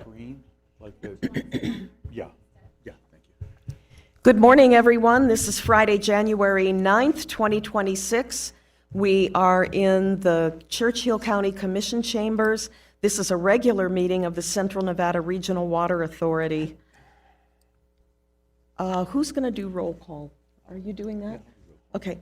screen, like the, yeah, thank you. Good morning, everyone. This is Friday, January 9th, 2026. We are in the Churchill County Commission chambers. This is a regular meeting of the Central Nevada Regional Water Authority. Who's going to do roll call? Are you doing that? Okay.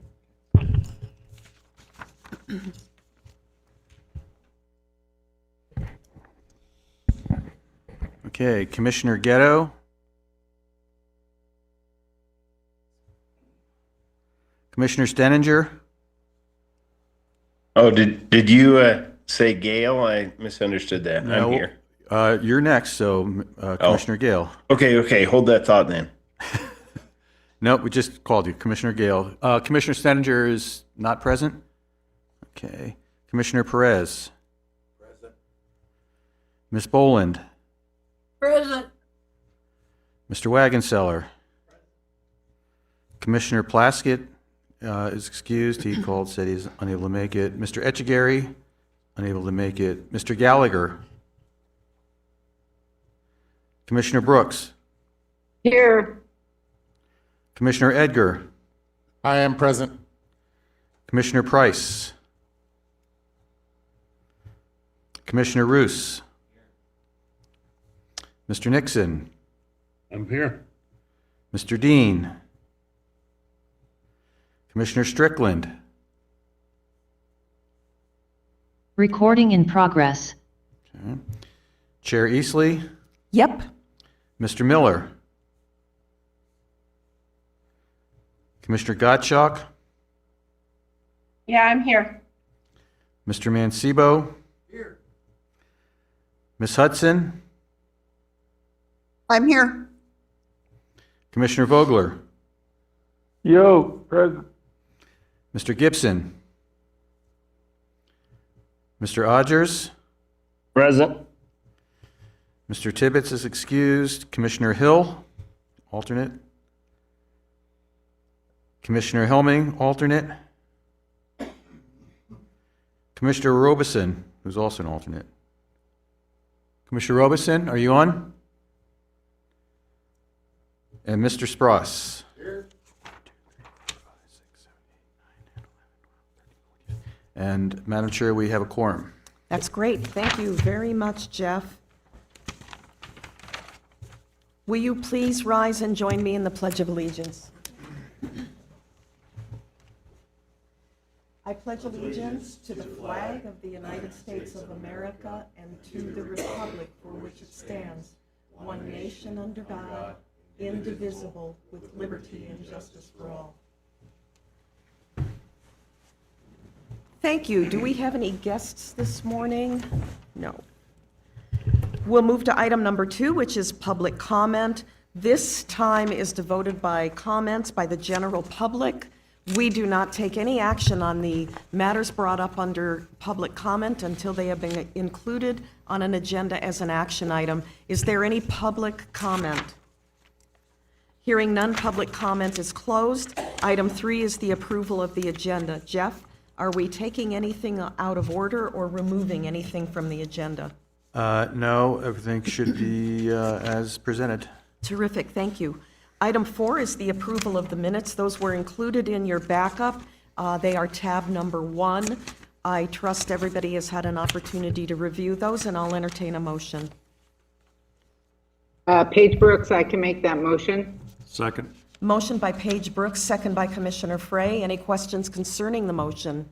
Okay, Commissioner Ghetto. Commissioner Steninger. Oh, did you say Gail? I misunderstood that. I'm here. You're next, so Commissioner Gale. Okay. Hold that thought then. Nope, we just called you, Commissioner Gale. Commissioner Steninger is not present? Okay. Commissioner Perez. Present. Ms. Boland. Present. Mr. Wagonseller. Commissioner Plaskett is excused. He called, said he's unable to make it. Mr. Etchegary, unable to make it. Mr. Gallagher. Commissioner Brooks. Here. Commissioner Edgar. I am present. Commissioner Price. Commissioner Roos. Mr. Nixon. I'm here. Mr. Dean. Commissioner Strickland. Recording in progress. Okay. Chair Easley. Yep. Mr. Miller. Commissioner Gottschalk. Yeah, I'm here. Mr. Mancebo. Here. Ms. Hudson. I'm here. Commissioner Vogler. Yo, present. Mr. Gibson. Mr. Odgers. Present. Mr. Tibbetts is excused. Commissioner Hill, alternate. Commissioner Helming, alternate. Commissioner Robeson, who's also an alternate. Commissioner Robeson, are you on? And Mr. Spross. Here. And Madam Chair, we have a quorum. That's great. Thank you very much, Jeff. Will you please rise and join me in the Pledge of Allegiance? I pledge allegiance to the flag of the United States of America and to the republic for which it stands, one nation under God, indivisible, with liberty and justice for all. Thank you. Do we have any guests this morning? No. We'll move to item number 2, which is public comment. This time is devoted by comments by the general public. We do not take any action on the matters brought up under public comment until they have been included on an agenda as an action item. Is there any public comment? Hearing none, public comment is closed. Item 3 is the approval of the agenda. Jeff, are we taking anything out of order or removing anything from the agenda? No, everything should be as presented. Terrific, thank you. Item 4 is the approval of the minutes. Those were included in your backup. They are tab number 1. I trust everybody has had an opportunity to review those, and I'll entertain a motion. Paige Brooks, I can make that motion. Second. Motion by Paige Brooks, second by Commissioner Frey. Any questions concerning the motion?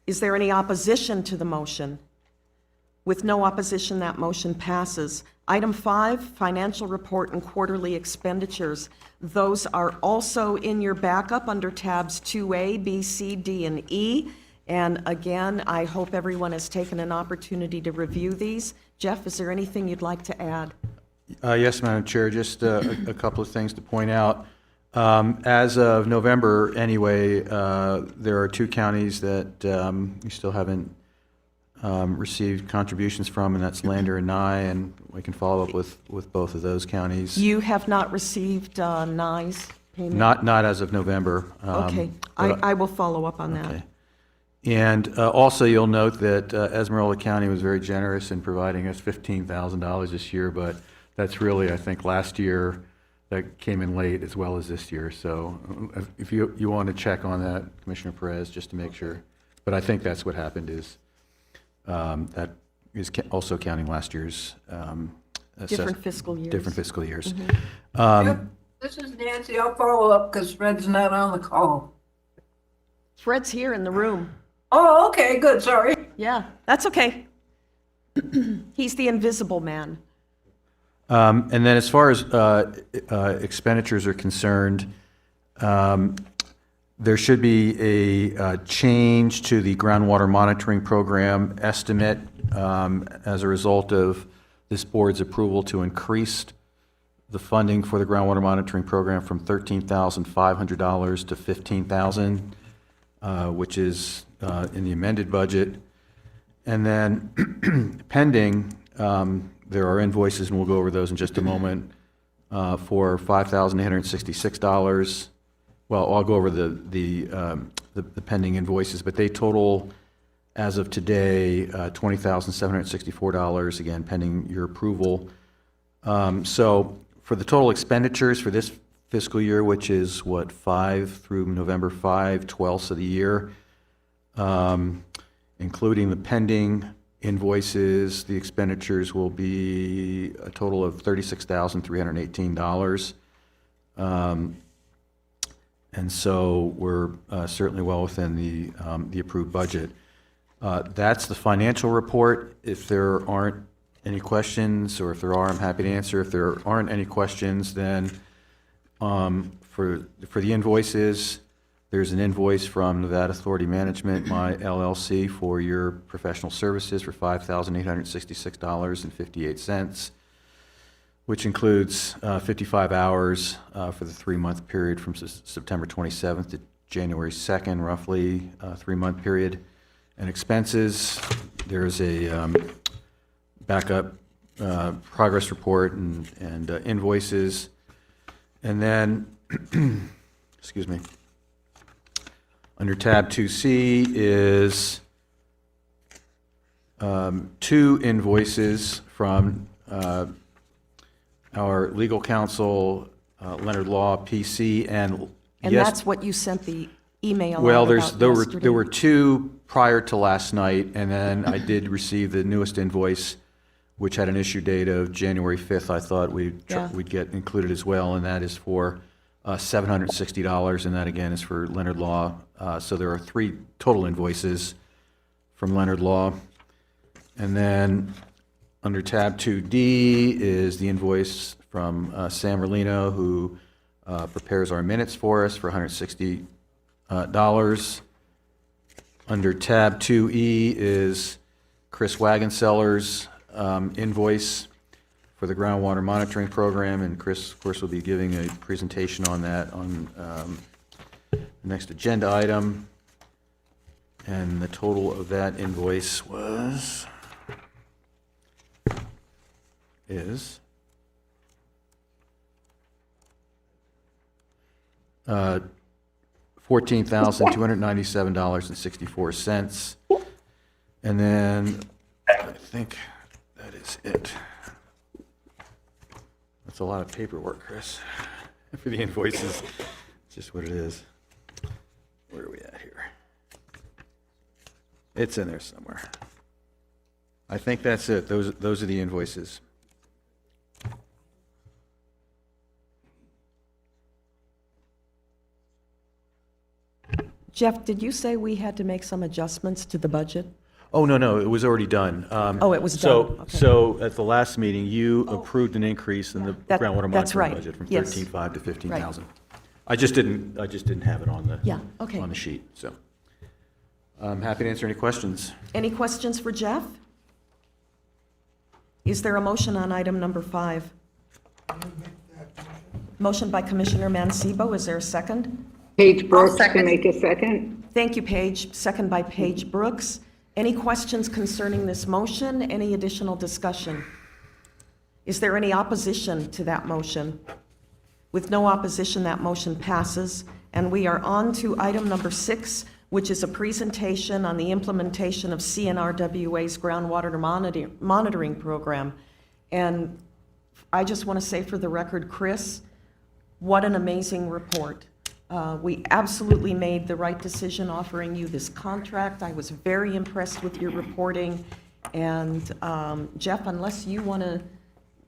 Is there any opposition to the motion? With no opposition, that motion passes. Item 5, financial report and quarterly expenditures. Those are also in your backup under tabs 2A, B, C, D, and E. And again, I hope everyone has taken an opportunity to review these. Jeff, is there anything you'd like to add? Yes, Madam Chair, just a couple of things to point out. As of November, anyway, there are 2 counties that we still haven't received contributions from, and that's Lander and Nye, and we can follow up with both of those counties. You have not received Nye's payment? Not as of November. Okay, I will follow up on that. Okay. And also, you'll note that Esmeralda County was very generous in providing us $15,000 this year, but that's really, I think, last year that came in late as well as this year. So if you want to check on that, Commissioner Perez, just to make sure. But I think that's what happened is that is also counting last year's Different fiscal years. different fiscal years. This is Nancy. I'll follow up because Fred's not on the call. Fred's here in the room. Oh, okay, good, sorry. Yeah, that's okay. He's the invisible man. And then as far as expenditures are concerned, there should be a change to the groundwater monitoring program estimate as a result of this board's approval to increase the funding for the groundwater monitoring program from $13,500 to $15,000, which is in the amended budget. And then pending, there are invoices, and we'll go over those in just a moment, for $5,866. Well, I'll go over the pending invoices, but they total, as of today, $20,764, again, pending your approval. So for the total expenditures for this fiscal year, which is what, 5 through November 5, 12ths of the year, including the pending invoices, the expenditures will be a total of $36,318. And so we're certainly well within the approved budget. That's the financial report. If there aren't any questions, or if there are, I'm happy to answer. If there aren't any questions, then for the invoices, there's an invoice from Nevada Authority Management, my LLC, for your professional services for $5,866.58, which includes 55 hours for the 3-month period from September 27th to January 2nd, roughly a 3-month period. And expenses, there's a backup progress report and invoices. And then, excuse me, under tab 2C is 2 invoices from our legal counsel, Leonard Law, PC, and yes, that's what you sent the email out well, about there yesterday. were 2 prior to last night, and then I did receive the newest invoice, which had an issue date of January 5th. I thought we'd get included as well, and that is for $760, and that again is for Leonard Law. So there are 3 total invoices from Leonard Law. And then under tab 2D is the invoice from Sam Merlino, who prepares our minutes for us for $160. Under tab 2E is Chris Wagonseller's invoice for the groundwater monitoring program, and Chris, of course, will be giving a presentation on that on the next agenda item. And the total of that invoice is $14,297.64. And then I think that is it. That's a lot of paperwork, Chris, for the invoices. It's just what it is. Where are we at here? It's in there somewhere. I think that's it. Those are the invoices. Jeff, did you say we had to make some adjustments to the budget? Oh, no, it was already done. Oh, it was So, done. Okay. so at the last meeting, you approved an increase in the groundwater That's monitoring right. budget from Yes. 13.5 to 15,000. I just didn't have it on the Yeah, okay. on the sheet. So I'm happy to answer any questions. Any questions for Jeff? Is there a motion on item number 5? Motion by Commissioner Mancebo. Is there a second? Paige Brooks can make a second. Thank you, Paige. Second by Paige Brooks. Any questions concerning this motion? Any additional discussion? Is there any opposition to that motion? With no opposition, that motion passes. And we are on to item number 6, which is a presentation on the implementation of CNRWA's groundwater monitoring program. And I just want to say for the record, Chris, what an amazing report. We absolutely made the right decision offering you this contract. I was very impressed with your reporting. And Jeff, unless you want to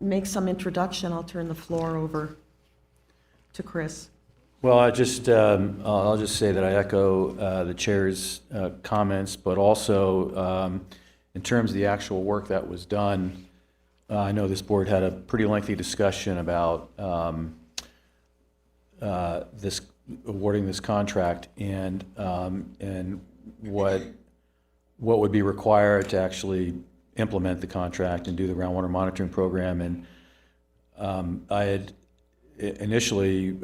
make some introduction, I'll turn the floor over to Chris. Well, I'll just say that I echo the chair's comments, but also in terms of the actual work that was done, I know this board had a pretty lengthy discussion about awarding this contract and what would be required to actually implement the contract and do the groundwater monitoring program. And I had initially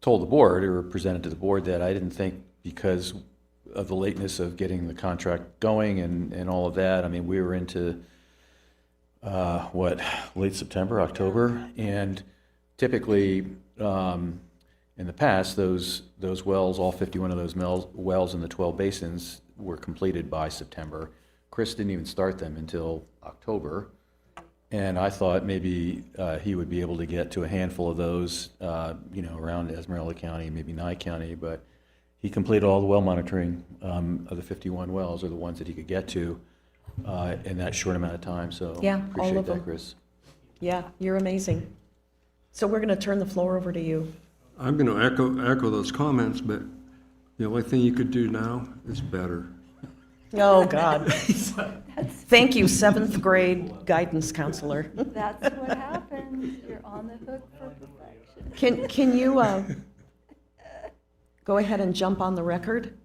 told the board, or presented to the board, that I didn't think, because of the lateness of getting the contract going and all of that, I mean, we were into late September, October, and typically in the past, those wells, all 51 of those wells in the 12 basins were completed by September. Chris didn't even start them until October, and I thought maybe he would be able to get to a handful of those, around Esmeralda County, maybe Nye County, but he completed all the well monitoring of the 51 wells, or the ones that he could get to, in that short amount of time, so Yeah, all appreciate of that, them. Chris. Yeah, you're amazing. So we're going to turn the floor over to you. I'm going to echo those comments, but the only thing you could do now is better. Oh, God. Thank you, seventh grade guidance counselor. That's what happens. You're on the hook for perfection. Can you go ahead and jump on the record?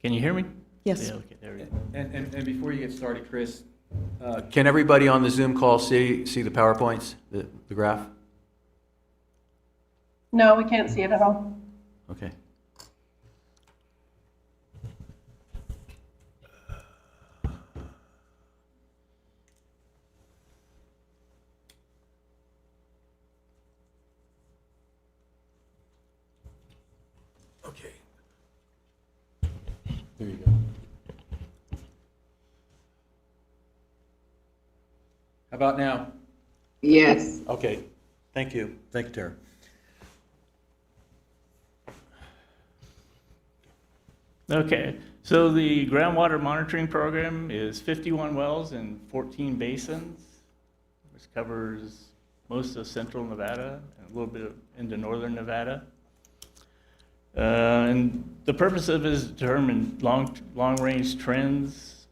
Can you hear me? Yes. Yeah, okay, there we go. And before you get started, Chris, can everybody on the Zoom call see the PowerPoints, the graph? No, we can't see it at all. Okay. Okay. There you go. How about now? Yes. Okay, thank you. Thank you, Tara. Okay, so the groundwater monitoring program is 51 wells in 14 basins, which covers most of central Nevada and a little bit into northern Nevada. And the purpose of it is to determine long-range trends,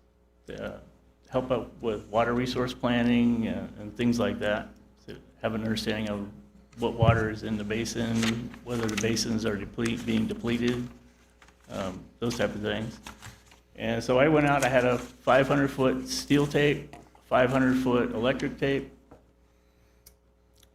help out with water resource planning and things like that, to have an understanding of what water is in the basin, whether the basins are being depleted, those type of things. And so I went out, I had a 500-foot steel tape, 500-foot electric tape.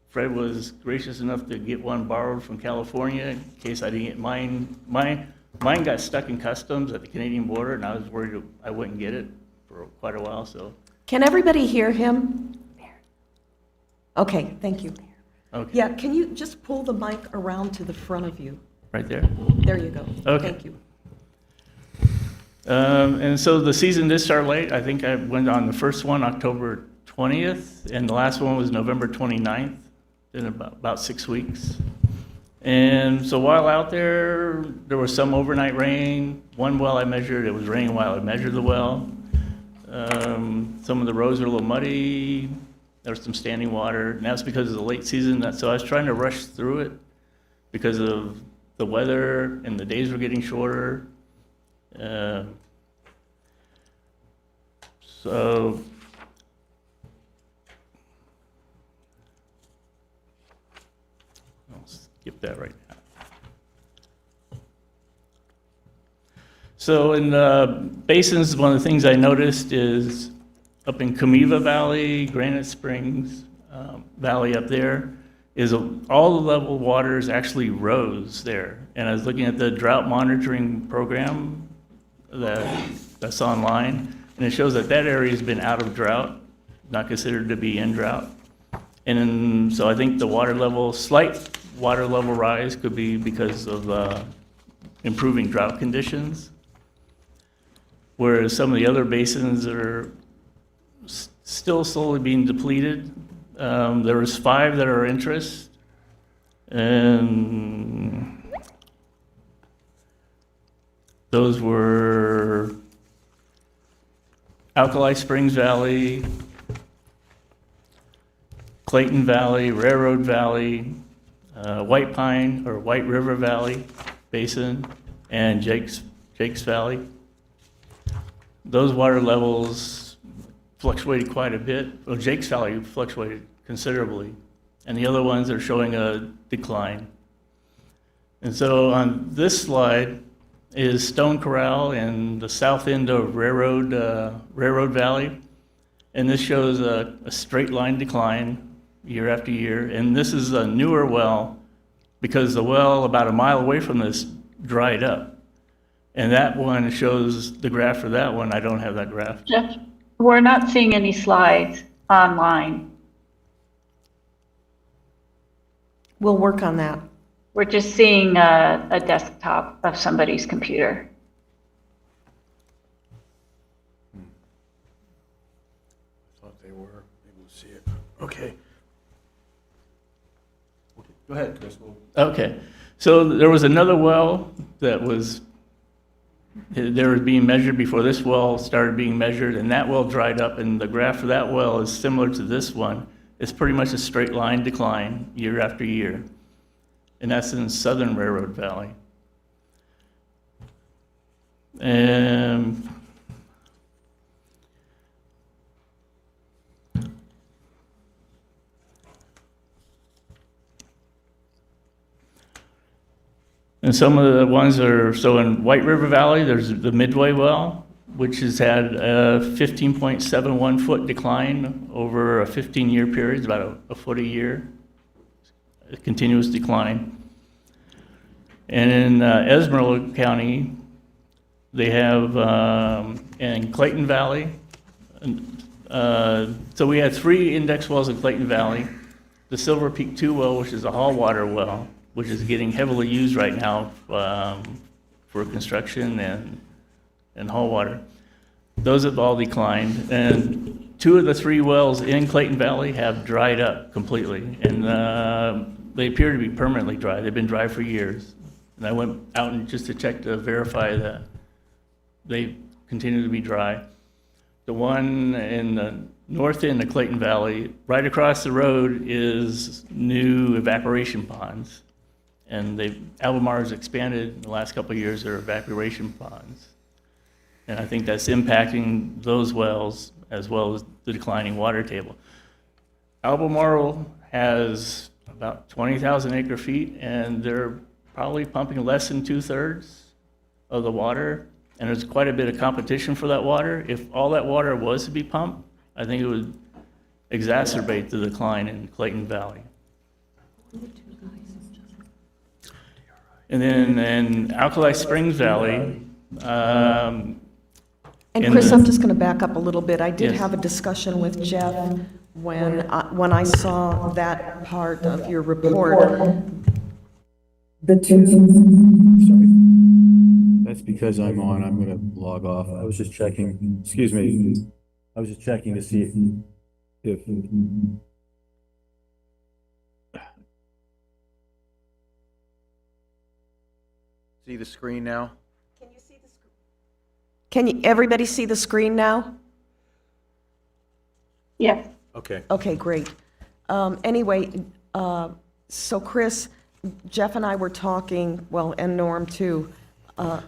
Fred was gracious enough to get one borrowed from California in case I didn't get mine. Mine got stuck in customs at the Canadian border, and I was worried I wouldn't get it for quite a while, so. Can everybody hear him? Okay, thank you. Okay, Yeah, can you just pull the mic around to the front of you? right there. There you go. Okay. Thank you. And so the season did start late. I think I went on the first one October 20th, and the last one was November 29th, in about 6 weeks. And so while out there, there was some overnight rain. One well I measured, it was raining while I measured the well. Some of the rows are a little muddy. There was some standing water, and that's because of the late season. So I was trying to rush through it because of the weather, and the days were getting shorter. So I'll skip that right now. So in the basins, one of the things I noticed is up in Camiva Valley, Granite Springs Valley up there, is all the level waters actually rose there. And I was looking at the drought monitoring program that's online, and it shows that that area has been out of drought, not considered to be in drought. And then, so I think the water level, slight water level rise could be because of improving drought conditions, whereas some of the other basins are still slowly being depleted. There was 5 that are of interest, and those were Alkali Springs Valley, Clayton Valley, Railroad Valley, White Pine or White River Valley Basin, and Jake's Valley. Those water levels fluctuated quite a bit. Well, Jake's Valley fluctuated considerably, and the other ones are showing a decline. And so on this slide is Stone Corral in the south end of Railroad Valley, and this shows a straight line decline year after year. And this is a newer well because the well about a mile away from this dried up. And that one shows the graph for that one. I don't have that graph. Jeff, we're not seeing any slides online. We'll work on that. We're just seeing a desktop of somebody's computer. Thought they were able to see it. Okay. Go ahead, Chris. Okay, so there was another well that was being measured before this well started being measured, and that well dried up, and the graph for that well is similar to this one. It's pretty much a straight line decline year after year, and that's in southern Railroad Valley. And some of the ones are, so in White River Valley, there's the Midway well, which has had a 15.71 foot decline over a 15-year period, about a foot a year, a continuous decline. And in Esmeralda County, they have, in Clayton Valley, so we had 3 index wells in Clayton Valley. The Silver Peak 2 well, which is a hall water well, which is getting heavily used right now for construction and hall water. Those have all declined, and 2 of the 3 wells in Clayton Valley have dried up completely, and they appear to be permanently dry. They've been dry for years, and I went out and just to check to verify that they continue to be dry. The one in the north end of Clayton Valley, right across the road, is new evaporation ponds. And Albemarle's expanded in the last couple of years their evaporation ponds. And I think that's impacting those wells as well as the declining water table. Albemarle has about 20,000 acre feet, and they're probably pumping less than 2/3 of the water. And there's quite a bit of competition for that water. If all that water was to be pumped, I think it would exacerbate the decline in Clayton Valley. And then in Alkali Springs Valley, And in Chris, the- I'm just going to back up a little bit. I did Yes. have a discussion with Jeff when I saw that part of your report. That's because I'm on. I'm going to log off. I was just checking. Excuse me. I was just checking to see if see the screen now. Can you see the screen? Can everybody see the screen now? Yes. Okay. Okay, great. Anyway, so Chris, Jeff and I were talking, well, and Norm too,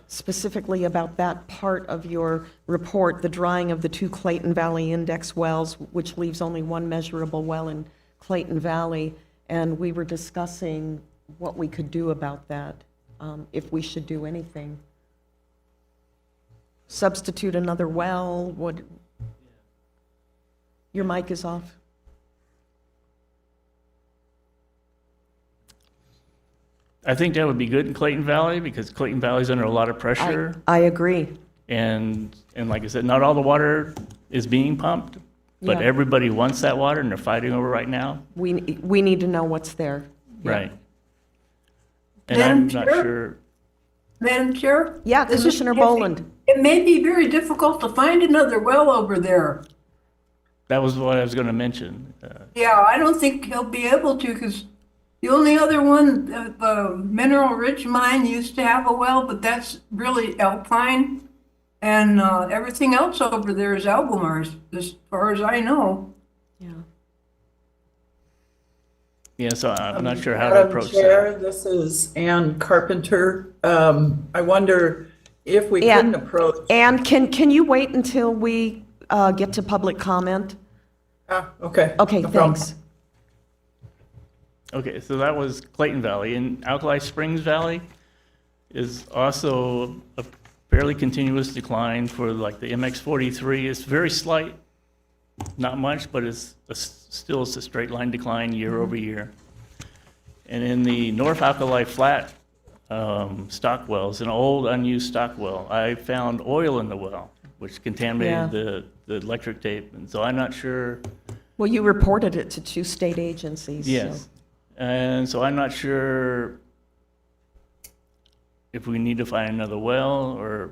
specifically about that part of your report, the drying of the 2 Clayton Valley index wells, which leaves only 1 measurable well in Clayton Valley. And we were discussing what we could do about that, if we should do anything. Substitute another well, would... Your mic is off. I think that would be good in Clayton Valley because Clayton Valley's under a lot of pressure. I agree. And like I said, not all the water is being pumped, but Yeah. everybody wants that water and they're fighting over it right now. We need to know what's there. Yeah. Right. And I'm Madam not Chair? sure, Madam Chair? Yeah, This is Commissioner Nancy. Boland. It may be very difficult to find another well over there. that was what I was gonna mention. Yeah, I don't think he'll be able to, because the only other one, Mineral Ridge Mine used to have a well, but that's really Alpine. And everything else over there is Albemarle's, as far as I know. Yeah. Yeah, so I'm not sure how to Madam approach Chair, that. this is Ann Carpenter. I wonder if we Ann- couldn't approach. And can you wait until we get to public comment? Okay. Okay, no problem. thanks. Okay, so that was Clayton Valley. And Alkali Springs Valley is also a fairly continuous decline for like the MX-43. It's very slight, not much, but still it's a straight line decline year over year. And in the North Alkali Flat stock wells, an old unused stock well, I found oil in the well, which contaminated the electric tape. And so I'm not sure. Well, you reported it to 2 state agencies. so- Yes. And so I'm not sure if we need to find another well or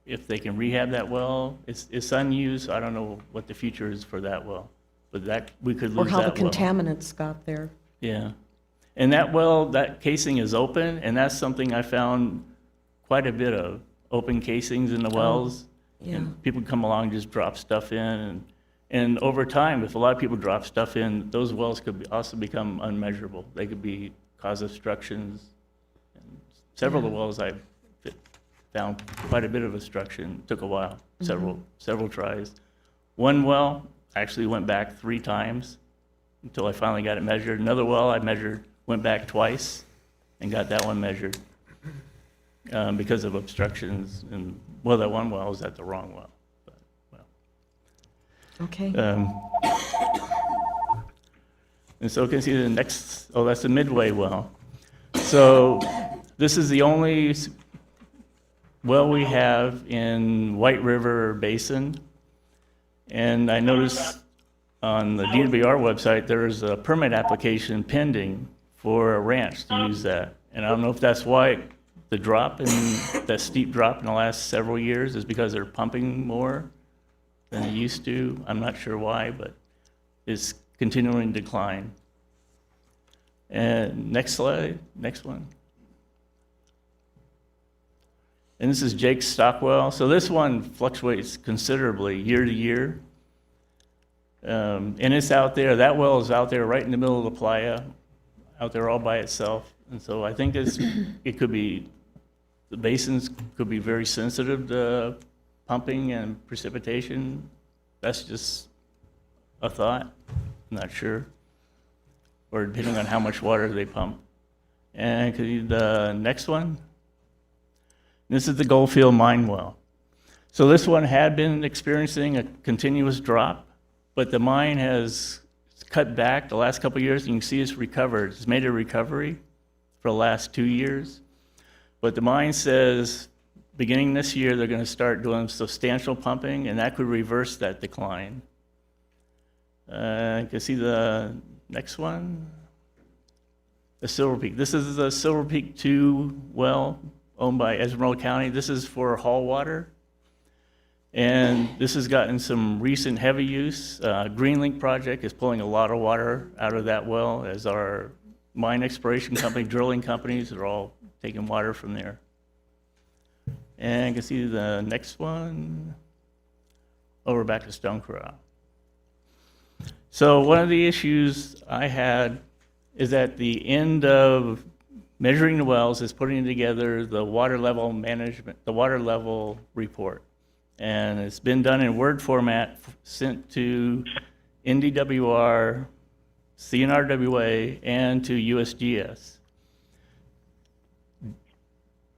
if they can rehab that well. It's unused. I don't know what the future is for that well, but that, we could Or lose how the that well. contaminants got there. Yeah. And that well, that casing is open, and that's something I found quite a bit of, open casings in the wells. Yeah. And people come along and just drop stuff in, and over time, if a lot of people drop stuff in, those wells could also become unmeasurable. They could cause obstructions. And several of the wells I found quite a bit of obstruction. Took a while, several tries. One well actually went back 3 times until I finally got it measured. Another well I measured went back twice and got that one measured because of obstructions. And well, that one well was at the wrong well. Okay. And so you can see the next, that's the Midway well. So this is the only well we have in White River Basin. And I noticed on the DWR website, there is a permit application pending for a ranch to use that. And I don't know if that's why the drop in, that steep drop in the last several years is because they're pumping more than they used to. I'm not sure why, but it's continuing to decline. And next slide, next one. And this is Jake's Stockwell. So this one fluctuates considerably year to year. And it's out there, that well is out there right in the middle of the playa, out there all by itself. And so I think it could be, the basins could be very sensitive to pumping and precipitation. That's just a thought, I'm not sure. Or depending on how much water they pump. And the next one, this is the Goldfield Mine well. So this one had been experiencing a continuous drop, but the mine has cut back the last couple of years, and you can see it's recovered. It's made a recovery for the last 2 years. But the mine says beginning this year, they're going to start doing substantial pumping, and that could reverse that decline. You can see the next one, the Silver Peak. This is the Silver Peak 2 well owned by Esmeralda County. This is for haul water. And this has gotten some recent heavy use. Greenlink project is pulling a lot of water out of that well, as our mine exploration company, drilling companies are all taking water from there. And you can see the next one. We're back to Stone Corral. So one of the issues I had is at the end of measuring the wells is putting together the water level management, the water level report. And it's been done in Word format, sent to NDWR, CNRWA, and to USGS.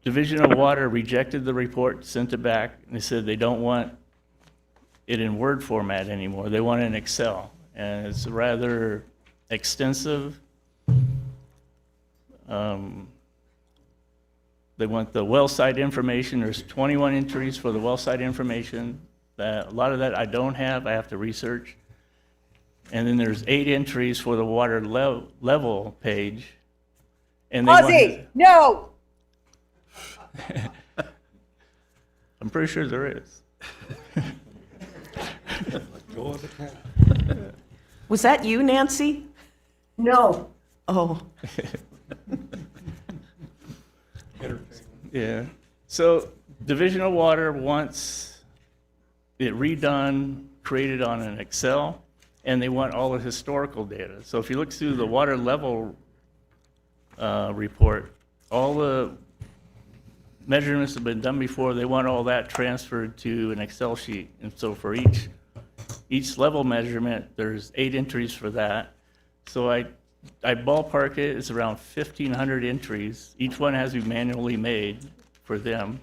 Division of Water rejected the report, sent it back, and they said they don't want it in Word format anymore. They want it in Excel. And it's rather extensive. They want the well site information. There's 21 entries for the well site information. A lot of that I don't have. I have to research. And then there's 8 entries for the water level page. And they want- no! I'm pretty sure there is. Was that you, Nancy? No. Oh, Yeah. So Division of Water wants it redone, created on an Excel, and they want all the historical data. So if you look through the water level report, all the measurements have been done before. They want all that transferred to an Excel sheet. And so for each level measurement, there's 8 entries for that. So I ballpark it, it's around 1,500 entries. Each one has to be manually made for them.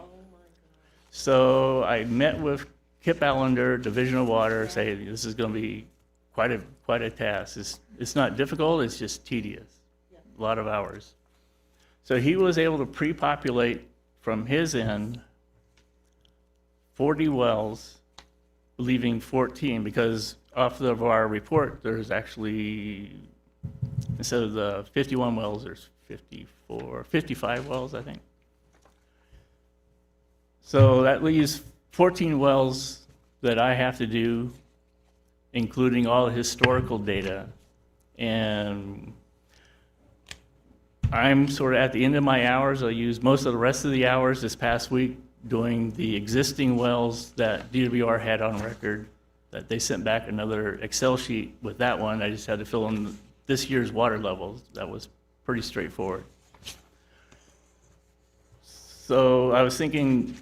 So I met with Kip Allender, Division of Water, say this is going to be quite a task. It's not difficult, it's just tedious, a lot of hours. So he was able to pre-populate from his end 40 wells, leaving 14, because off of our report, there's actually, instead of the 51 wells, there's 55 wells, I think. So that leaves 14 wells that I have to do, including all the historical data. And I'm sort of at the end of my hours. I used most of the rest of the hours this past week doing the existing wells that DWR had on record, that they sent back another Excel sheet with that one. I just had to fill in this year's water levels. That was pretty straightforward. So I was thinking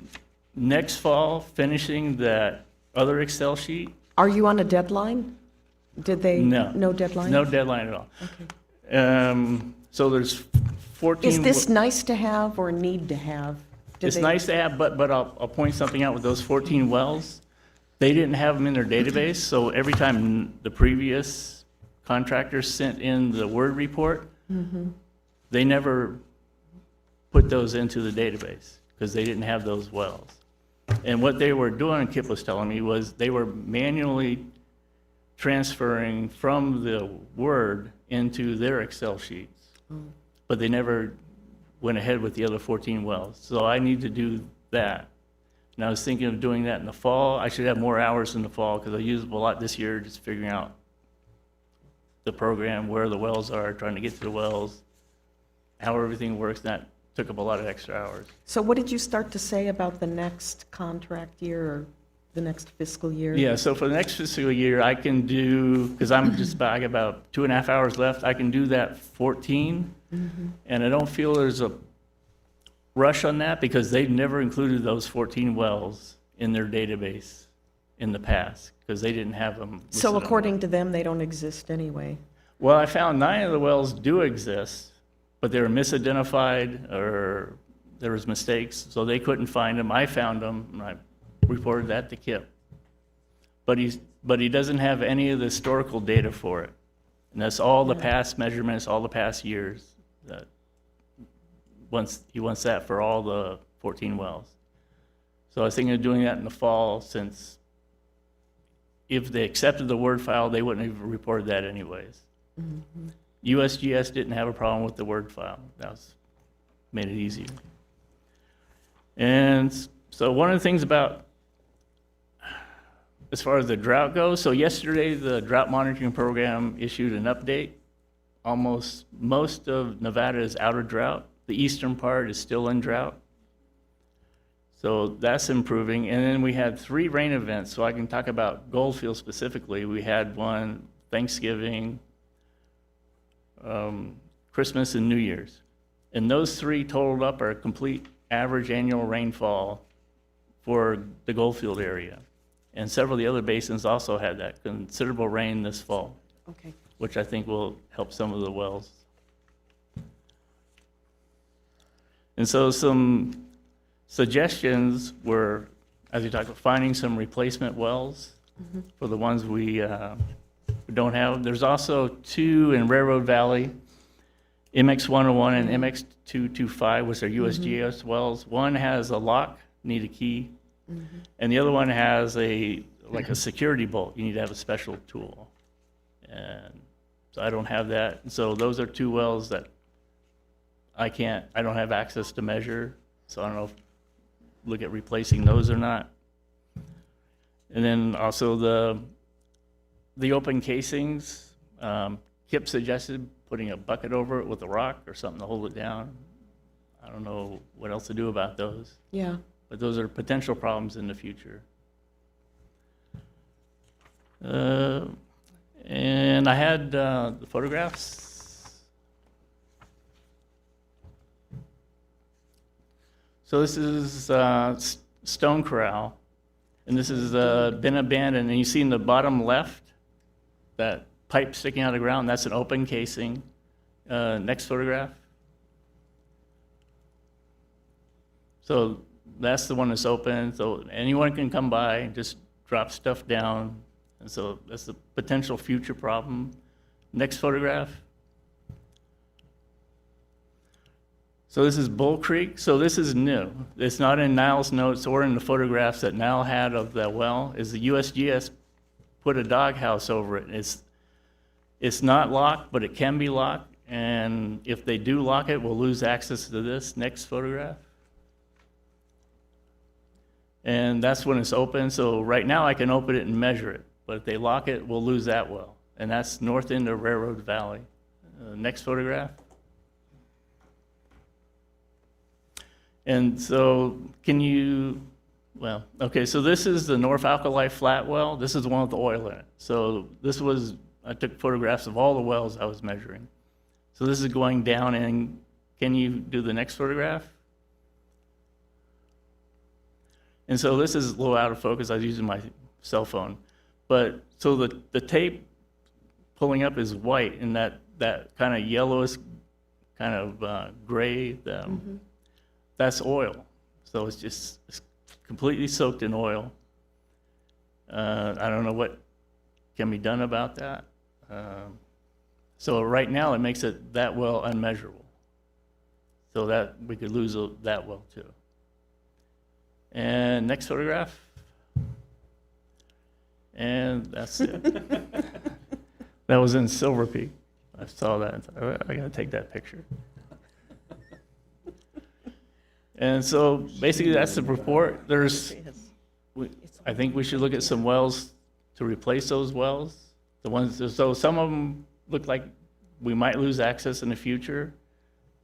next fall, finishing that other Excel sheet. are you on a deadline? Did they? No. No deadline? No deadline at all. So there's 14. Is this nice to have or need to have? Did It's they- nice to have, but I'll point something out with those 14 wells. They didn't have them in their database, so every time the previous contractors sent in the Word report, they never put those into the database because they didn't have those wells. And what they were doing, Kip was telling me, was they were manually transferring from the Word into their Excel sheets. But they never went ahead with the other 14 wells. So I need to do that. And I was thinking of doing that in the fall. I should have more hours in the fall because I used a lot this year just figuring out the program, where the wells are, trying to get to the wells, how everything works. That took up a lot of extra hours. So what did you start to say about the next contract year or the next fiscal year? Yeah, so for the next fiscal year, I can do, because I got about 2.5 hours left, I can do that 14. And I don't feel there's a rush on that because they've never included those 14 wells in their database in the past because they didn't have them. So listed on according to them, they don't exist anyway. Well, I found 9 of the wells do exist, but they were misidentified or there was mistakes, so they couldn't find them. I found them, and I reported that to Kip. But he doesn't have any of the historical data for it. And that's all the past measurements, all the past years. That he wants that for all the 14 wells. So I was thinking of doing that in the fall, since if they accepted the Word file, they wouldn't have reported that anyways. USGS didn't have a problem with the Word file. Made it easier. And so one of the things about, as far as the drought goes, so yesterday the drought monitoring program issued an update. Most of Nevada is out of drought. The eastern part is still in drought. So that's improving. And then we had 3 rain events, so I can talk about Goldfield specifically. We had one Thanksgiving, Christmas, and New Year's. And those 3 totaled up our complete average annual rainfall for the Goldfield area. And several of the other basins also had that considerable rain this fall, Okay. which I think will help some of the wells. And so some suggestions were, as we talked about, finding some replacement wells for the ones we don't have. There's also 2 in Railroad Valley, MX 101 and MX 225, which are USGS wells. One has a lock, need a key, and the other one has a security bolt. You need to have a special tool. And so I don't have that. And so those are 2 wells that I don't have access to measure, so I don't know if look at replacing those or not. And then also the open casings, Kip suggested putting a bucket over it with a rock or something to hold it down. I don't know what else to do about those, Yeah. but those are potential problems in the future. And I had the photographs. So this is Stone Corral, and this has been abandoned. And you see in the bottom left, that pipe sticking out of the ground, that's an open casing. Next photograph. So that's the one that's open, so anyone can come by and just drop stuff down. And so that's a potential future problem. Next photograph. So this is Bull Creek. So this is new. It's not in Niall's notes or in the photographs that Niall had of the well. Is the USGS put a doghouse over it. It's not locked, but it can be locked. And if they do lock it, we'll lose access to this. Next photograph. And that's when it's open. So right now I can open it and measure it. But if they lock it, we'll lose that well. And that's north end of Railroad Valley. Next photograph. And so well, okay, so this is the North Alkali Flat well. This is the one with the oil in it. So I took photographs of all the wells I was measuring. So this is going down, and can you do the next photograph? And so this is a little out of focus. I was using my cell phone. But so the tape pulling up is white, and that kind of yellowish, kind of gray, that's oil. So it's completely soaked in oil. I don't know what can be done about that. So right now it makes that well unmeasurable. So that we could lose that well too. And next photograph. And that's it. That was in Silver Peak. I saw that. I gotta take that picture. And so basically that's the report. I think we should look at some wells to replace those wells. So some of them look like we might lose access in the future,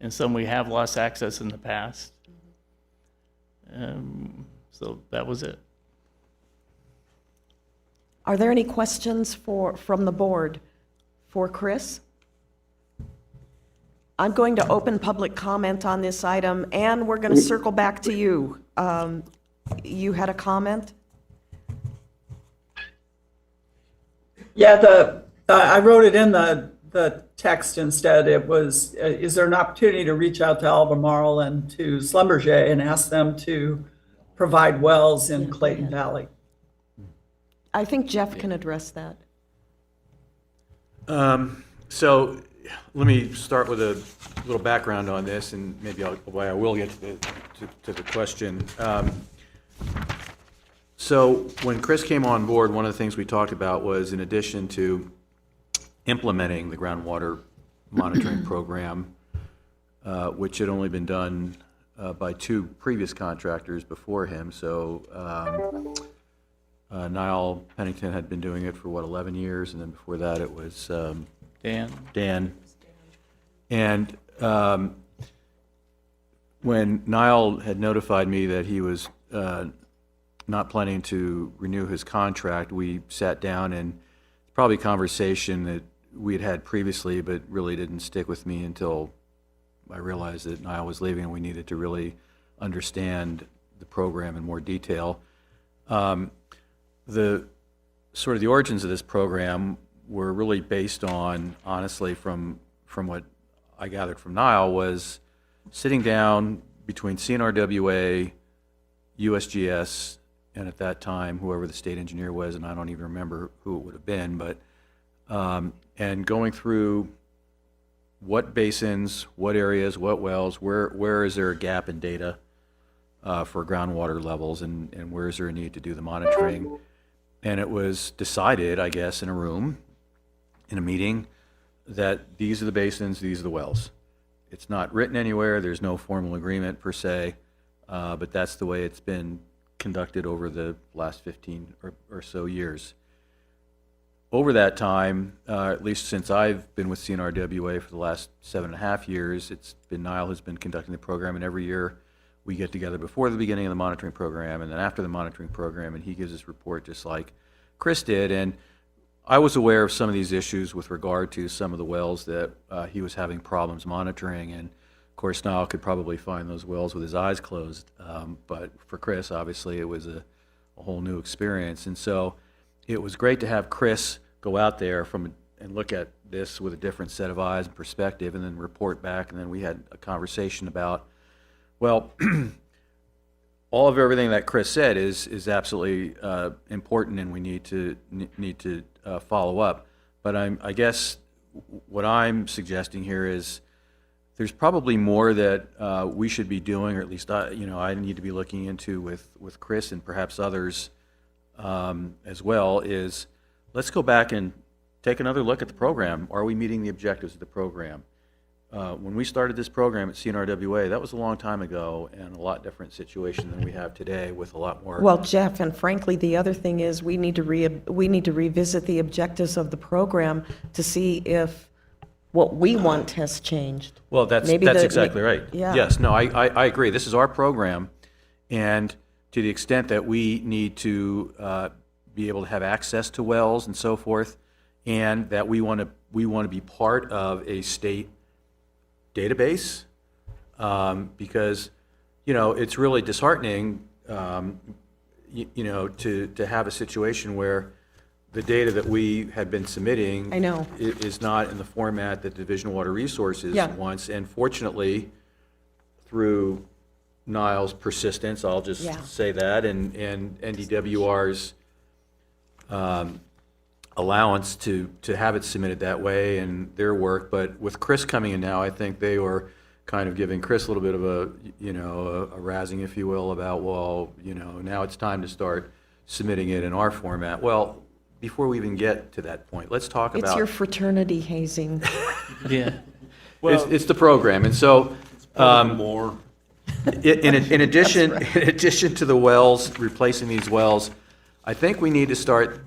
and some we have lost access in the past. So that was it. Are there any questions from the board for Chris? I'm going to open public comment on this item, and we're going to circle back to you. You had a comment? Yeah, I wrote it in the text instead. It was, is there an opportunity to reach out to Albemarle and to Schlumberger and ask them to provide wells in Clayton Valley? I think Jeff can address that. So let me start with a little background on this, and maybe I will get to the question. So when Chris came on board, one of the things we talked about was, in addition to implementing the groundwater monitoring program, which had only been done by 2 previous contractors before him. So Niall Pennington had been doing it for 11 years, and then before that it was Dan. And when Niall had notified me that he was not planning to renew his contract, we sat down, and probably a conversation that we had previously, but really didn't stick with me until I realized that Niall was leaving and we needed to really understand the program in more detail. The sort of the origins of this program were really based on, honestly, from what I gathered from Niall, was sitting down between CNRWA, USGS, and at that time, whoever the state engineer was, and I don't even remember who it would have been, but and going through what basins, what areas, what wells, where is there a gap in data for groundwater levels, and where is there a need to do the monitoring. And it was decided, I guess, in a room, in a meeting, that these are the basins, these are the wells. it's not written anywhere, there's no formal agreement per se, but that's the way it's been conducted over the last 15 or so years. Over that time, at least since I've been with CNRWA for the last 7.5 years, Niall has been conducting the program, and every year we get together before the beginning of the monitoring program and then after the monitoring program, and he gives his report just like Chris did. And I was aware of some of these issues with regard to some of the wells that he was having problems monitoring, and of course Niall could probably find those wells with his eyes closed, but for Chris, obviously, it was a whole new experience. And so it was great to have Chris go out there and look at this with a different set of eyes and perspective, and then report back, and then we had a conversation about, well, all of everything that Chris said is absolutely important, and we need to follow up. But I guess what I'm suggesting here is there's probably more that we should be doing, or at least I need to be looking into with Chris and perhaps others as well. Is let's go back and take another look at the program. Are we meeting the objectives of the program? When we started this program at CNRWA, that was a long time ago and a lot different situation than we have today, with a lot more. Well, Jeff, and frankly, the other thing is we need to revisit the objectives of the program to see if what we want has changed. Well, that's exactly right. Yeah. Yes, no, I agree. This is our program, and to the extent that we need to be able to have access to wells and so forth, and that we want to be part of a state database, because it's really disheartening to have a situation where the data that we had been submitting is not in the format that Division of Water Resources wants. And fortunately, through Niall's persistence, I'll just say that, and NDWR's allowance to have it submitted that way, and their work. But with Chris coming in now, I think they were kind of giving Chris a little bit of a razzing, if you will, about, well, now it's time to start submitting it in our format. Well, before we even get to that point, let's talk about... It's your fraternity hazing. Yeah. It's the program. And so, More. in addition to the wells, replacing these wells, I think we need to start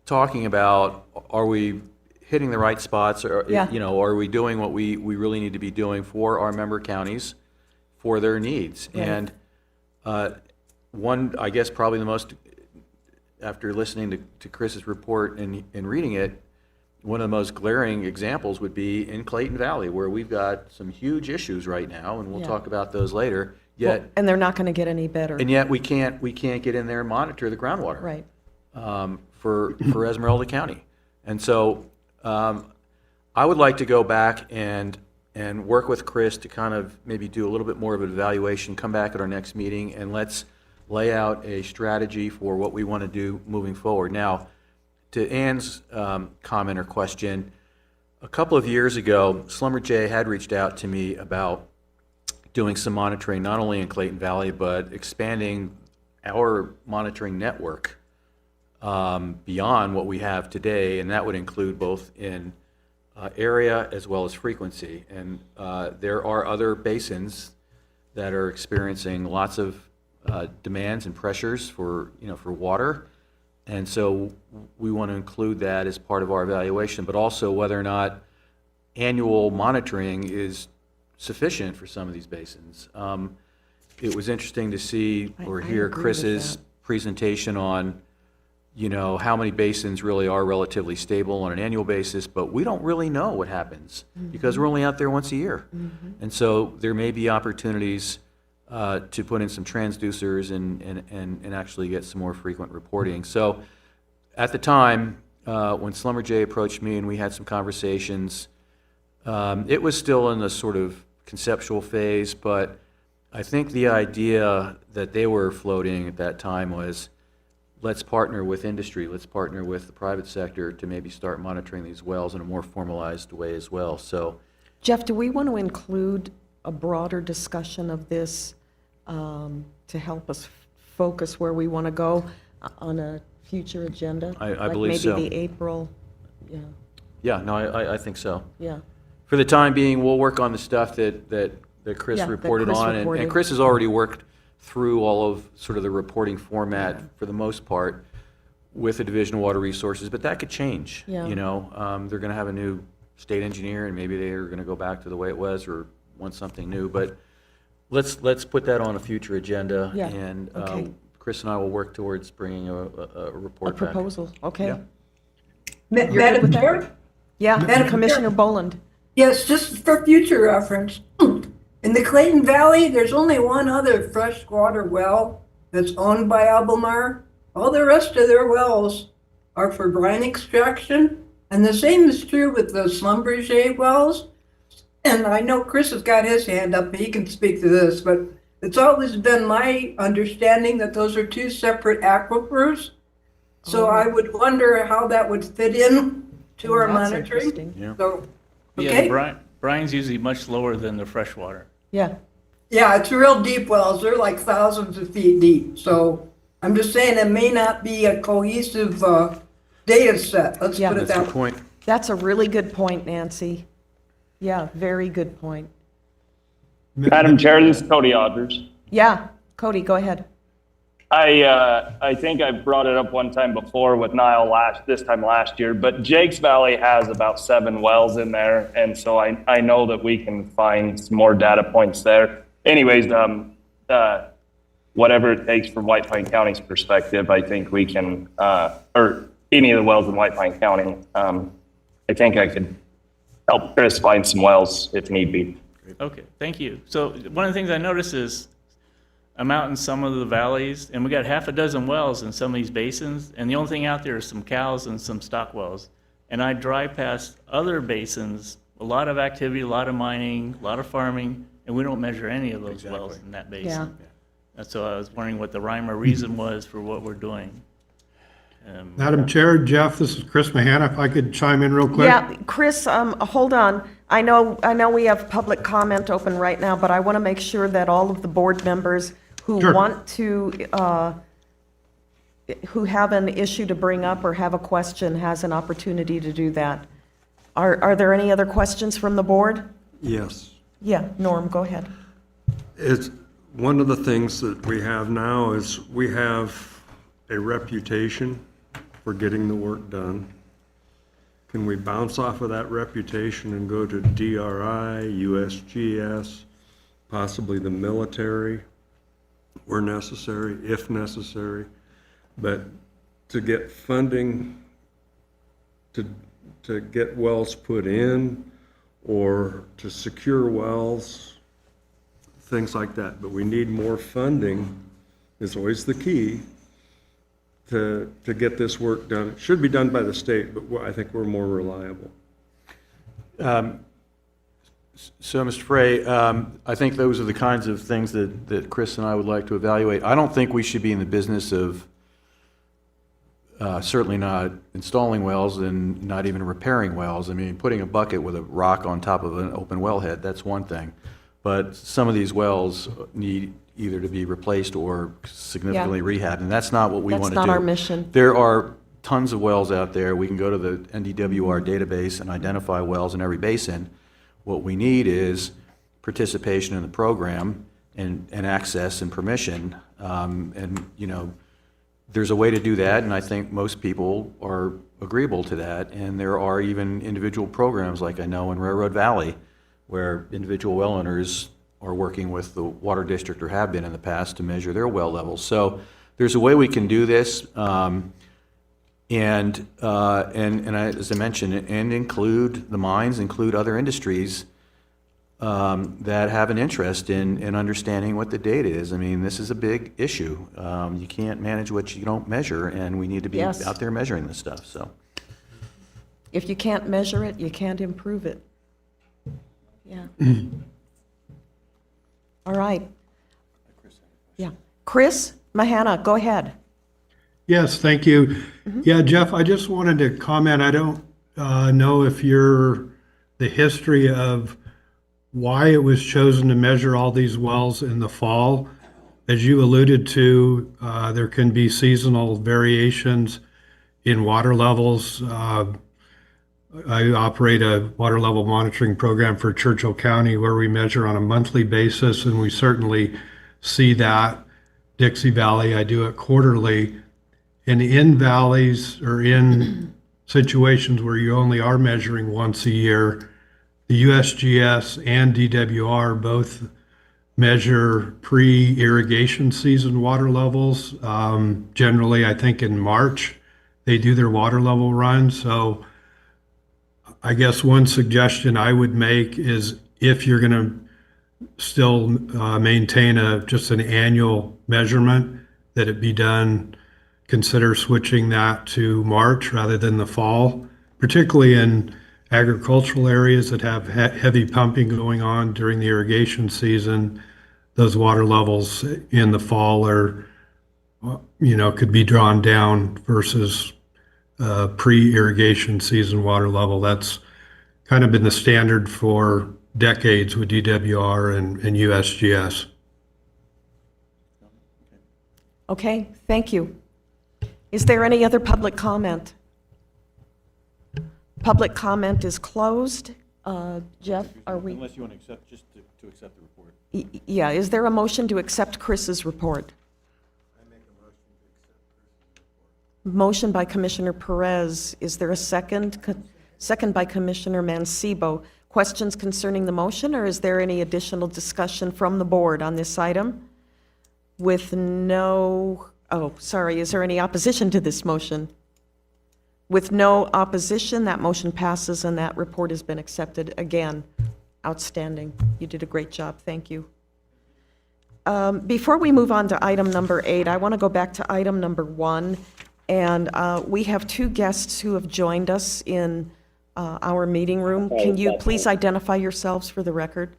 talking about, are we hitting the right spots, or are we doing what we really need to be doing for our member counties, for their needs? Right. And one, I guess probably the most, after listening to Chris's report and reading it, one of the most glaring examples would be in Clayton Valley, where we've got some huge issues right now, and we'll talk about those later. Yet, and they're not going to get any better. and yet we can't get in there and monitor the groundwater. Right. For Esmeralda County. And so I would like to go back and work with Chris to kind of maybe do a little bit more of an evaluation, come back at our next meeting, and let's lay out a strategy for what we want to do moving forward. Now, to Ann's comment or question, a couple of years ago, Schlumberger had reached out to me about doing some monitoring, not only in Clayton Valley, but expanding our monitoring network beyond what we have today, and that would include both in area as well as frequency. And there are other basins that are experiencing lots of demands and pressures for water, and so we want to include that as part of our evaluation, but also whether or not annual monitoring is sufficient for some of these basins. It was interesting to see or hear agree with Chris's that. presentation on how many basins really are relatively stable on an annual basis, but we don't really know what happens because we're only out there once a year. And so there may be opportunities to put in some transducers and actually get some more frequent reporting. So at the time, when Schlumberger approached me and we had some conversations, it was still in the sort of conceptual phase, but I think the idea that they were floating at that time was, let's partner with industry, let's partner with the private sector to maybe start monitoring these wells in a more formalized way as well. So, Jeff, do we want to include a broader discussion of this to help us focus where we want to go on a future agenda? I believe so. Like maybe the April, yeah, no, I think so. yeah. For the time being, we'll work on the stuff that Chris Yeah, that reported Chris on. reported. And Chris has already worked through all of sort of the reporting format for the most part with the Division of Water Resources, but that could change. Yeah. You know, they're going to have a new state engineer, and maybe they're going to go back to the way it was or want something new. But let's put that on a future agenda. Yeah, And okay. Chris and I will work towards bringing a A report back. proposal, okay? Yeah. You're good Madam with that? Chair? Yeah, Madam Commissioner Chair? Boland. Yes, just for future reference. In the Clayton Valley, there's only one other freshwater well that's owned by Albemarle. All the rest of their wells are for brine extraction. And the same is true with the Schlumberger wells. And I know Chris has got his hand up, he can speak to this, but it's always been my understanding that those are two separate aquifers. So I would wonder how that would fit in to our That's monitoring. interesting. Yeah. So, Yeah, okay? brine's usually much lower than the freshwater. Yeah, Yeah, it's real deep wells. They're like thousands of feet deep. So I'm just saying it may not be a cohesive data set. Let's Yeah. put it That's a that good way. point. that's a really good point, Nancy. Yeah, very good point. Madam Chair, this is Cody Odgers. Yeah, Cody, go ahead. I think I brought it up one time before with Nile this time last year, but Jake's Valley has about 7 wells in there, and so I know that we can find some more data points there. Anyways, whatever it takes from White Pine County's perspective, I think we can, or any of the wells in White Pine County, I think I could help Chris find some wells if need be. Okay, thank you. So one of the things I noticed is I'm out in some of the valleys, and we got half a dozen wells in some of these basins, and the only thing out there is some cows and some stock wells. And I drive past other basins, a lot of activity, a lot of mining, a lot of farming, and we don't measure any of those wells in that basin. Yeah. And so I was wondering what the rhyme or reason was for what we're doing. Madam Chair, Jeff, this is Chris Mahana. If I could chime in real quick? Yeah, Chris, hold on. I know we have public comment open right now, but I want to make sure that all of the board members who Sure. want to, who have an issue to bring up or have a question has an opportunity to do that. Are there any other questions from the board? Yes. Yeah, Norm, go ahead. It's, one of the things that we have now is we have a reputation for getting the work done. Can we bounce off of that reputation and go to DRI, USGS, possibly the military where necessary, if necessary? But to get funding to get wells put in or to secure wells, things like that. But we need more funding, is always the key, to get this work done. It should be done by the state, but I think we're more reliable. So, Mr. Frey, I think those are the kinds of things that Chris and I would like to evaluate. I don't think we should be in the business of certainly not installing wells and not even repairing wells. I mean, putting a bucket with a rock on top of an open wellhead, that's one thing. But some of these wells need either to be replaced or significantly rehabbed, and that's not what we want to do. That's not our mission. There are tons of wells out there. We can go to the NDWR database and identify wells in every basin. What we need is participation in the program and access and permission. And, you know, there's a way to do that, and I think most people are agreeable to that. And there are even individual programs, like I know in Railroad Valley, where individual well owners are working with the water district or have been in the past to measure their well levels. So there's a way we can do this, and as I mentioned, and include the mines, include other industries that have an interest in understanding what the data is. I mean, this is a big issue. You can't manage what you don't measure, and we need to be Yes. out there measuring this stuff. So, If you can't measure it, you can't improve it. Yeah. All right. Yeah. Chris Mahana, go ahead. Yes, thank you. Yeah, Jeff, I just wanted to comment. I don't know if the history of why it was chosen to measure all these wells in the fall. As you alluded to, there can be seasonal variations in water levels. I operate a water level monitoring program for Churchill County where we measure on a monthly basis, and we certainly see that. Dixie Valley, I do it quarterly. And in valleys or in situations where you only are measuring once a year, the USGS and DWR both measure pre-irrigation season water levels. Generally, I think in March, they do their water level run. So I guess one suggestion I would make is if you're going to still maintain just an annual measurement, that it be done, consider switching that to March rather than the fall, particularly in agricultural areas that have heavy pumping going on during the irrigation season. Those water levels in the fall are, could be drawn down versus pre-irrigation season water level. That's kind of been the standard for decades with DWR and USGS. Okay, thank you. Is there any other public comment? Public comment is closed. Jeff, are we? Unless you want to accept, just to accept the report. Yeah, is there a motion to accept Chris's report? Motion by Commissioner Perez. Is there a second? Second by Commissioner Mancebo. Questions concerning the motion, or is there any additional discussion from the board on this item? With no, is there any opposition to this motion? With no opposition, that motion passes and that report has been accepted. Again, outstanding. You did a great job. Thank you. Before we move on to item number 8, I want to go back to item number 1. And we have 2 guests who have joined us in our meeting room. Can you please identify yourselves for the record?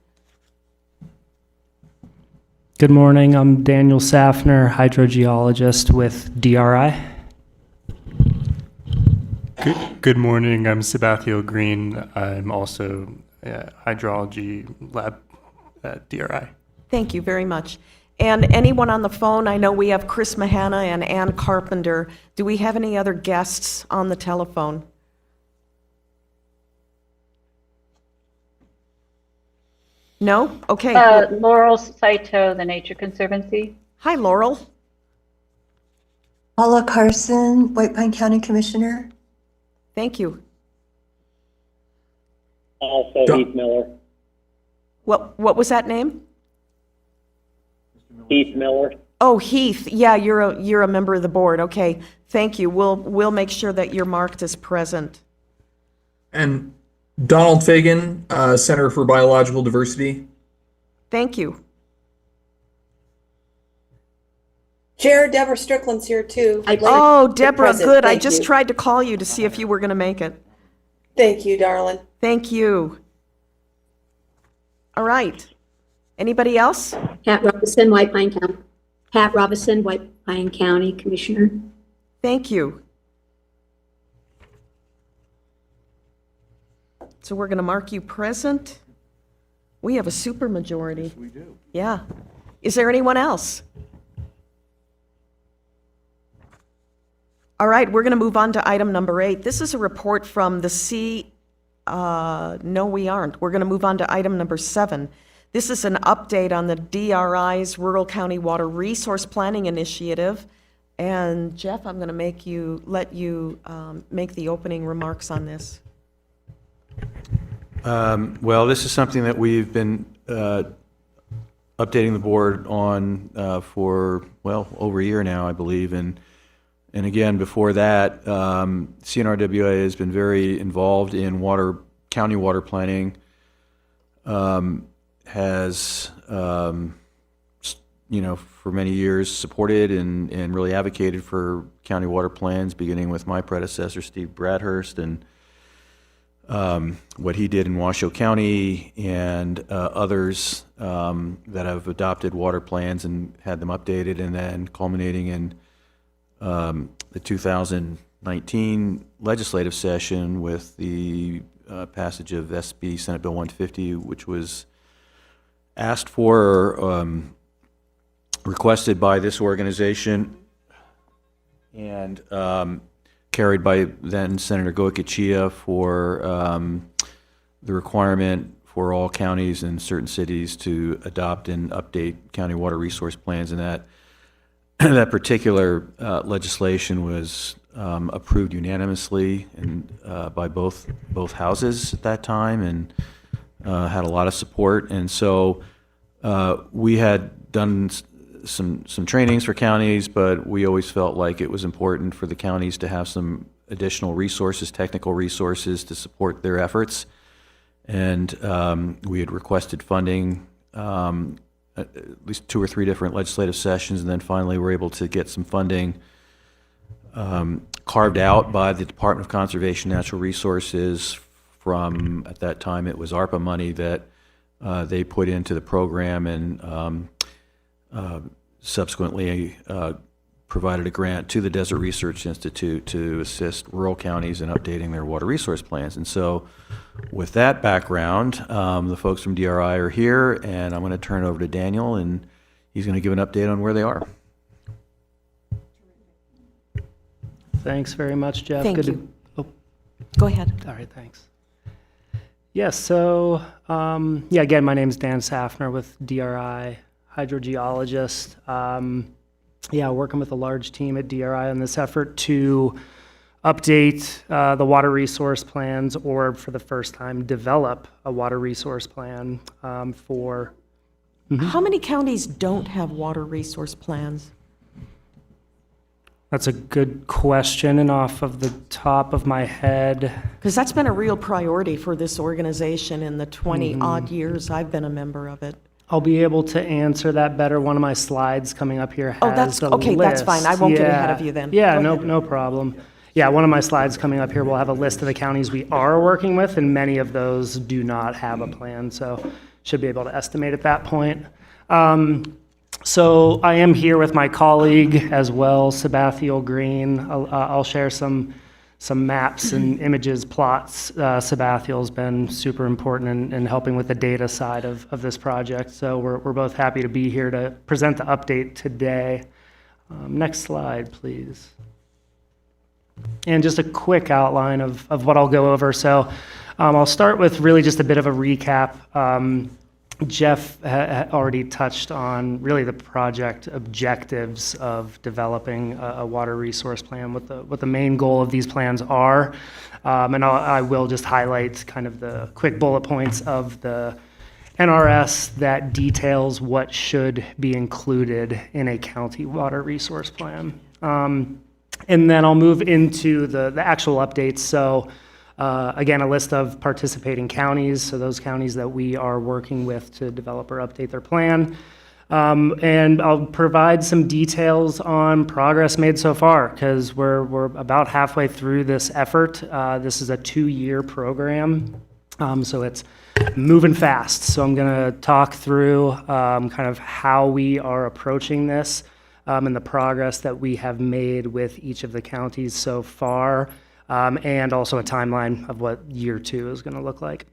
Good morning. I'm Daniel Safner, hydrogeologist with DRI. Good morning. I'm Sabathio Green. I'm also a hydrology lab at DRI. Thank you very much. And anyone on the phone? I know we have Chris Mahana and Ann Carpenter. Do we have any other guests on the telephone? No? Okay. Laurel Saito, the Nature Conservancy. Hi, Laurel. Paula Carson, White Pine County Commissioner. Thank you. Also, Heath Miller. What was that name? Heath Miller. Oh, Heath. Yeah, you're a member of the board. Okay. Thank you. We'll make sure that you're marked as present. And Donald Fagan, Center for Biological Diversity. Thank you. Chair Deborah Strickland's here too. Oh, Deborah, good. I Thank just you. tried to call you to see if you were going to make it. Thank you, darling. Thank you. All right. Anybody else? Pat Robinson, White Pine County. Pat Robinson, White Pine County Commissioner. Thank you. So we're going to mark you present. We have a supermajority. Yes, we do. Yeah. Is there anyone else? All right, we're going to move on to item number 8. This is a report from the no, we aren't. We're going to move on to item number 7. This is an update on the DRI's Rural County Water Resource Planning Initiative. And Jeff, I'm going to let you make the opening remarks on this. Well, this is something that we've been updating the board on for, over a year now, I believe. And again, before that, CNRWA has been very involved in county water planning, has, for many years supported and really advocated for county water plans, beginning with my predecessor, Steve Bradhurst, and what he did in Washoe County and others that have adopted water plans and had them updated, and then culminating in the 2019 legislative session with the passage of SB Senate Bill 150, which was asked for or requested by this organization. And carried by then Senator Goicoechea for the requirement for all counties and certain cities to adopt and update county water resource plans, and that that particular legislation was approved unanimously and by both houses at that time, and had a lot of support. And so we had done some trainings for counties, but we always felt like it was important for the counties to have some additional resources, technical resources, to support their efforts. And we had requested funding at least 2 or 3 different legislative sessions, and then finally were able to get some funding carved out by the Department of Conservation and Natural Resources from, at that time, it was ARPA money that they put into the program, and subsequently provided a grant to the Desert Research Institute to assist rural counties in updating their water resource plans. And so with that background, the folks from DRI are here, and I'm going to turn it over to Daniel, and he's going to give an update on where they are. Thanks very much, Jeff. Thank Good you. Go ahead. All right, thanks. Yes, so, again, my name is Dan Safner with DRI, hydrogeologist. Working with a large team at DRI on this effort to update the water resource plans, or for the first time, develop a water resource plan for... How many counties don't have water resource plans? That's a good question, and off of the top of my head... Because that's been a real priority for this organization in the 20-odd years I've been a member of it. I'll be able to answer that better. One of my slides coming up here has the okay, list. that's fine. I won't get ahead of you then. Yeah, Go no, ahead. no problem. Yeah, one of my slides coming up here will have a list of the counties we are working with, and many of those do not have a plan, so should be able to estimate at that point. So I am here with my colleague as well, Sabathiel Green. I'll share some maps and images, plots. Sabathiel's been super important in helping with the data side of this project, so we're both happy to be here to present the update today. Next slide, please. And just a quick outline of what I'll go over. So I'll start with really just a bit of a recap. Jeff already touched on really the project objectives of developing a water resource plan, what the main goal of these plans are. And I will just highlight kind of the quick bullet points of the NRS that details what should be included in a county water resource plan. And then I'll move into the actual updates. So again, a list of participating counties, so those counties that we are working with to develop or update their plan. And I'll provide some details on progress made so far, because we're about halfway through this effort. This is a 2-year program, so it's moving fast. So I'm going to talk through kind of how we are approaching this and the progress that we have made with each of the counties so far. And also a timeline of what year 2 is going to look like.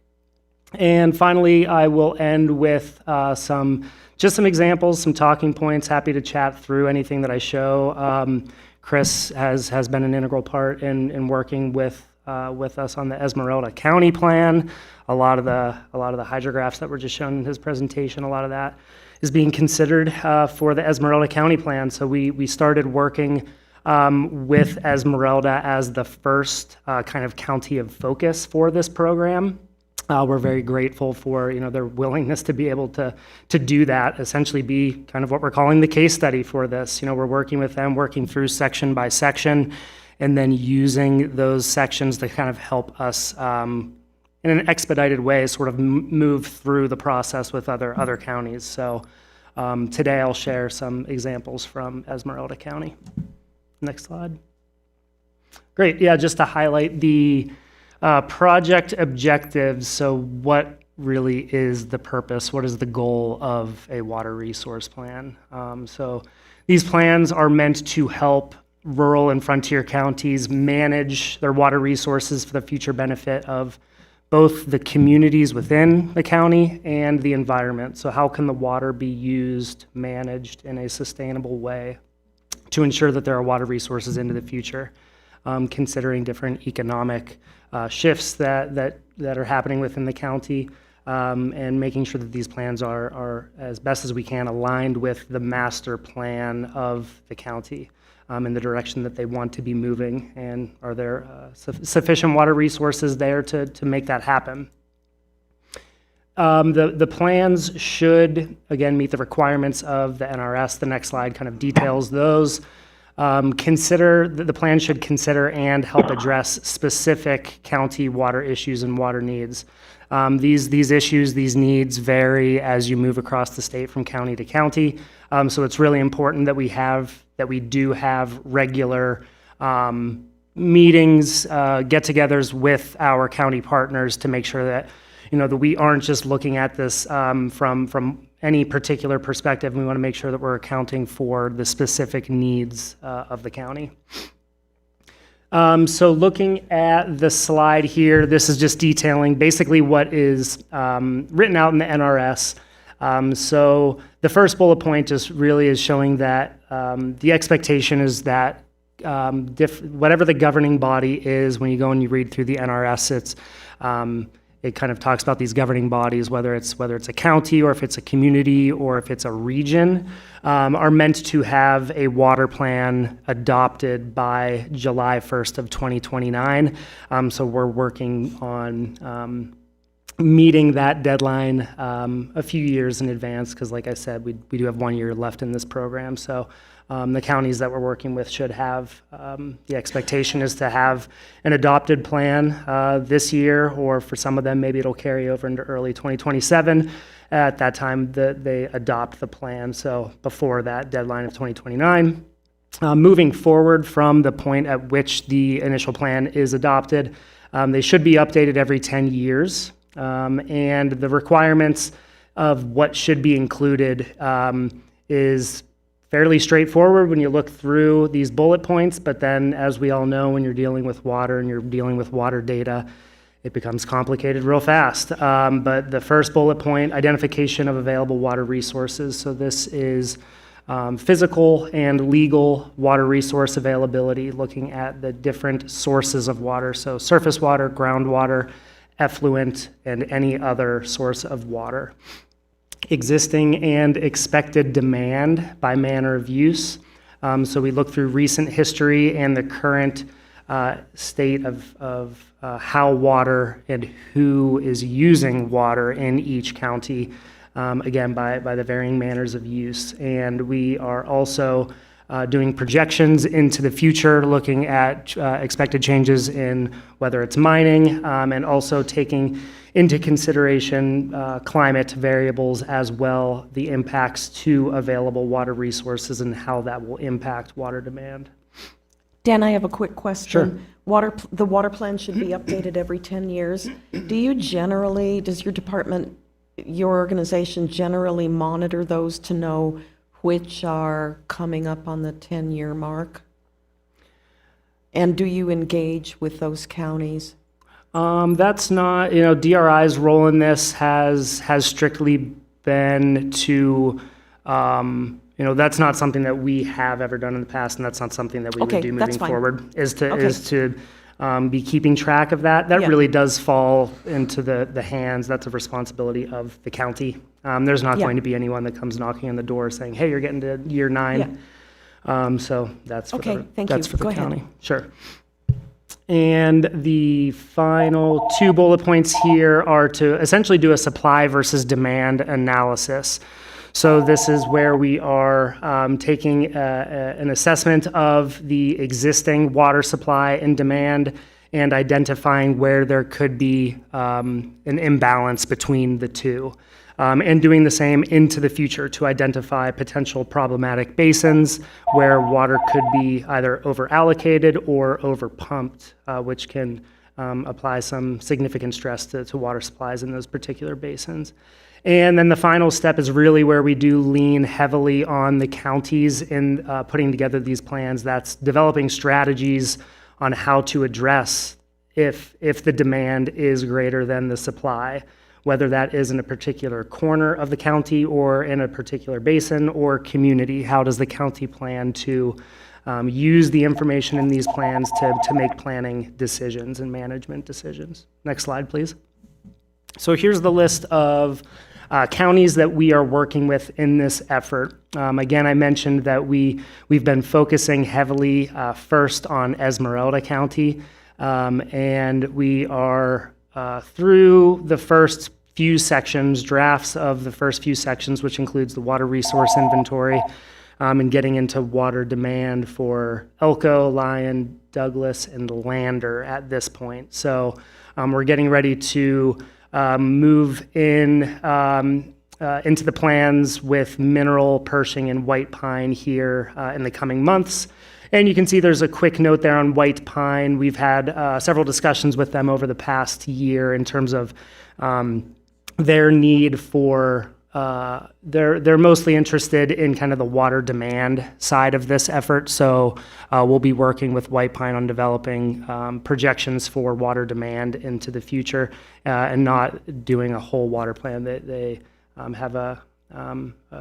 And finally, I will end with some examples, some talking points. Happy to chat through anything that I show. Chris has been an integral part in working with us on the Esmeralda County plan. A lot of the hydrographs that were just shown in his presentation, a lot of that is being considered for the Esmeralda County plan. So we started working with Esmeralda as the first kind of county of focus for this program. We're very grateful for their willingness to be able to do that, essentially be kind of what we're calling the case study for this. We're working with them, working through section by section, and then using those sections to kind of help us in an expedited way sort of move through the process with other counties. So today I'll share some examples from Esmeralda County. Next slide. Great. Yeah, just to highlight the project objectives. So what really is the purpose? What is the goal of a water resource plan? So these plans are meant to help rural and frontier counties manage their water resources for the future benefit of both the communities within the county and the environment. So how can the water be used, managed in a sustainable way to ensure that there are water resources into the future? considering different economic shifts that are happening within the county, and making sure that these plans are as best as we can aligned with the master plan of the county in the direction that they want to be moving, and are there sufficient water resources there to make that happen. The plans should, again, meet the requirements of the NRS. The next slide kind of details those. The plan should consider and help address specific county water issues and water needs. These issues, these needs vary as you move across the state from county to county. So it's really important that we do have regular meetings, get-togethers with our county partners to make sure that that we aren't just looking at this from any particular perspective. We want to make sure that we're accounting for the specific needs of the county. So looking at the slide here, this is just detailing basically what is written out in the NRS. So the first bullet point just really is showing that the expectation is that whatever the governing body is, when you go and you read through the NRS, it kind of talks about these governing bodies, whether it's a county or if it's a community or if it's a region, are meant to have a water plan adopted by July 1st of 2029. So we're working on meeting that deadline a few years in advance, because like I said, we do have 1 year left in this program. So the counties that we're working with should have, the expectation is to have an adopted plan this year, or for some of them, maybe it'll carry over into early 2027. At that time, they adopt the plan, so before that deadline of 2029. Moving forward from the point at which the initial plan is adopted, they should be updated every 10 years. And the requirements of what should be included is fairly straightforward when you look through these bullet points, but then as we all know, when you're dealing with water and you're dealing with water data, it becomes complicated real fast. But the first bullet point, identification of available water resources. So this is physical and legal water resource availability, looking at the different sources of water. So surface water, groundwater, effluent, and any other source of water. Existing and expected demand by manner of use. So we look through recent history and the current state of how water and who is using water in each county, again, by the varying manners of use. And we are also doing projections into the future, looking at expected changes in whether it's mining, and also taking into consideration climate variables as well, the impacts to available water resources and how that will impact water demand. Dan, I have a quick question. Sure. The water plan should be updated every 10 years. Does your department, your organization generally monitor those to know which are coming up on the 10-year mark? And do you engage with those counties? That's not, DRI's role in this has strictly been to, that's not something that we have ever done in the past, and that's not something that we would do moving forward, is to be keeping track of that. That really does fall into the hands, that's a responsibility of the county. There's not going to be anyone that comes knocking on the door saying, hey, you're getting to year 9. So that's for the county. Sure. And the final 2 bullet points here are to essentially do a supply versus demand analysis. So this is where we are taking an assessment of the existing water supply and demand and identifying where there could be an imbalance between the two. And doing the same into the future to identify potential problematic basins where water could be either over-allocated or over-pumped, which can apply some significant stress to water supplies in those particular basins. And then the final step is really where we do lean heavily on the counties in putting together these plans. That's developing strategies on how to address if the demand is greater than the supply, whether that is in a particular corner of the county or in a particular basin or community. How does the county plan to use the information in these plans to make planning decisions and management decisions. Next slide, please. So here's the list of counties that we are working with in this effort. Again, I mentioned that we've been focusing heavily first on Esmeralda County, and we are through the first few sections, drafts of the first few sections, which includes the water resource inventory, and getting into water demand for Elko, Lyon, Douglas, and Lander at this point. So we're getting ready to move in into the plans with Mineral, Pershing, and White Pine here in the coming months. And you can see there's a quick note there on White Pine. We've had several discussions with them over the past year in terms of their need for, they're mostly interested in kind of the water demand side of this effort. So we'll be working with White Pine on developing projections for water demand into the future and not doing a whole water plan. They have a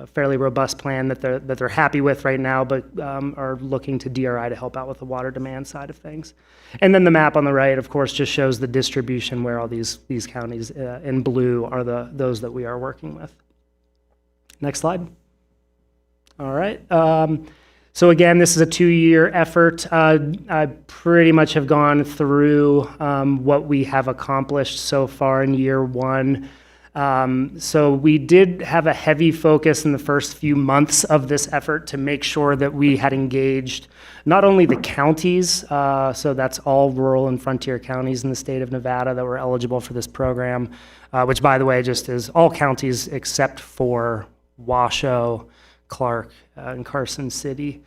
fairly robust plan that they're happy with right now, but are looking to DRI to help out with the water demand side of things. And then the map on the right, of course, just shows the distribution where all these counties in blue are those that we are working with. Next slide. All right. So again, this is a 2-year effort. I pretty much have gone through what we have accomplished so far in year 1. So we did have a heavy focus in the first few months of this effort to make sure that we had engaged not only the counties, so that's all rural and frontier counties in the state of Nevada that were eligible for this program, which by the way just is all counties except for Washoe, Clark, and Carson City.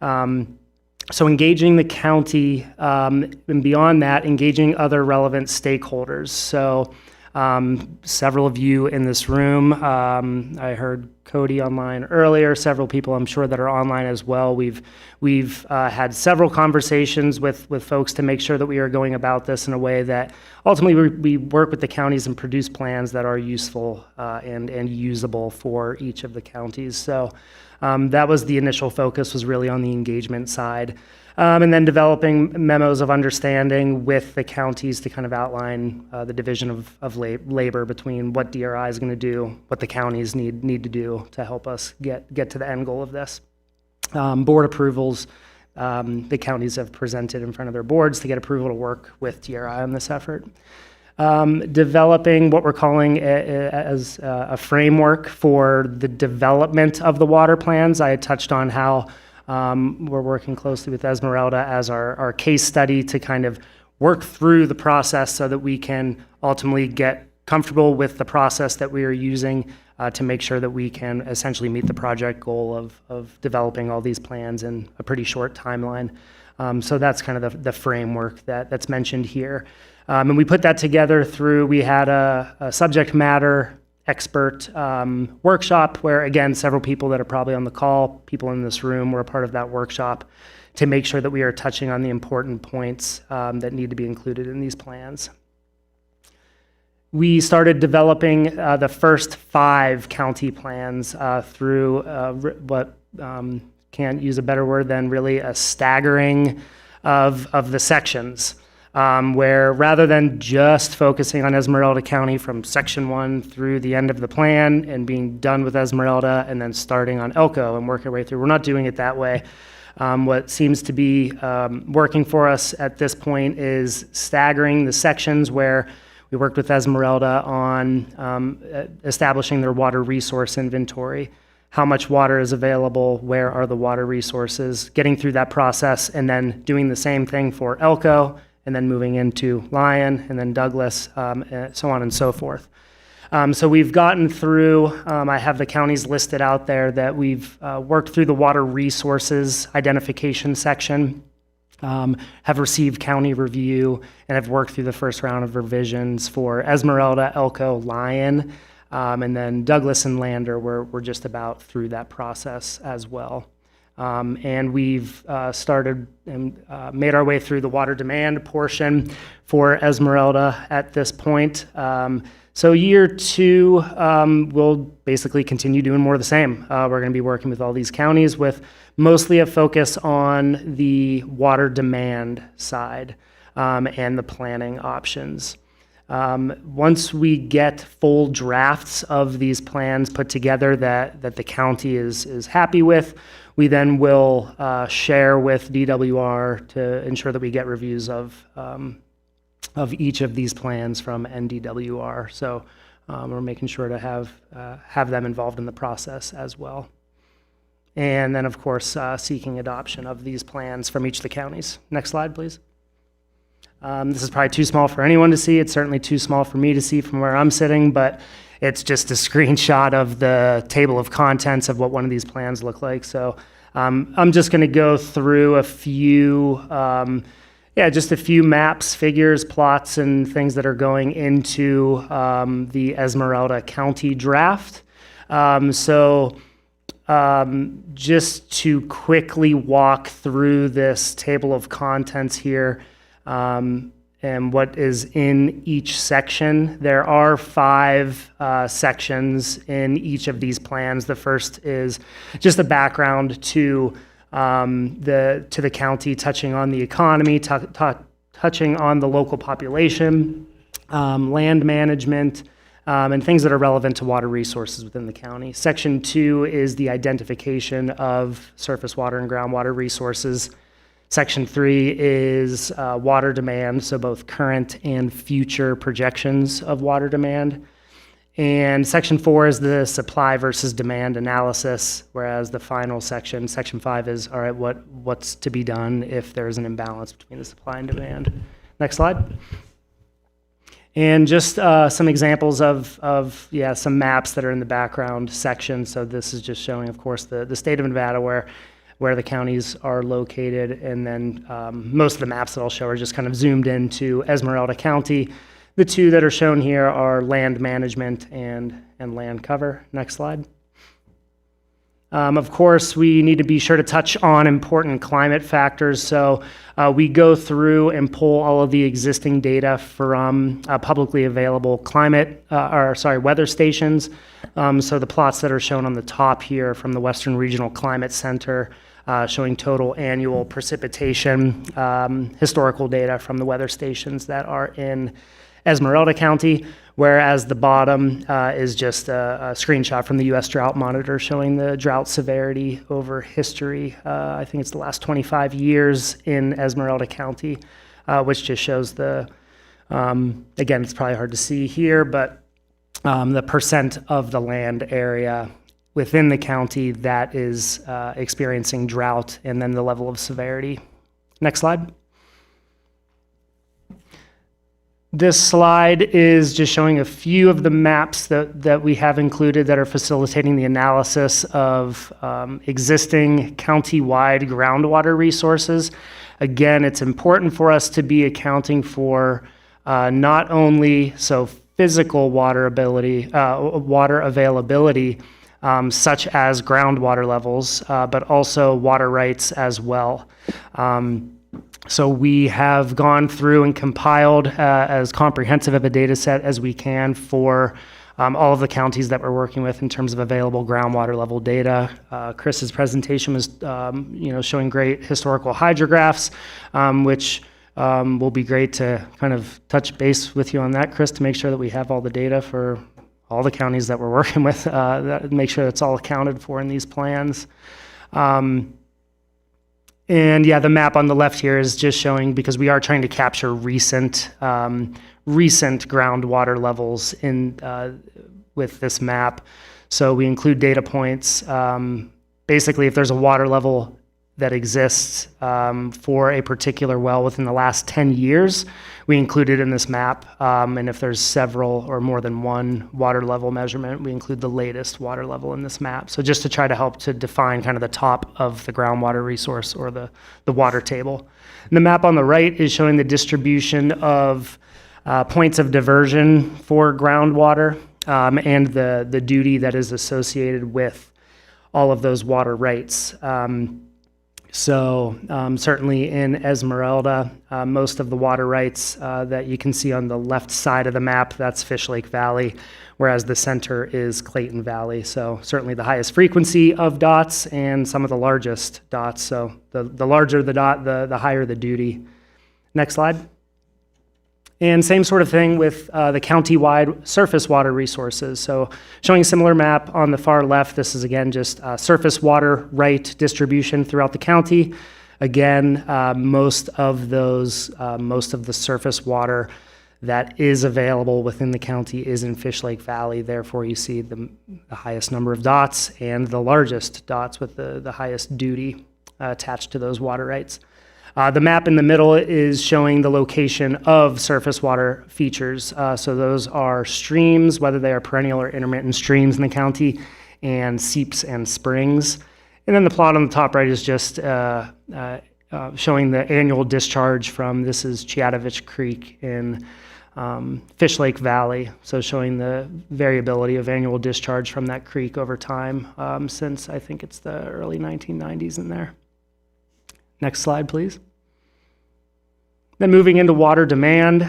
So engaging the county, and beyond that, engaging other relevant stakeholders. So several of you in this room, I heard Cody online earlier, several people I'm sure that are online as well. We've had several conversations with folks to make sure that we are going about this in a way that ultimately we work with the counties and produce plans that are useful and usable for each of the counties. So that was the initial focus, was really on the engagement side. And then developing memos of understanding with the counties to kind of outline the division of labor between what DRI is going to do, what the counties need to do to help us get to the end goal of this. Board approvals, the counties have presented in front of their boards to get approval to work with DRI on this effort. Developing what we're calling as a framework for the development of the water plans. I had touched on how we're working closely with Esmeralda as our case study to kind of work through the process so that we can ultimately get comfortable with the process that we are using to make sure that we can essentially meet the project goal of developing all these plans in a pretty short timeline. So that's kind of the framework that's mentioned here. And we put that together we had a subject matter expert workshop where, again, several people that are probably on the call, people in this room were a part of that workshop to make sure that we are touching on the important points that need to be included in these plans. We started developing the first 5 county plans through what can't use a better word than really a staggering of the sections. Where rather than just focusing on Esmeralda County from section 1 through the end of the plan and being done with Esmeralda and then starting on Elko and working our way through, we're not doing it that way. What seems to be working for us at this point is staggering the sections where we worked with Esmeralda on establishing their water resource inventory. How much water is available, where are the water resources, getting through that process, and then doing the same thing for Elko, and then moving into Lyon, and then Douglas, and so on and so forth. So we've gotten through, I have the counties listed out there that we've worked through the water resources identification section, have received county review, and have worked through the first round of revisions for Esmeralda, Elko, Lyon, and then Douglas and Lander, we're just about through that process as well. And we've started and made our way through the water demand portion for Esmeralda at this point. So year 2, we'll basically continue doing more of the same. We're going to be working with all these counties with mostly a focus on the water demand side and the planning options. Once we get full drafts of these plans put together that the county is happy with, we then will share with DWR to ensure that we get reviews of each of these plans from NDWR. So we're making sure to have them involved in the process as well. And then, of course, seeking adoption of these plans from each of the counties. Next slide, please. This is probably too small for anyone to see. It's certainly too small for me to see from where I'm sitting, but it's just a screenshot of the table of contents of what one of these plans look like. So I'm just going to go through a few, just a few maps, figures, plots, and things that are going into the Esmeralda County draft. Just to quickly walk through this table of contents here, and what is in each section. There are 5 sections in each of these plans. The first is just a background to the county, touching on the economy, touching on the local population, land management, and things that are relevant to water resources within the county. Section 2 is the identification of surface water and groundwater resources. Section 3 is water demand, so both current and future projections of water demand. And Section 4 is the supply versus demand analysis, whereas the final section, Section 5, is, all right, what's to be done if there's an imbalance between the supply and demand. Next slide. And just some examples of some maps that are in the background section. So this is just showing, of course, the state of Nevada where the counties are located, and then most of the maps that I'll show are just kind of zoomed into Esmeralda County. The 2 that are shown here are land management and land cover. Next slide. Of course, we need to be sure to touch on important climate factors. So we go through and pull all of the existing data from publicly available weather stations. So the plots that are shown on the top here from the Western Regional Climate Center, showing total annual precipitation, historical data from the weather stations that are in Esmeralda County, whereas the bottom is just a screenshot from the U.S. Drought Monitor showing the drought severity over history. I think it's the last 25 years in Esmeralda County, which just shows again, it's probably hard to see here, but the percent of the land area within the county that is experiencing drought, and then the level of severity. Next slide. This slide is just showing a few of the maps that we have included that are facilitating the analysis of existing county-wide groundwater resources. Again, it's important for us to be accounting for not only physical water availability, such as groundwater levels, but also water rights as well. So we have gone through and compiled as comprehensive of a data set as we can for all of the counties that we're working with in terms of available groundwater level data. Chris's presentation was showing great historical hydrographs, which will be great to kind of touch base with you on that, Chris, to make sure that we have all the data for all the counties that we're working with, make sure it's all accounted for in these plans. And the map on the left here is just showing, because we are trying to capture recent groundwater levels with this map. So we include data points. Basically, if there's a water level that exists for a particular well within the last 10 years, we include it in this map. And if there's several or more than one water level measurement, we include the latest water level in this map. So just to try to help to define kind of the top of the groundwater resource or the water table. And the map on the right is showing the distribution of points of diversion for groundwater and the duty that is associated with all of those water rights. So certainly in Esmeralda, most of the water rights that you can see on the left side of the map, that's Fish Lake Valley, whereas the center is Clayton Valley. So certainly the highest frequency of dots and some of the largest dots. So the larger the dot, the higher the duty. Next slide. And same sort of thing with the county-wide surface water resources. So showing a similar map on the far left, this is again just surface water right distribution throughout the county. Again, most of the surface water that is available within the county is in Fish Lake Valley. Therefore, you see the highest number of dots and the largest dots with the highest duty attached to those water rights. The map in the middle is showing the location of surface water features. So those are streams, whether they are perennial or intermittent streams in the county, and seeps and springs. And then the plot on the top right is just showing the annual discharge from, this is Chiatovich Creek in Fish Lake Valley. So showing the variability of annual discharge from that creek over time since I think it's the early 1990s in there. Next slide, please. Then moving into water demand.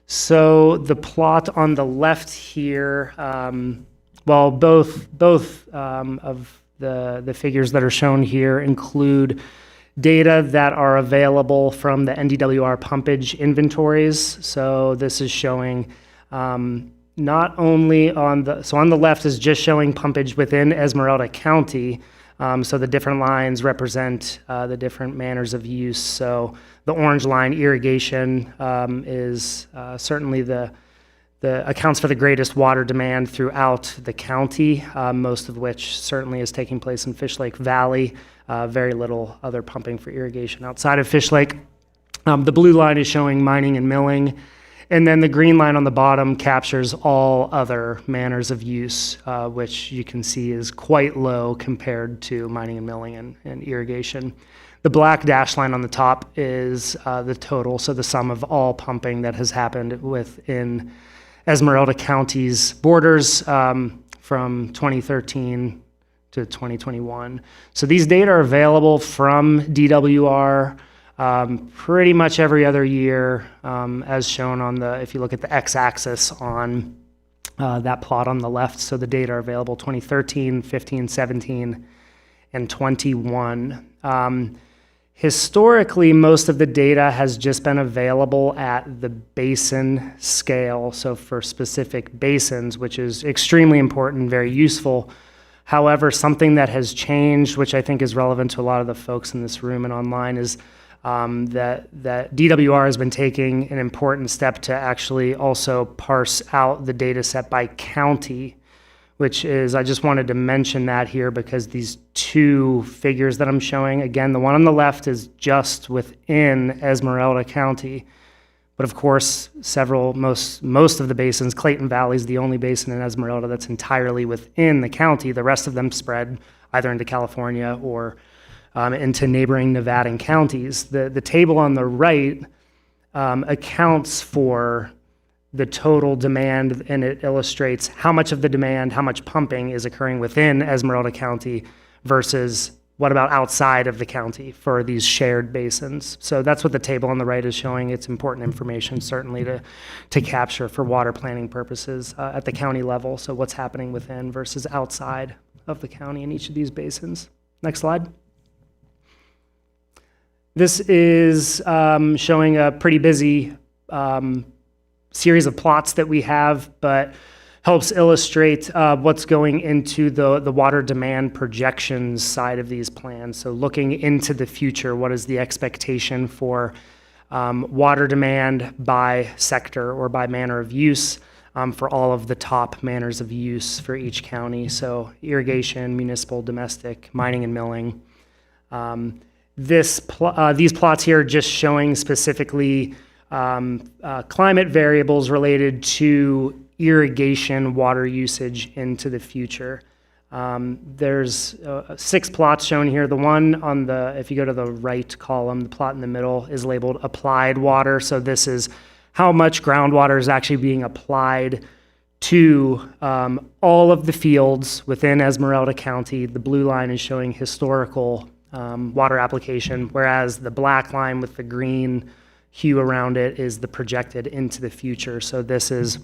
So the plot on the left here, well, both of the figures that are shown here include data that are available from the NDWR pumpage inventories. So this is showing not only on the left is just showing pumpage within Esmeralda County. So the different lines represent the different manners of use. So the orange line, irrigation, is certainly the accounts for the greatest water demand throughout the county, most of which certainly is taking place in Fish Lake Valley. Very little other pumping for irrigation outside of Fish Lake. The blue line is showing mining and milling. And then the green line on the bottom captures all other manners of use, which you can see is quite low compared to mining and milling and irrigation. The black dash line on the top is the total, so the sum of all pumping that has happened within Esmeralda County's borders from 2013 to 2021. So these data are available from DWR pretty much every other year, as shown on if you look at the x-axis on that plot on the left. So the data are available 2013, 15, 17, and 21. Historically, most of the data has just been available at the basin scale, so for specific basins, which is extremely important and very useful. However, something that has changed, which I think is relevant to a lot of the folks in this room and online, is that DWR has been taking an important step to actually also parse out the data set by county, which is, I just wanted to mention that here because these two figures that I'm showing, again, the one on the left is just within Esmeralda County. But of course, most of the basins, Clayton Valley is the only basin in Esmeralda that's entirely within the county. The rest of them spread either into California or into neighboring Nevadan counties. The table on the right accounts for the total demand, and it illustrates how much of the demand, how much pumping is occurring within Esmeralda County versus what about outside of the county for these shared basins. So that's what the table on the right is showing. It's important information, certainly, to capture for water planning purposes at the county level. So what's happening within versus outside of the county in each of these basins. Next slide. This is showing a pretty busy series of plots that we have, but helps illustrate what's going into the water demand projections side of these plans. So looking into the future, what is the expectation for water demand by sector or by manner of use for all of the top manners of use for each county? So irrigation, municipal, domestic, mining and milling. These plots here are just showing specifically climate variables related to irrigation water usage into the future. There's 6 plots shown here. The one on if you go to the right column, the plot in the middle is labeled applied water. So this is how much groundwater is actually being applied to all of the fields within Esmeralda County. The blue line is showing historical water application, whereas the black line with the green hue around it is the projected into the future. So this is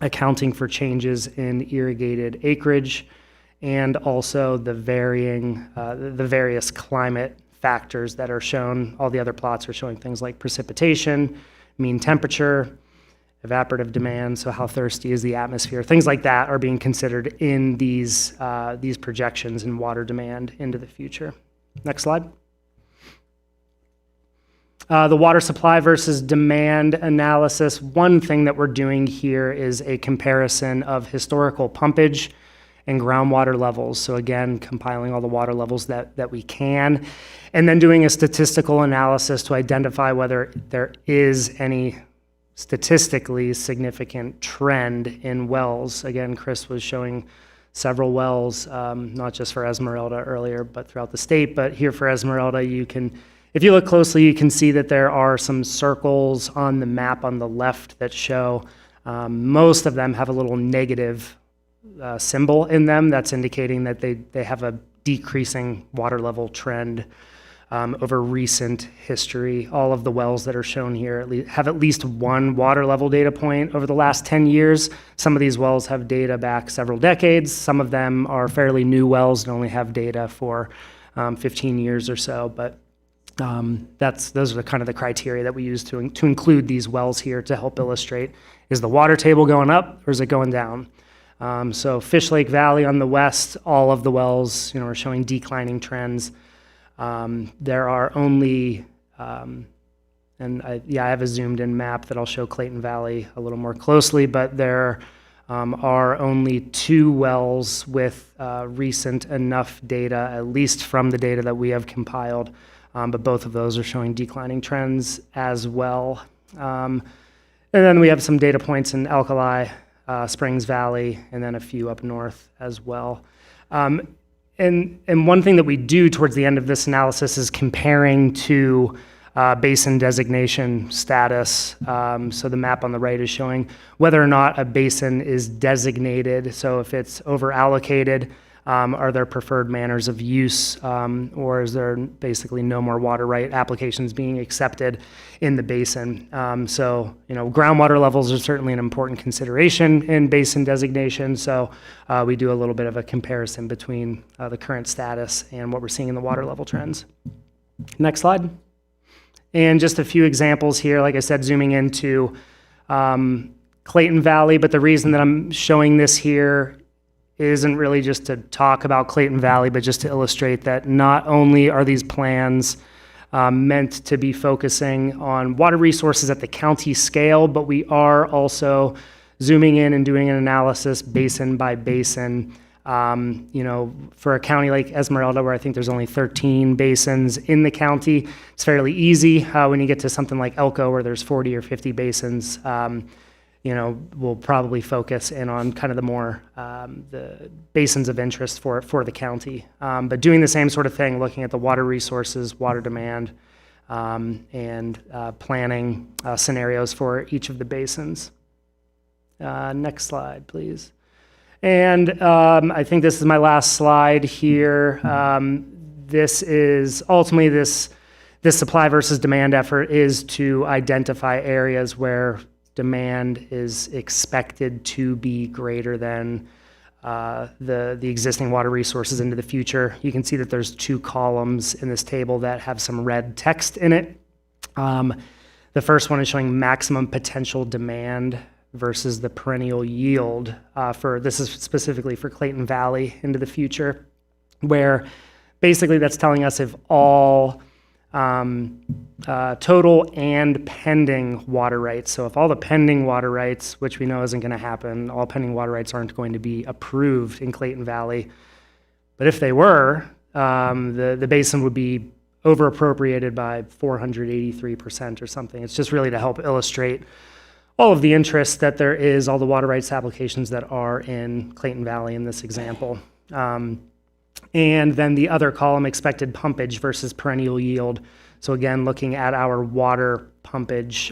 accounting for changes in irrigated acreage and also the various climate factors that are shown. All the other plots are showing things like precipitation, mean temperature, evaporative demand, so how thirsty is the atmosphere. Things like that are being considered in these projections in water demand into the future. Next slide. The water supply versus demand analysis. One thing that we're doing here is a comparison of historical pumpage and groundwater levels. So again, compiling all the water levels that we can, and then doing a statistical analysis to identify whether there is any statistically significant trend in wells. Again, Chris was showing several wells, not just for Esmeralda earlier, but throughout the state. But here for Esmeralda, if you look closely, you can see that there are some circles on the map on the left that show most of them have a little negative symbol in them. That's indicating that they have a decreasing water level trend over recent history. All of the wells that are shown here have at least one water level data point over the last 10 years. Some of these wells have data back several decades. Some of them are fairly new wells and only have data for 15 years or so. But those are the kind of the criteria that we use to include these wells here to help illustrate, is the water table going up or is it going down? So Fish Lake Valley on the west, all of the wells are showing declining trends. There are only, I have a zoomed in map that I'll show Clayton Valley a little more closely, but there are only 2 wells with recent enough data, at least from the data that we have compiled, but both of those are showing declining trends as well. And then we have some data points in Alkali, Springs Valley, and then a few up north as well. And one thing that we do towards the end of this analysis is comparing to basin designation status. So the map on the right is showing whether or not a basin is designated. So if it's over allocated, are there preferred manners of use, or is there basically no more water right applications being accepted in the basin? So groundwater levels are certainly an important consideration in basin designation. So we do a little bit of a comparison between the current status and what we're seeing in the water level trends. Next slide. And just a few examples here, like I said, zooming into Clayton Valley, but the reason that I'm showing this here isn't really just to talk about Clayton Valley, but just to illustrate that not only are these plans meant to be focusing on water resources at the county scale, but we are also zooming in and doing an analysis basin by basin. For a county like Esmeralda, where I think there's only 13 basins in the county, it's fairly easy. When you get to something like Elko, where there's 40 or 50 basins, we'll probably focus in on kind of the more the basins of interest for the county. But doing the same sort of thing, looking at the water resources, water demand, and planning scenarios for each of the basins. Next slide, please. And I think this is my last slide here. This is ultimately this supply versus demand effort is to identify areas where demand is expected to be greater than the existing water resources into the future. You can see that there's 2 columns in this table that have some red text in it. The first one is showing maximum potential demand versus the perennial yield. This is specifically for Clayton Valley into the future, where basically that's telling us if all total and pending water rights. So if all the pending water rights, which we know isn't going to happen, all pending water rights aren't going to be approved in Clayton Valley. But if they were, the basin would be over appropriated by 483% or something. It's just really to help illustrate all of the interest that there is, all the water rights applications that are in Clayton Valley in this example. And then the other column, expected pumpage versus perennial yield. So again, looking at our water pumpage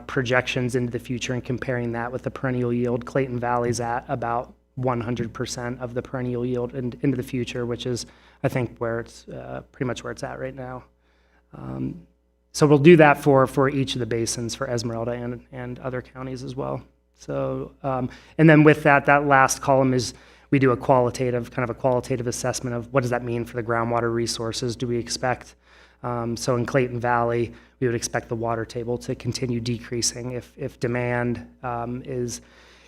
projections into the future and comparing that with the perennial yield. Clayton Valley's at about 100% of the perennial yield into the future, which is, I think, where it's pretty much where it's at right now. So we'll do that for each of the basins, for Esmeralda and other counties as well. So, and then with that last column is, we do a qualitative assessment of what does that mean for the groundwater resources. Do we expect, so in Clayton Valley, we would expect the water table to continue decreasing. If demand is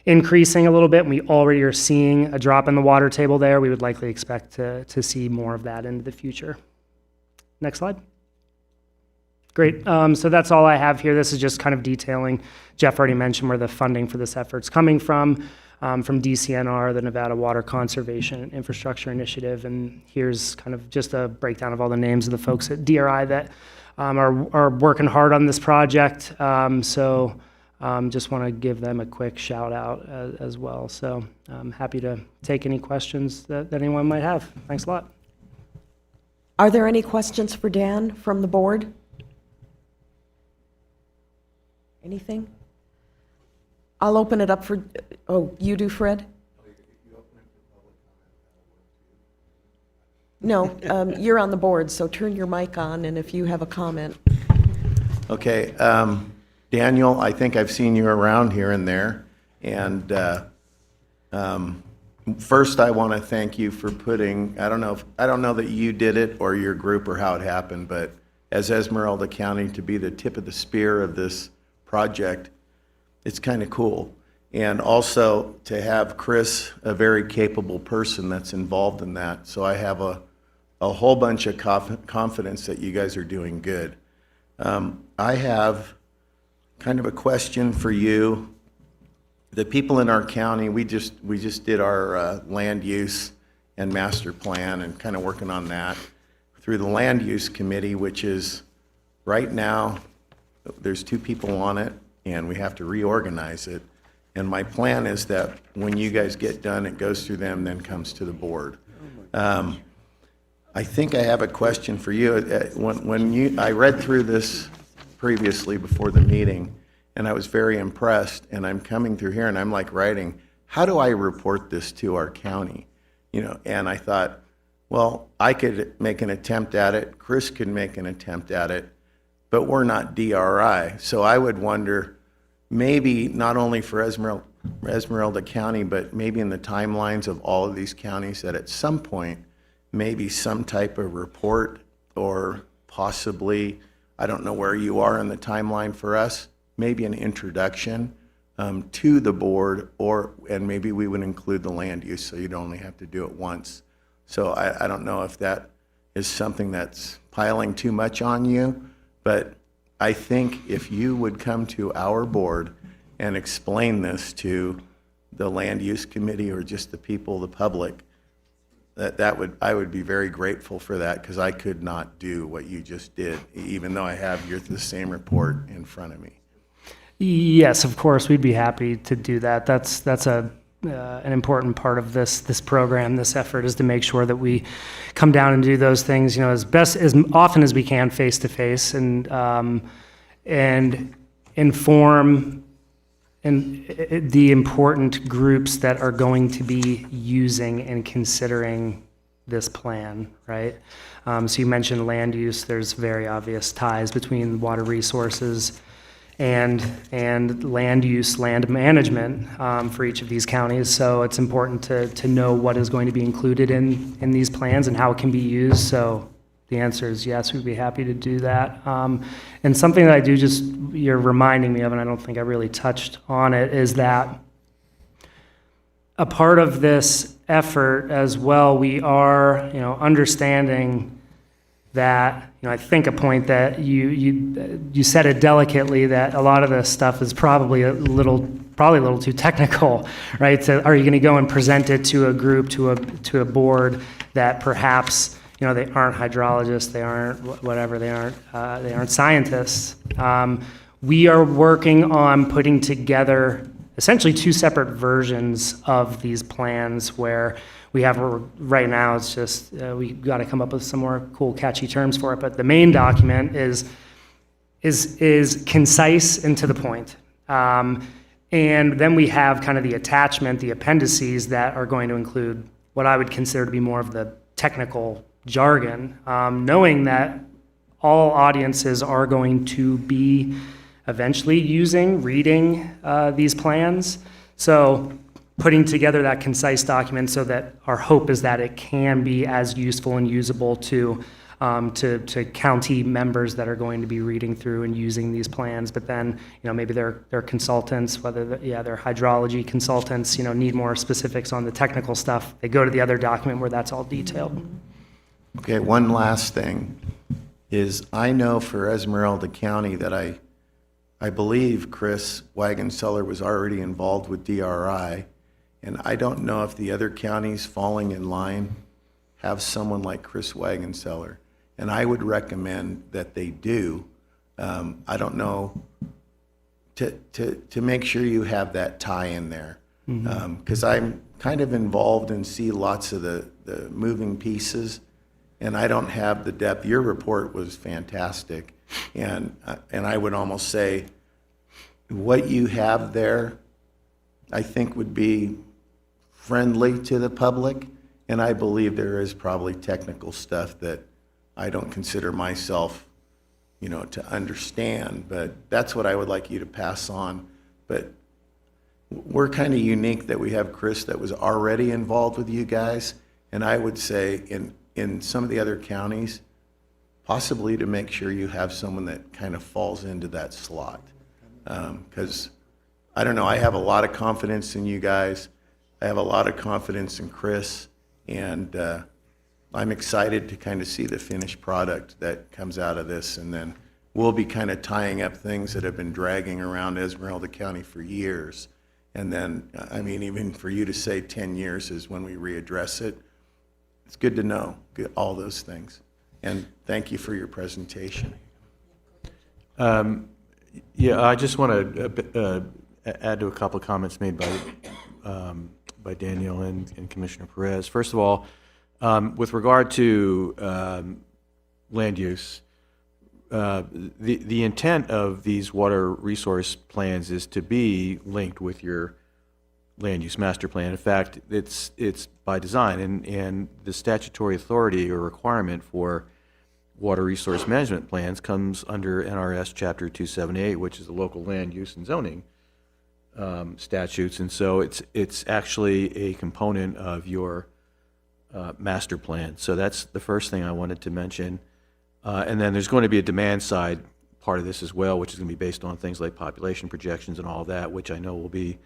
increasing a little bit, and we already are seeing a drop in the water table there, we would likely expect to see more of that into the future. Next slide. Great. So that's all I have here. This is just kind of detailing. Jeff already mentioned where the funding for this effort's coming from DCNR, the Nevada Water Conservation and Infrastructure Initiative. And here's kind of just a breakdown of all the names of the folks at DRI that are working hard on this project. Just want to give them a quick shout out as well. So I'm happy to take any questions that anyone might have. Thanks a lot. Are there any questions for Dan from the board? Anything? I'll open it up for, oh, you do, Fred? No, you're on the board, so turn your mic on, and if you have a comment. Okay, Daniel, I think I've seen you around here and there, and first I want to thank you for putting, I don't know that you did it or your group or how it happened, but as Esmeralda County to be the tip of the spear of this project, it's kind of cool. And also to have Chris, a very capable person that's involved in that. So I have a whole bunch of confidence that you guys are doing good. I have kind of a question for you. The people in our county, we just did our land use and master plan and kind of working on that through the land use committee, which is right now, there's 2 people on it, and we have to reorganize it. And my plan is that when you guys get done, it goes through them, then comes to the board. I think I have a question for you. I read through this previously before the meeting, and I was very impressed. And I'm coming through here, and I'm like writing, how do I report this to our county? You know, and I thought, well, I could make an attempt at it. Chris could make an attempt at it. But we're not DRI. So I would wonder, maybe not only for Esmeralda County, but maybe in the timelines of all of these counties, that at some point, maybe some type of report, or possibly, I don't know where you are in the timeline for us, maybe an introduction to the board, and maybe we would include the land use so you'd only have to do it once. So I don't know if that is something that's piling too much on you. But I think if you would come to our board and explain this to the land use committee or just the people, the public, I would be very grateful for that, because I could not do what you just did, even though I have the same report in front of me. Yes, of course, we'd be happy to do that. That's an important part of this program, this effort, is to make sure that we come down and do those things, you know, as often as we can, face to face, and inform the important groups that are going to be using and considering this plan, right? So you mentioned land use. There's very obvious ties between water resources and land use, land management for each of these counties. So it's important to know what is going to be included in these plans and how it can be used. So the answer is yes, we'd be happy to do that. And something that you're reminding me of, and I don't think I really touched on it, is that a part of this effort as well, we are, understanding that, I think a point that you said it delicately, that a lot of this stuff is probably a little too technical, right? So are you going to go and present it to a group, to a board that perhaps, they aren't hydrologists, they aren't whatever, they aren't scientists. We are working on putting together essentially 2 separate versions of these plans, where we have, right now, it's just, we got to come up with some more cool, catchy terms for it. But the main document is concise and to the point. And then we have kind of the attachment, the appendices that are going to include what I would consider to be more of the technical jargon, knowing that all audiences are going to be eventually reading these plans. So putting together that concise document so that our hope is that it can be as useful and usable to county members that are going to be reading through and using these plans. But then, maybe they're consultants, whether they're hydrology consultants, need more specifics on the technical stuff. They go to the other document where that's all detailed. Okay, one last thing is I know for Esmeralda County that I believe Chris Wagenseller was already involved with DRI, and I don't know if the other counties falling in line have someone like Chris Wagenseller, and I would recommend that they do. I don't know, to make sure you have that tie in there, because I'm kind of involved and see lots of the moving pieces, and I don't have the depth. Your report was fantastic, and I would almost say what you have there, I think would be friendly to the public, and I believe there is probably technical stuff that I don't consider myself, to understand, but that's what I would like you to pass on. But we're kind of unique that we have Chris that was already involved with you guys, and I would say in some of the other counties, possibly to make sure you have someone that kind of falls into that slot. Because, I don't know, I have a lot of confidence in you guys. I have a lot of confidence in Chris, and I'm excited to kind of see the finished product that comes out of this, and then we'll be kind of tying up things that have been dragging around Esmeralda County for years. And then, even for you to say 10 years is when we readdress it, it's good to know all those things. And thank you for your presentation. Yeah, I just want to add to a couple of comments made by Daniel and Commissioner Perez. First of all, with regard to land use, the intent of these water resource plans is to be linked with your land use master plan. In fact, it's by design, and the statutory authority or requirement for water resource management plans comes under NRS Chapter 278, which is the local land use and zoning statutes, and so it's actually a component of your master plan. So that's the first thing I wanted to mention. And then there's going to be a demand side part of this as well, which is going to be based on things like population projections and all of that, which I know will be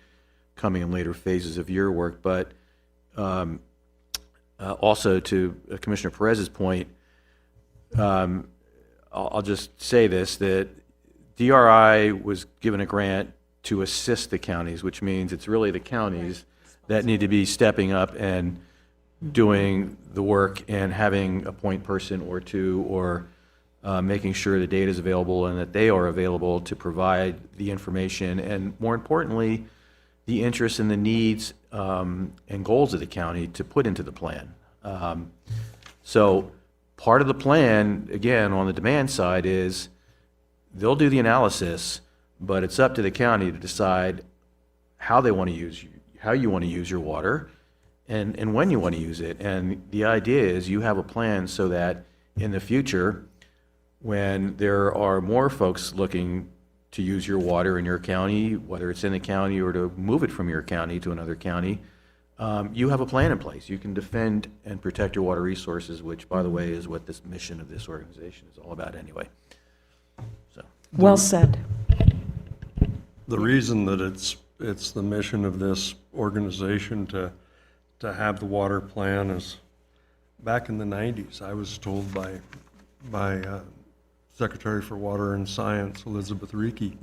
coming in later phases of your work. But also to Commissioner Perez's point, I'll just say this, that DRI was given a grant to assist the counties, which means it's really the counties that need to be stepping up and doing the work and having a point person or two, or making sure the data is available and that they are available to provide the information, and more importantly, the interests and the needs and goals of the county to put into the plan. So part of the plan, again, on the demand side is they'll do the analysis, but it's up to the county to decide how they want to use, how you want to use your water, and when you want to use it. And the idea is you have a plan so that in the future, when there are more folks looking to use your water in your county, whether it's in the county or to move it from your county to another county, you have a plan in place. You can defend and protect your water resources, which, by the way, is what this mission of this organization is all about anyway. So. Well said. The reason that it's the mission of this organization to have the water plan is back in the 90s, I was told by Secretary for Water and Science, Elizabeth Reiki,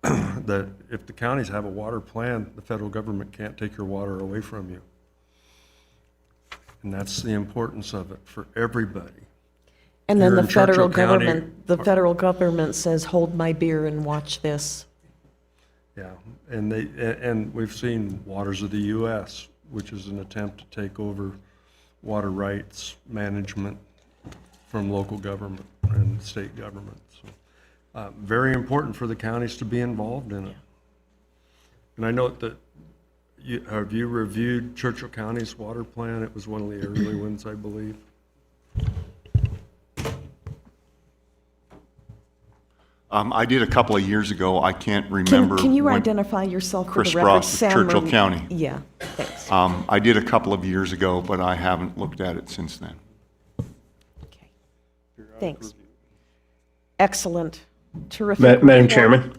that if the counties have a water plan, the federal government can't take your water away from you. And that's the importance of it for everybody. And then Here the in Churchill federal government says, hold my beer and watch this. Yeah, and we've seen Waters of the U.S., which is an attempt to take over water rights management from local government and state government. So, very important for the counties to be involved in it. And I note that have you reviewed Churchill County's water plan? It was one of the early ones, I believe. I did a couple of years ago. I can't remember. Can you when- identify yourself for Chris the record? Ross with Sam Churchill Marie- County. Yeah, thanks. I did a couple of years ago, but I haven't looked at it since then. Thanks. Excellent. Terrific. Madam report. Chairman,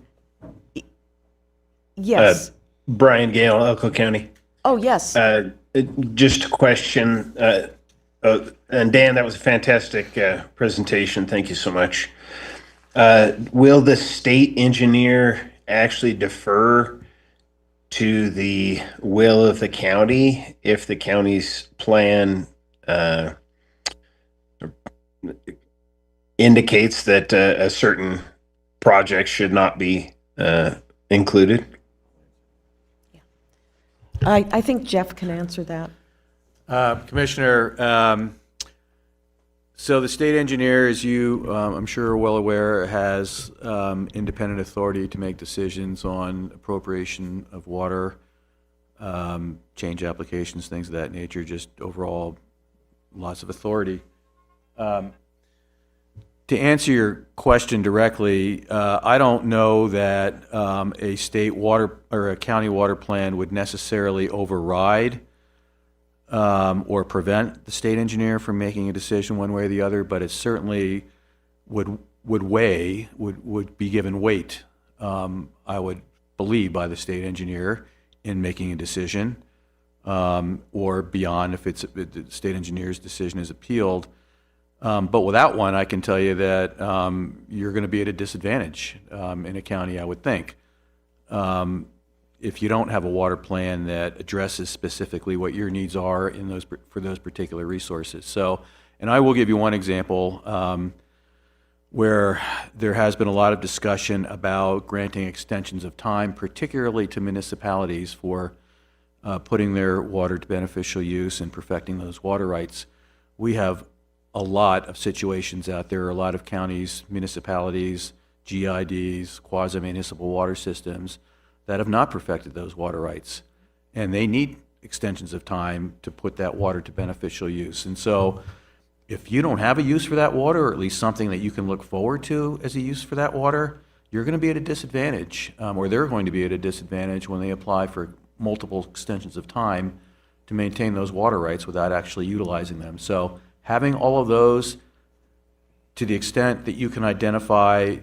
Yes. Brian Gale, Elko County. Oh, yes. Just a question, and Dan, that was a fantastic presentation. Thank you so much. Will the state engineer actually defer to the will of the county if the county's plan indicates that a certain project should not be included? I think Jeff can answer that. Commissioner, so the state engineer, as you, I'm sure are well aware, has independent authority to make decisions on appropriation of water, change applications, things of that nature, just overall lots of authority. To answer your question directly, I don't know that a state water or a county water plan would necessarily override or prevent the state engineer from making a decision one way or the other, but it certainly would be given weight, I would believe, by the state engineer in making a decision, or beyond if the state engineer's decision is appealed. But without one, I can tell you that you're going to be at a disadvantage in a county, I would think. If you don't have a water plan that addresses specifically what your needs are in those for those particular resources. So, and I will give you one example where there has been a lot of discussion about granting extensions of time, particularly to municipalities for putting their water to beneficial use and perfecting those water rights. We have a lot of situations out there, a lot of counties, municipalities, GIDs, quasi-municipal water systems that have not perfected those water rights. And they need extensions of time to put that water to beneficial use. And so if you don't have a use for that water, or at least something that you can look forward to as a use for that water, you're going to be at a disadvantage, or they're going to be at a disadvantage when they apply for multiple extensions of time to maintain those water rights without actually utilizing them. So having all of those, to the extent that you can identify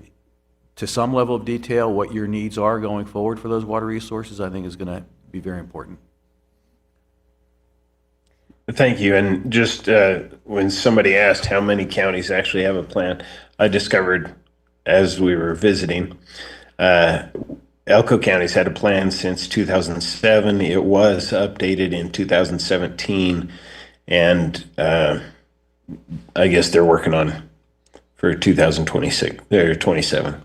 to some level of detail what your needs are going forward for those water resources, I think is going to be very important. Thank you. And just when somebody asked how many counties actually have a plan, I discovered as we were visiting, Elko County's had a plan since 2007. It was updated in 2017, and I guess they're working on for 2026 or 27.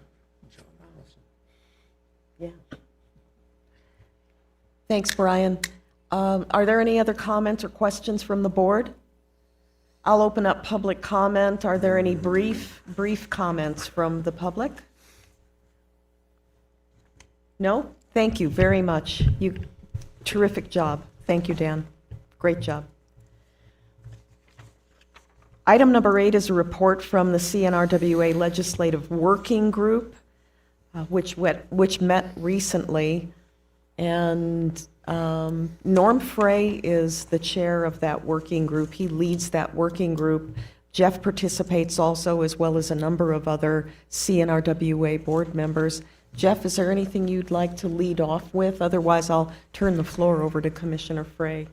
Yeah. Thanks, Brian. Are there any other comments or questions from the board? I'll open up public comment. Are there any brief comments from the public? No? Thank you very much. Terrific job. Thank you, Dan. Great job. Item number 8 is a report from the CNRWA Legislative Working Group, which met recently. And Norm Frey is the chair of that working group. He leads that working group. Jeff participates also, as well as a number of other CNRWA board members. Jeff, is there anything you'd like to lead off with? Otherwise, I'll turn the floor over to Commissioner Frey.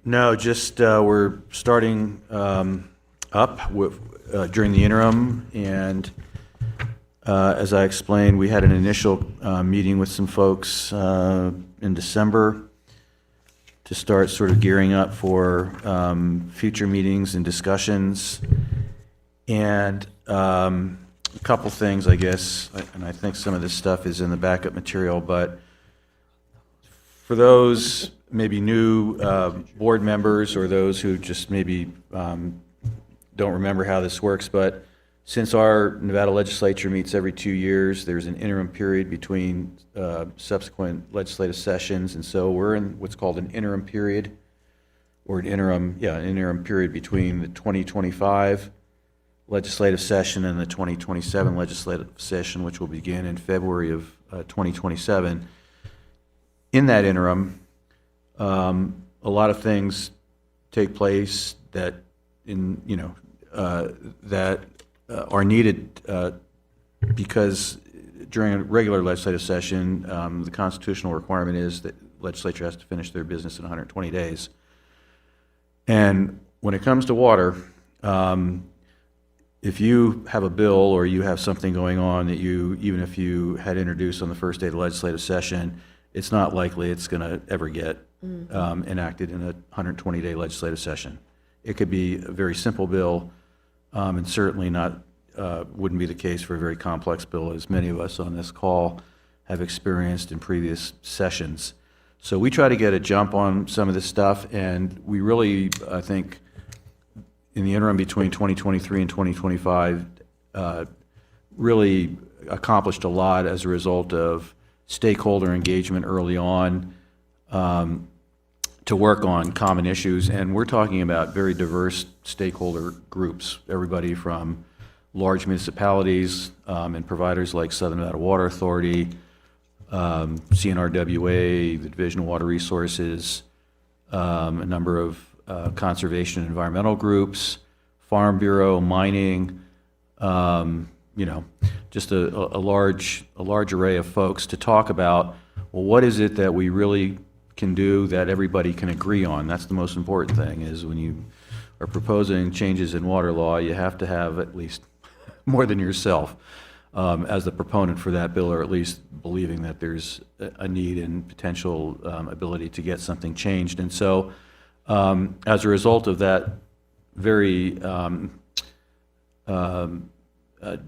No, just we're starting up with, during the interim, and as I explained, we had an initial meeting with some folks in December to start sort of gearing up for future meetings and discussions. And a couple things, I guess, and I think some of this stuff is in the backup material, but for those maybe new board members or those who just maybe don't remember how this works, but Since our Nevada legislature meets every 2 years, there's an interim period between subsequent legislative sessions, and so we're in what's called an interim period, or an interim period between the 2025 legislative session and the 2027 legislative session, which will begin in February of 2027. In that interim, a lot of things take place that are needed because during a regular legislative session, the constitutional requirement is that legislature has to finish their business in 120 days. And when it comes to water, if you have a bill or you have something going on that even if you had introduced on the first day of the legislative session, it's not likely it's going to ever get enacted in a 120-day legislative session. It could be a very simple bill, and certainly wouldn't be the case for a very complex bill, as many of us on this call have experienced in previous sessions. So we try to get a jump on some of this stuff, and we really, I think, in the interim between 2023 and 2025, really accomplished a lot as a result of stakeholder engagement early on to work on common issues. And we're talking about very diverse stakeholder groups, everybody from large municipalities and providers like Southern Nevada Water Authority, CNRWA, the Division of Water Resources, a number of conservation and environmental groups, Farm Bureau, mining, just a large array of folks to talk about, well, what is it that we really can do that everybody can agree on? That's the most important thing, is when you are proposing changes in water law, you have to have at least more than yourself as the proponent for that bill, or at least believing that there's a need and potential ability to get something changed. And so as a result of that very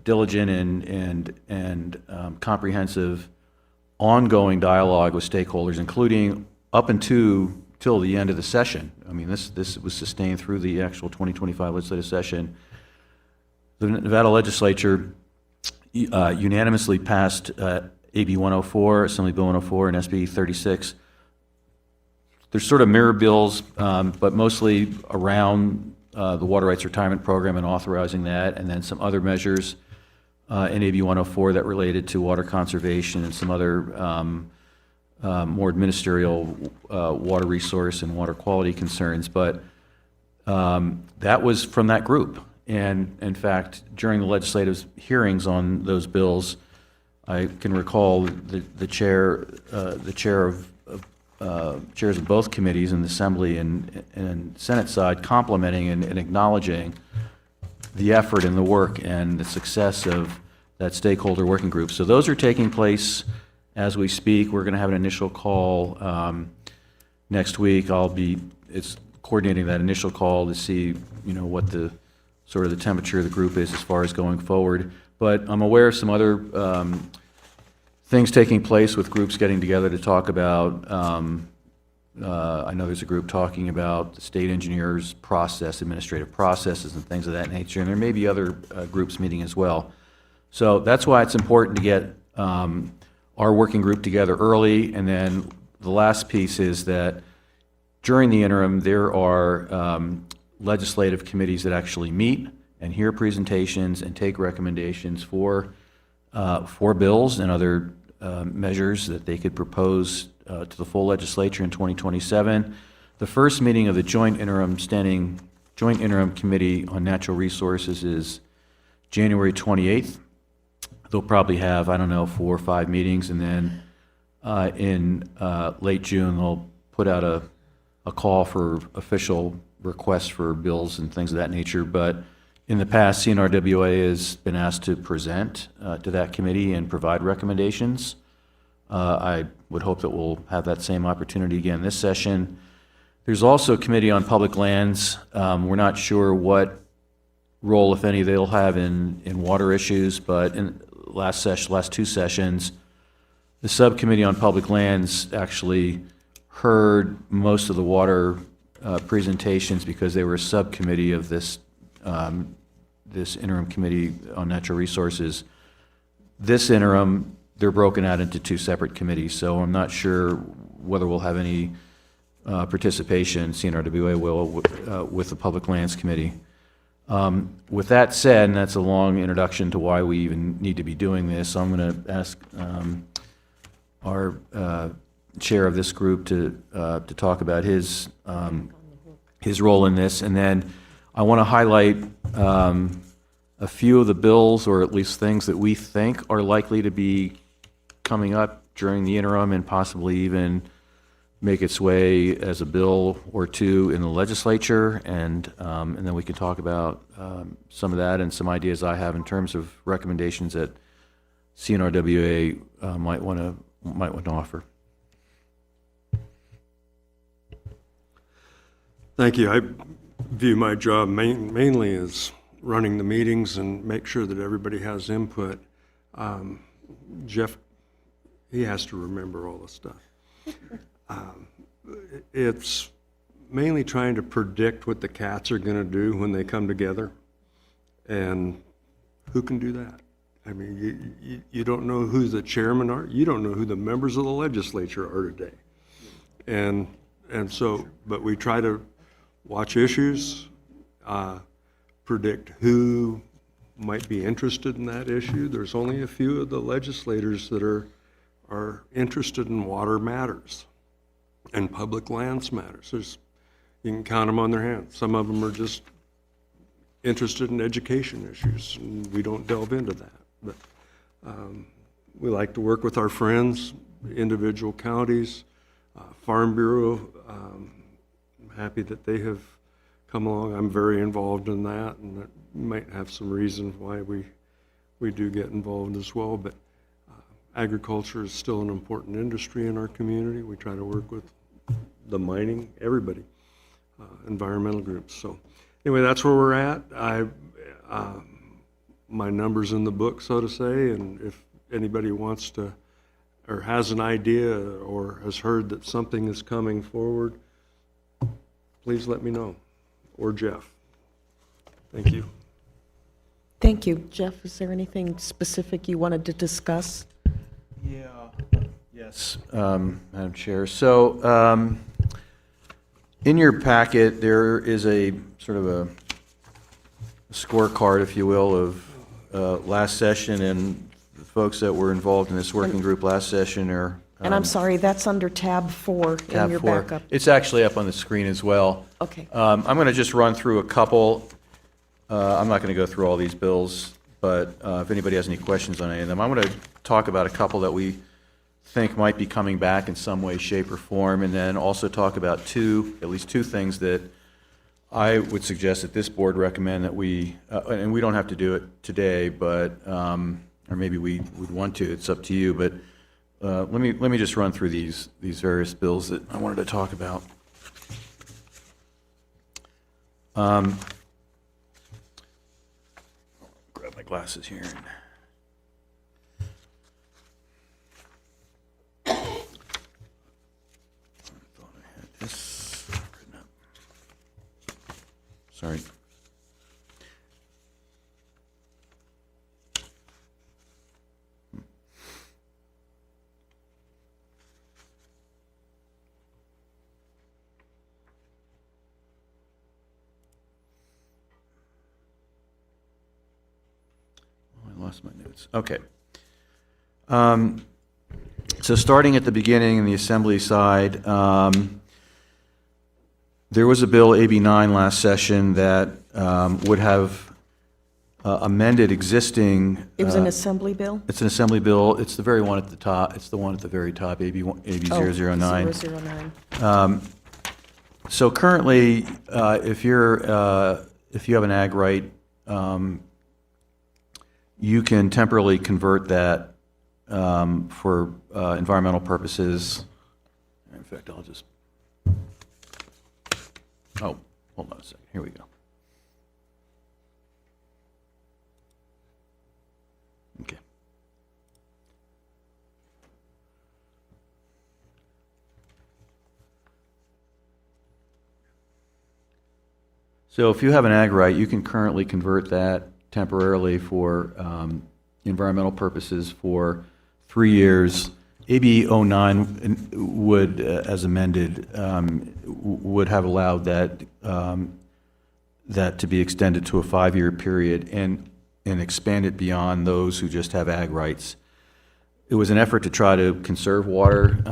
diligent and comprehensive ongoing dialogue with stakeholders, including up until the end of the session. I mean, this was sustained through the actual 2025 legislative session. The Nevada legislature unanimously passed AB 104, Assembly Bill 104, and SB 36. There's sort of mirror bills, but mostly around the Water Rights Retirement Program and authorizing that, and then some other measures in AB 104 that related to water conservation and some other more ministerial water resource and water quality concerns. But that was from that group. And in fact, during the legislative hearings on those bills, I can recall the chairs of both committees in the Assembly and Senate side complimenting and acknowledging the effort and the work and the success of that stakeholder working group. So those are taking place as we speak. We're going to have an initial call next week. It's coordinating that initial call to see, what the sort of the temperature of the group is as far as going forward. But I'm aware of some other things taking place with groups getting together to talk about. I know there's a group talking about the state engineer's process, administrative processes and things of that nature, and there may be other groups meeting as well. So that's why it's important to get our working group together early. And then the last piece is that during the interim, there are legislative committees that actually meet and hear presentations and take recommendations for bills and other measures that they could propose to the full legislature in 2027. The first meeting of the Joint Interim Committee on Natural Resources is January 28th. They'll probably have, 4 or 5 meetings, and then in late June, they'll put out a call for official requests for bills and things of that nature. But in the past, CNRWA has been asked to present to that committee and provide recommendations. I would hope that we'll have that same opportunity again this session. There's also a committee on public lands. We're not sure what role, if any, they'll have in water issues, but in last 2 sessions, the subcommittee on public lands actually heard most of the water presentations because they were a subcommittee of this this interim committee on natural resources. This interim, they're broken out into two separate committees, so I'm not sure whether we'll have any participation, CNRWA will, with the Public Lands Committee. With that said, and that's a long introduction to why we even need to be doing this, so I'm going to ask our chair of this group to talk about his role in this, and then I want to highlight a few of the bills, or at least things that we think are likely to be coming up during the interim and possibly even make its way as a bill or two in the legislature, and then we can talk about some of that and some ideas I have in terms of recommendations that CNRWA might want to offer. Thank you. I view my job mainly as running the meetings and make sure that everybody has input. Jeff, he has to remember all the stuff. It's mainly trying to predict what the cats are going to do when they come together, and who can do that? I mean, you don't know who the chairmen are. You don't know who the members of the legislature are today. And so, but we try to watch issues, predict who might be interested in that issue. There's only a few of the legislators that are interested in water matters and public lands matters. You can count them on their hands. Some of them are just interested in education issues, and we don't delve into that. But we like to work with our friends, individual counties, Farm Bureau. I'm happy that they have come along. I'm very involved in that, and that might have some reasons why we do get involved as well. But agriculture is still an important industry in our community. We try to work with the mining, everybody, environmental groups. So anyway, that's where we're at. My number's in the book, so to say, and if anybody wants to or has an idea or has heard that something is coming forward, please let me know, or Jeff. Thank you. Thank you. Jeff, is there anything specific you wanted to discuss? Yeah. Yes, Madam Chair. So in your packet, there is a sort of a scorecard, if you will, of last session, and the folks that were involved in this working group last session are... And I'm sorry, that's under tab 4 in tab your 4. backup. It's actually up on the screen as well. Okay. I'm going to just run through a couple. I'm not going to go through all these bills, but if anybody has any questions on any of them, I'm going to talk about a couple that we think might be coming back in some way, shape, or form, and then also talk about at least two things that I would suggest that this board recommend that we, and we don't have to do it today, but, or maybe we would want to, it's up to you, but let me just run through these various bills that I wanted to talk about. Grab my glasses here. I thought I had this written up. Sorry. I lost my notes. Okay. So starting at the beginning in the Assembly side, there was a bill, AB 9, last session that would have amended existing... It was an Assembly bill? It's an Assembly bill. It's the very one at the top. It's the one at the very top, AB 009. 009. So currently, if you have an ag right, you can temporarily convert that for environmental purposes. In fact, I'll just... Oh, hold on a second. Here we go. Okay. So if you have an ag right, you can currently convert that temporarily for environmental purposes for 3 years. AB 09 would, as amended, would have allowed that, that to be extended to a 5-year period and expand it beyond those who just have ag rights. It was an effort to try to conserve water,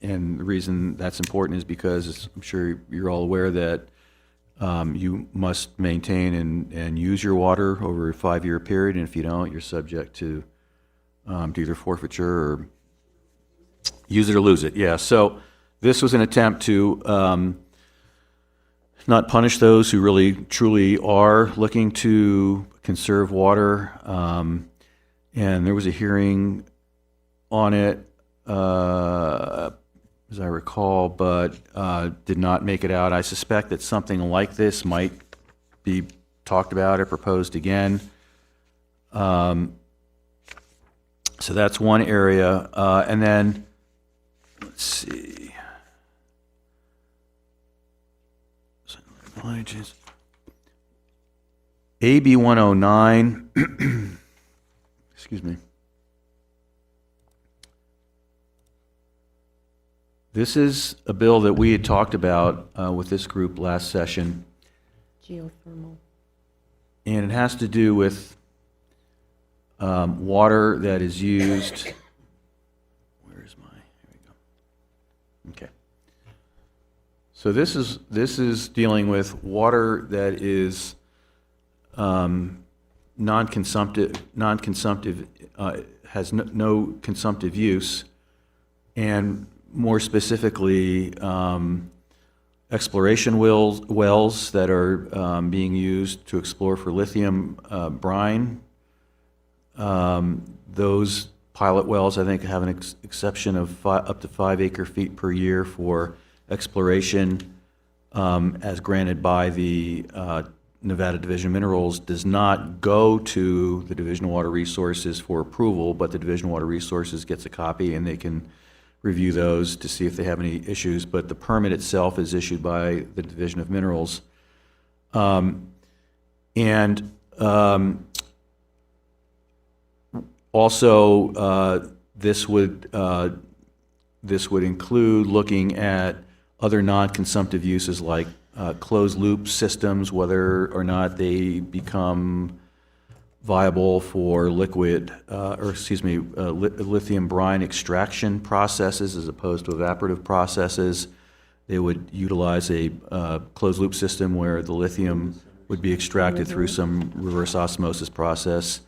and the reason that's important is because, as I'm sure you're all aware, that you must maintain and use your water over a 5-year period, and if you don't, you're subject to either forfeiture or use it or lose it. Yeah, so this was an attempt to not punish those who really truly are looking to conserve water, and there was a hearing on it, as I recall, but did not make it out. I suspect that something like this might be talked about or proposed again. So that's one area. And then, let's see. AB 109, excuse me. This is a bill that we had talked about with this group last session. Geothermal. And it has to do with water that is used. Where's my, here we go. Okay. So this is dealing with water that is non-consumptive, has no consumptive use, and more specifically, exploration wells that are being used to explore for lithium brine. Those pilot wells, I think, have an exception of up to 5 acre-feet per year for exploration, as granted by the Nevada Division of Minerals. Does not go to the Division of Water Resources for approval, but the Division of Water Resources gets a copy and they can review those to see if they have any issues, but the permit itself is issued by the Division of Minerals. Also, this would include looking at other non-consumptive uses like closed-loop systems, whether or not they become viable for lithium brine extraction processes as opposed to evaporative processes. They would utilize a closed-loop system where the lithium would be extracted through some reverse osmosis process,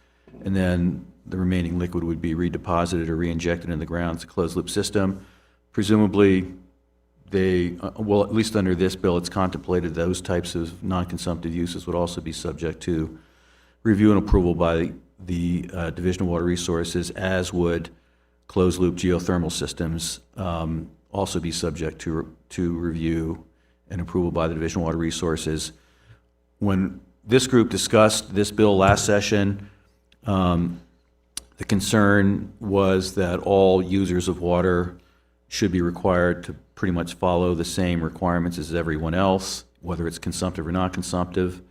and then the remaining liquid would be redeposited or re-injected in the ground. It's a closed-loop system. Presumably, well, at least under this bill, it's contemplated those types of non-consumptive uses would also be subject to review and approval by the Division of Water Resources, as would closed-loop geothermal systems also be subject to review and approval by the Division of Water Resources. When this group discussed this bill last session, the concern was that all users of water should be required to pretty much follow the same requirements as everyone else, whether it's consumptive or non-consumptive.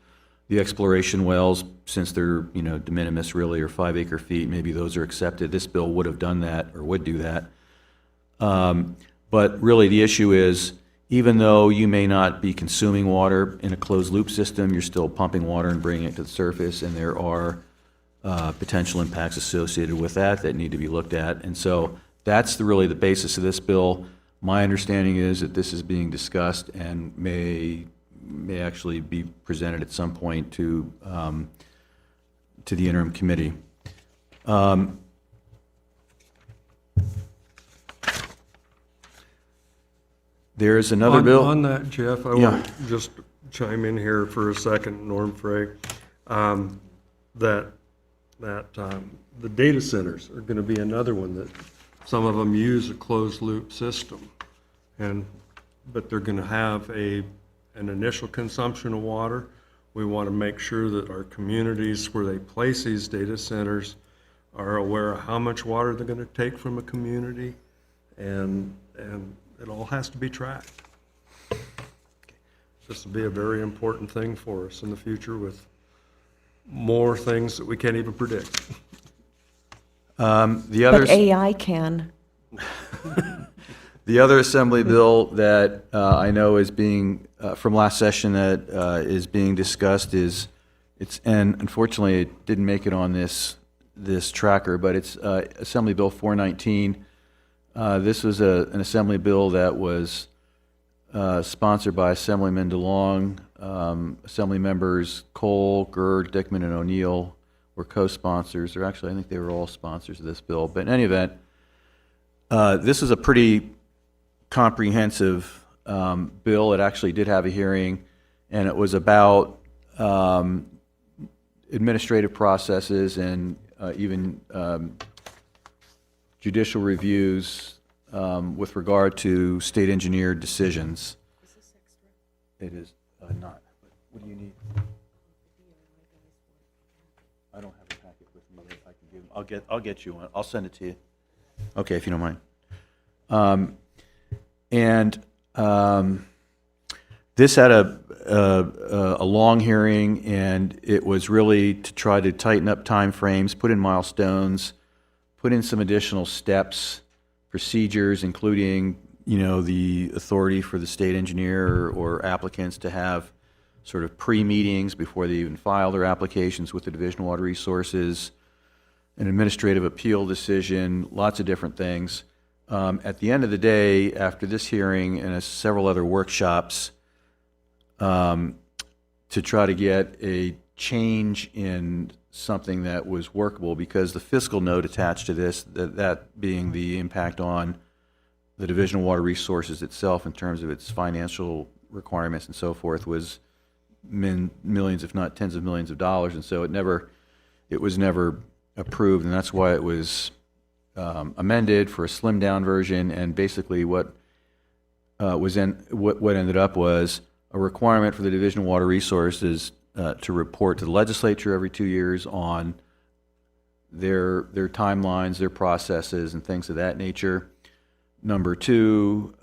The exploration wells, since they're, de minimis really, or 5 acre-feet, maybe those are accepted. This bill would have done that or would do that. But really the issue is, even though you may not be consuming water in a closed-loop system, you're still pumping water and bringing it to the surface, and there are potential impacts associated with that need to be looked at. And so that's really the basis of this bill. My understanding is that this is being discussed and may actually be presented at some point to the interim committee. There's another bill. On that, Jeff, I want to just chime in here for a second, Norm Frey, that the data centers are going to be another one that some of them use a closed-loop system, but they're going to have an initial consumption of water. We want to make sure that our communities where they place these data centers are aware of how much water they're going to take from a community, and it all has to be tracked. This will be a very important thing for us in the future with more things that we can't even predict. The other. But AI can. The other assembly bill that I know is being, from last session that is being discussed is, and unfortunately it didn't make it on this tracker, but it's Assembly Bill 419. This was an assembly bill that was sponsored by Assemblyman DeLong. Assembly members Cole, Gerd, Dickman, and O'Neill were co-sponsors, or actually I think they were all sponsors of this bill. But in any event, this is a pretty comprehensive bill. It actually did have a hearing, and it was about administrative processes and even judicial reviews with regard to state engineer decisions. It is not. What do you need? I don't have a packet with me that I can give. I'll get you one. I'll send it to you. Okay, if you don't mind. This had a long hearing, and it was really to try to tighten up timeframes, put in milestones, put in some additional steps, procedures, including, the authority for the state engineer or applicants to have sort of pre-meetings before they even file their applications with the Division of Water Resources, an administrative appeal decision, lots of different things. At the end of the day, after this hearing and several other workshops, to try to get a change in something that was workable, because the fiscal note attached to this, that being the impact on the Division of Water Resources itself in terms of its financial requirements and so forth, was millions, if not tens of millions of dollars, and so it was never approved, and that's why it was amended for a slimmed down version. And basically what ended up was a requirement for the Division of Water Resources to report to the legislature every 2 years on their timelines, their processes, and things of that nature. Number two,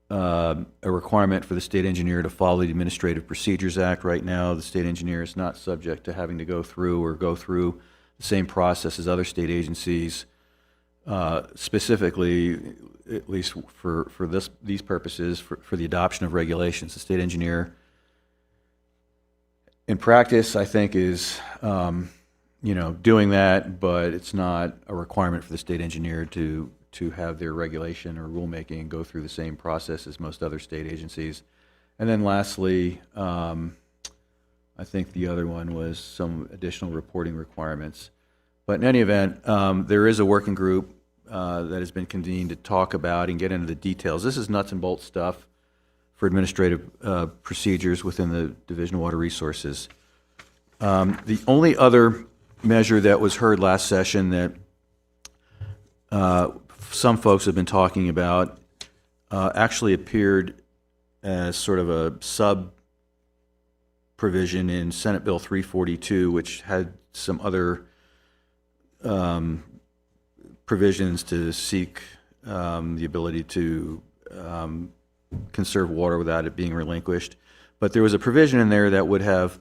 a requirement for the state engineer to follow the Administrative Procedures Act. Right now, the state engineer is not subject to having to go through the same process as other state agencies. Specifically, at least for these purposes, for the adoption of regulations, the state engineer, in practice, I think is doing that, but it's not a requirement for the state engineer to have their regulation or rulemaking go through the same process as most other state agencies. And then lastly, I think the other one was some additional reporting requirements. But in any event, there is a working group that has been convened to talk about and get into the details. This is nuts and bolts stuff for administrative procedures within the Division of Water Resources. The only other measure that was heard last session that some folks have been talking about actually appeared as sort of a sub-provision in Senate Bill 342, which had some other provisions to seek the ability to conserve water without it being relinquished. But there was a provision in there that would have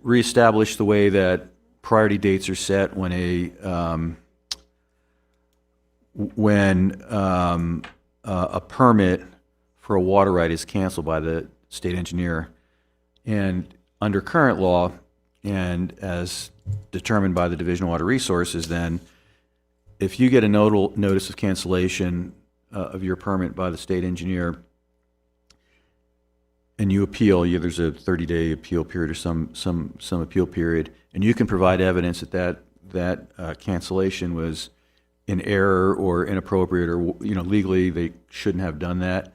reestablished the way that priority dates are set when a permit for a water right is canceled by the state engineer. And under current law, and as determined by the Division of Water Resources, then if you get a notice of cancellation of your permit by the state engineer and you appeal, there's a 30-day appeal period or some appeal period, and you can provide evidence that cancellation was in error or inappropriate, or legally they shouldn't have done that.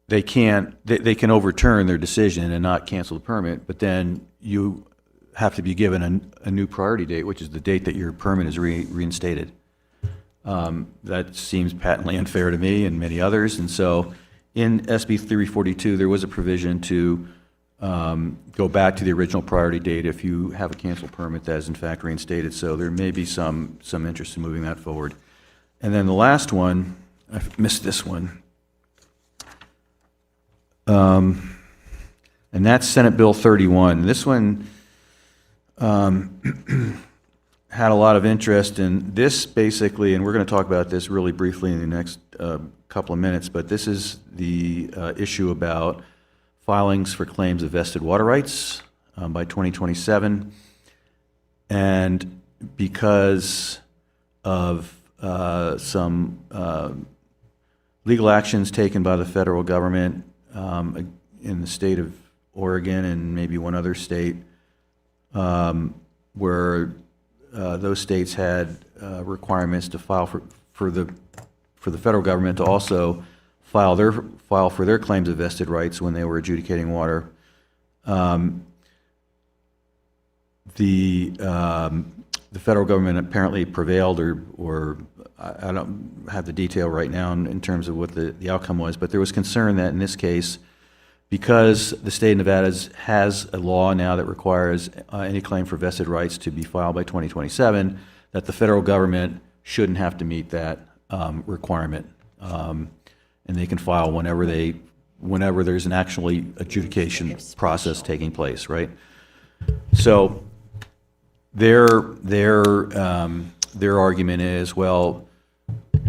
They can overturn their decision and not cancel the permit, but then you have to be given a new priority date, which is the date that your permit is reinstated. That seems patently unfair to me and many others, and so in SB 342 there was a provision to go back to the original priority date if you have a canceled permit that is in fact reinstated. So there may be some interest in moving that forward. And then the last one, I missed this one. And that's Senate Bill 31. This one had a lot of interest in this basically, and we're going to talk about this really briefly in the next couple of minutes, but this is the issue about filings for claims of vested water rights by 2027. And because of some legal actions taken by the federal government in the state of Oregon and maybe one other state, where those states had requirements to file for the federal government to also file for their claims of vested rights when they were adjudicating water. The federal government apparently prevailed, or I don't have the detail right now in terms of what the outcome was, but there was concern that in this case, because the state of Nevada has a law now that requires any claim for vested rights to be filed by 2027, that the federal government shouldn't have to meet that requirement, and they can file whenever there's an actually adjudication process taking place, right? So their argument is, well,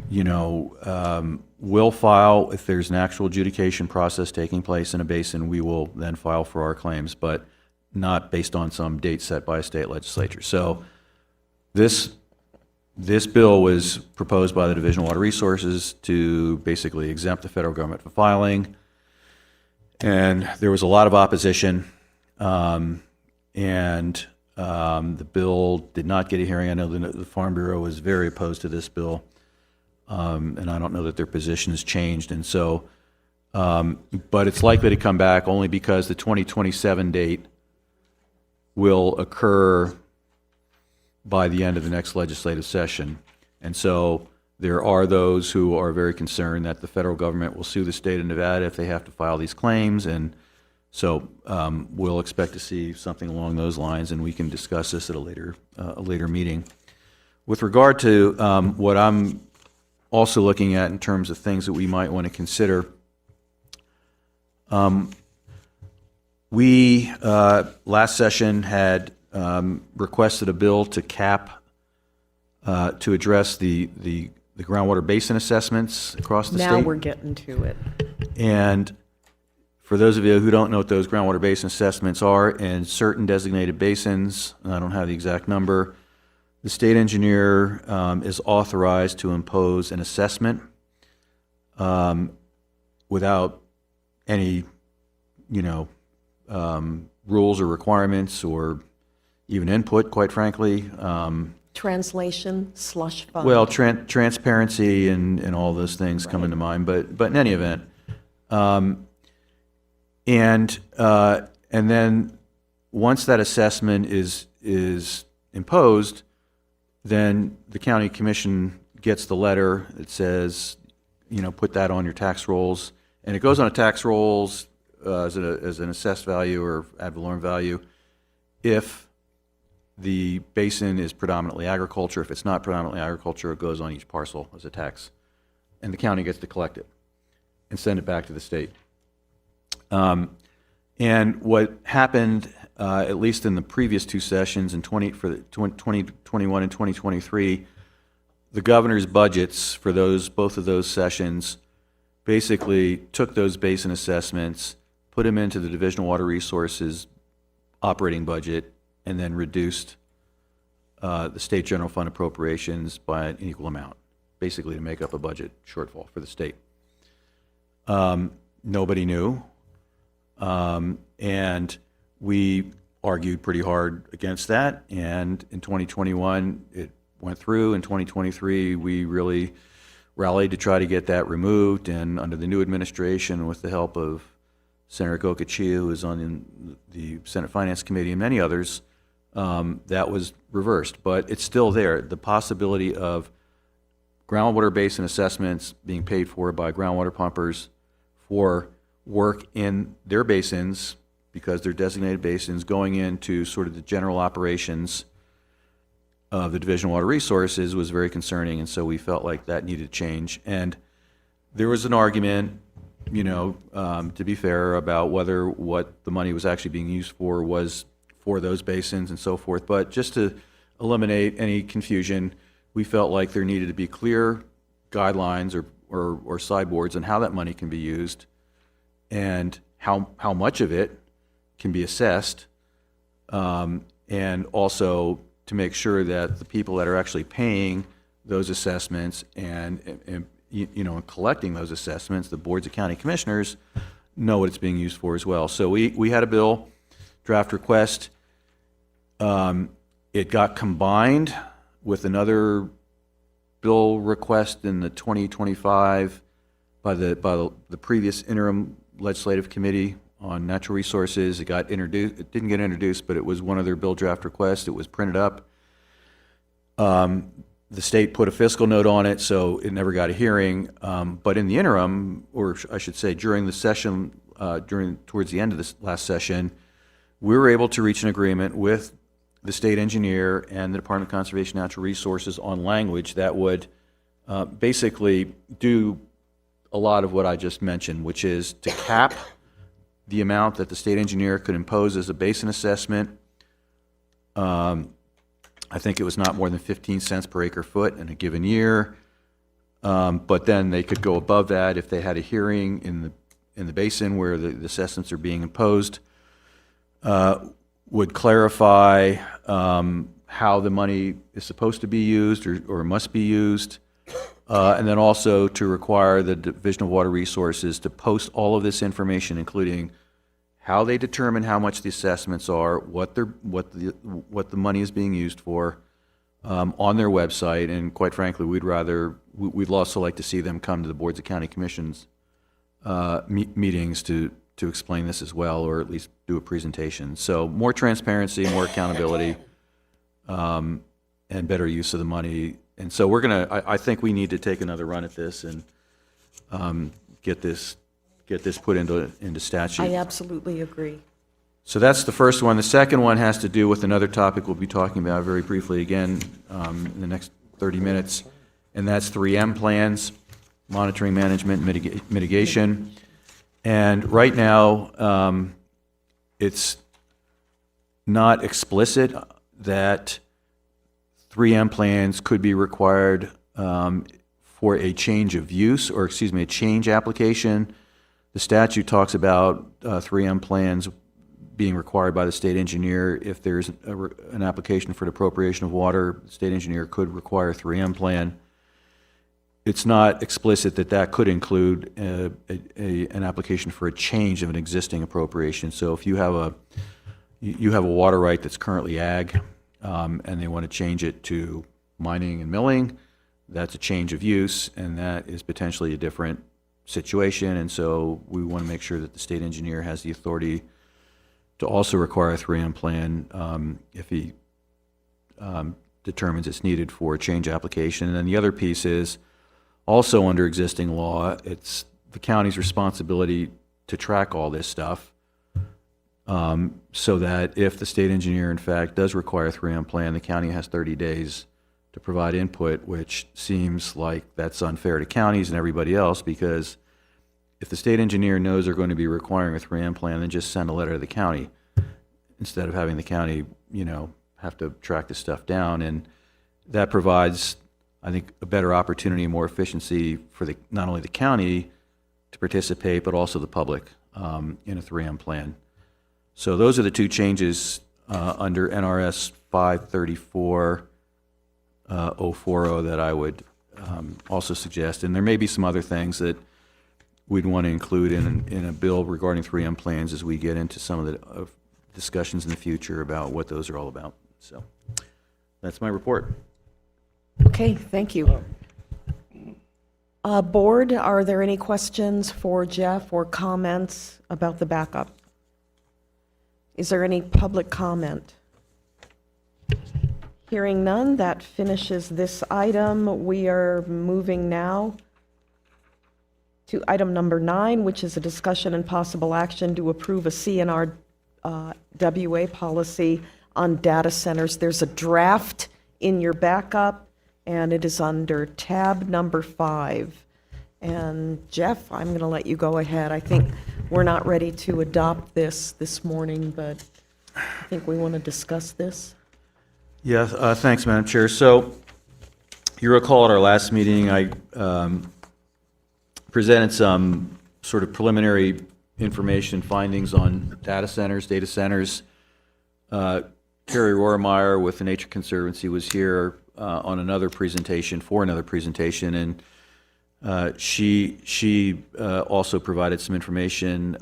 you know, we'll file if there's an actual adjudication process taking place in a basin. We will then file for our claims, but not based on some date set by a state legislature. So this bill was proposed by the Division of Water Resources to basically exempt the federal government from filing, and there was a lot of opposition, and the bill did not get a hearing. I know the Farm Bureau was very opposed to this bill, and I don't know that their position has changed. And so, but it's likely to come back only because the 2027 date will occur by the end of the next legislative session. And so there are those who are very concerned that the federal government will sue the state of Nevada if they have to file these claims. And so we'll expect to see something along those lines, and we can discuss this at a later meeting. With regard to what I'm also looking at in terms of things that we might want to consider, we last session had requested a bill to cap to address the groundwater basin assessments across the state. Now we're getting to it. And for those of you who don't know what those groundwater basin assessments are, in certain designated basins, and I don't have the exact number, the state engineer is authorized to impose an assessment without any, rules or requirements or even input, quite frankly. Translation, slush fund. Well, transparency and all those things come into mind, but in any event, and then once that assessment is imposed, then the county commission gets the letter that says, put that on your tax rolls, and it goes on a tax rolls as an assessed value or ad valorem value if the basin is predominantly agriculture. If it's not predominantly agriculture, it goes on each parcel as a tax, and the county gets to collect it and send it back to the state. And what happened, at least in the previous two sessions, for the 2021 and 2023, the governor's budgets for both of those sessions basically took those basin assessments, put them into the Division of Water Resources operating budget, and then reduced the state general fund appropriations by an equal amount, basically to make up a budget shortfall for the state. Nobody knew, and we argued pretty hard against that, and in 2021 it went through. In 2023 we really rallied to try to get that removed, and under the new administration, with the help of Senator Gocochea, who is on the Senate Finance Committee, and many others, that was reversed. But it's still there. The possibility of groundwater basin assessments being paid for by groundwater pumpers for work in their basins, because they're designated basins, going into sort of the general operations of the Division of Water Resources was very concerning, and so we felt like that needed to change. And there was an argument, to be fair about whether what the money was actually being used for was for those basins and so forth. But just to eliminate any confusion, we felt like there needed to be clear guidelines or sideboards on how that money can be used and how much of it can be assessed, and also to make sure that the people that are actually paying those assessments and collecting those assessments, the boards of county commissioners, know what it's being used for as well. So we had a bill draft request. It got combined with another bill request in the 2025 by the previous interim legislative committee on natural resources. It got introduced. It didn't get introduced, but it was one of their bill draft requests. It was printed up. The state put a fiscal note on it, so it never got a hearing. But in the interim, or I should say during the session, towards the end of this last session, we were able to reach an agreement with the state engineer and the Department of Conservation and Natural Resources on language that would basically do a lot of what I just mentioned, which is to cap the amount that the state engineer could impose as a basin assessment. I think it was not more than 15 cents per acre foot in a given year. But then they could go above that if they had a hearing in the basin where the assessments are being imposed. Would clarify how the money is supposed to be used or must be used. And then also to require the Division of Water Resources to post all of this information, including how they determine how much the assessments are, what the money is being used for, on their website. And quite frankly, we'd also like to see them come to the boards of county commissions meetings to explain this as well, or at least do a presentation. So more transparency, more accountability, and better use of the money. And so I think we need to take another run at this and get this put into statute. I absolutely agree. So that's the first one. The second one has to do with another topic we'll be talking about very briefly again in the next 30 minutes, and that's 3M plans, monitoring, management, mitigation. And right now, it's not explicit that 3M plans could be required for a change of use, or a change application. The statute talks about 3M plans being required by the state engineer. If there's an application for the appropriation of water, the state engineer could require a 3M plan. It's not explicit that could include an application for a change of an existing appropriation. So if you have a water right that's currently ag, and they want to change it to mining and milling, that's a change of use, and that is potentially a different situation. And so we want to make sure that the state engineer has the authority to also require a 3M plan if he determines it's needed for a change application. And then the other piece is also under existing law, it's the county's responsibility to track all this stuff, so that if the state engineer in fact does require a 3M plan, the county has 30 days to provide input, which seems like that's unfair to counties and everybody else, because if the state engineer knows they're going to be requiring a 3M plan, then just send a letter to the county instead of having the county, have to track this stuff down. And that provides, I think, a better opportunity and more efficiency for not only the county to participate, but also the public in a 3M plan. So those are the two changes under NRS 534.040 that I would also suggest. And there may be some other things that we'd want to include in a bill regarding 3M plans as we get into some of the discussions in the future about what those are all about. So that's my report. Okay, thank you. Board, are there any questions for Jeff or comments about the backup? Is there any public comment? Hearing none, that finishes this item. We are moving now to item number 9, which is a discussion and possible action to approve a CNR WA policy on data centers. There's a draft in your backup, and it is under tab number 5. And Jeff, I'm going to let you go ahead. I think we're not ready to adopt this morning, but I think we want to discuss this. Yeah, thanks, Madam Chair. So you recall at our last meeting, I presented some sort of preliminary information findings on data centers. Carrie Rohrmeyer with the Nature Conservancy was here on another presentation, and she also provided some information.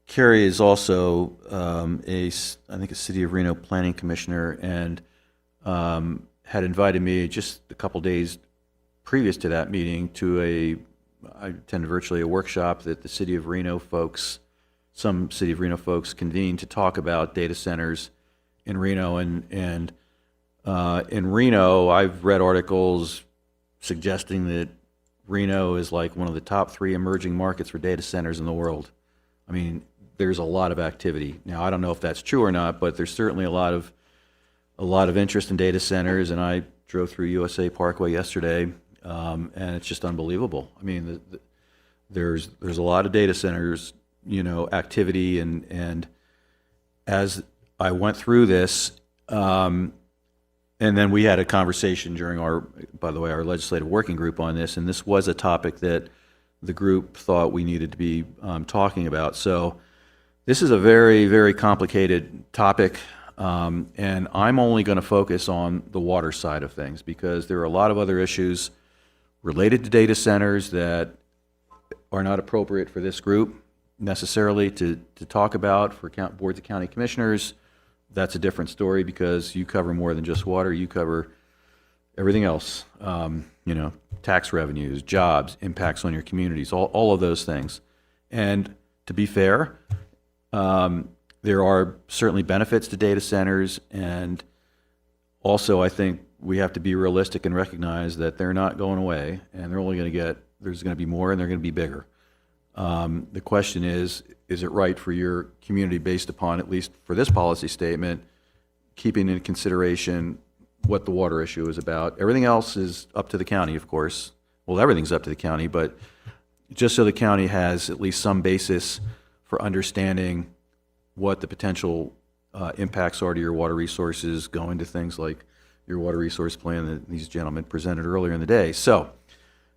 Carrie is also I think a City of Reno Planning Commissioner, and had invited me just a couple days previous to that meeting to I attended virtually a workshop that the City of Reno folks, some City of Reno folks convened to talk about data centers in Reno. And in Reno, I've read articles suggesting that Reno is like one of the top 3 emerging markets for data centers in the world. I mean, there's a lot of activity. Now, I don't know if that's true or not, but there's certainly a lot of interest in data centers, and I drove through USA Parkway yesterday, and it's just unbelievable. I mean, there's a lot of data centers, activity, and as I went through this, and then we had a conversation during our legislative working group on this, and this was a topic that the group thought we needed to be talking about. So this is a very, very complicated topic, and I'm only going to focus on the water side of things because there are a lot of other issues related to data centers that are not appropriate for this group necessarily to talk about for boards of county commissioners. That's a different story because you cover more than just water. You cover everything else, tax revenues, jobs, impacts on your communities, all of those things. And to be fair, there are certainly benefits to data centers, and also I think we have to be realistic and recognize that they're not going away, and there's going to be more, and they're going to be bigger. The question is it right for your community based upon, at least for this policy statement, keeping in consideration what the water issue is about? Everything else is up to the county, of course. Well, everything's up to the county, but just so the county has at least some basis for understanding what the potential impacts are to your water resources, going to things like your water resource plan that these gentlemen presented earlier in the day. So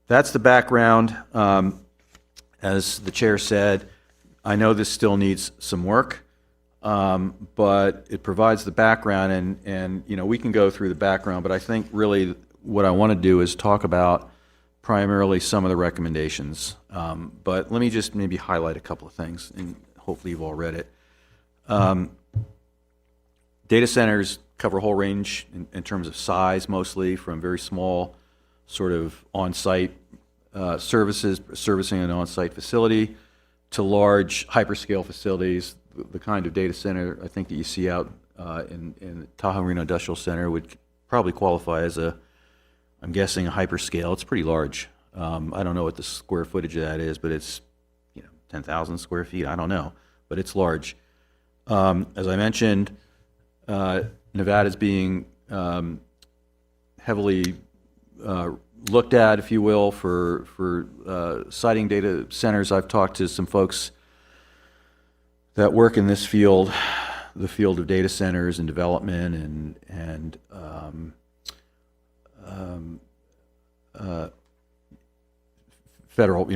that's the background. As the chair said, I know this still needs some work, but it provides the background, and we can go through the background, but I think really what I want to do is talk about primarily some of the recommendations. But let me just maybe highlight a couple of things, and hopefully you've all read it. Data centers cover a whole range in terms of size, mostly from very small sort of on-site services, servicing an on-site facility, to large hyperscale facilities. The kind of data center I think that you see out in Tahoe Reno Industrial Center would probably qualify as I'm guessing a hyperscale. It's pretty large. I don't know what the square footage of that is, but it's 10,000 square feet. I don't know, but it's large. As I mentioned, Nevada is being heavily looked at, if you will, for siting data centers. I've talked to some folks that work in this field, the field of data centers and development and federal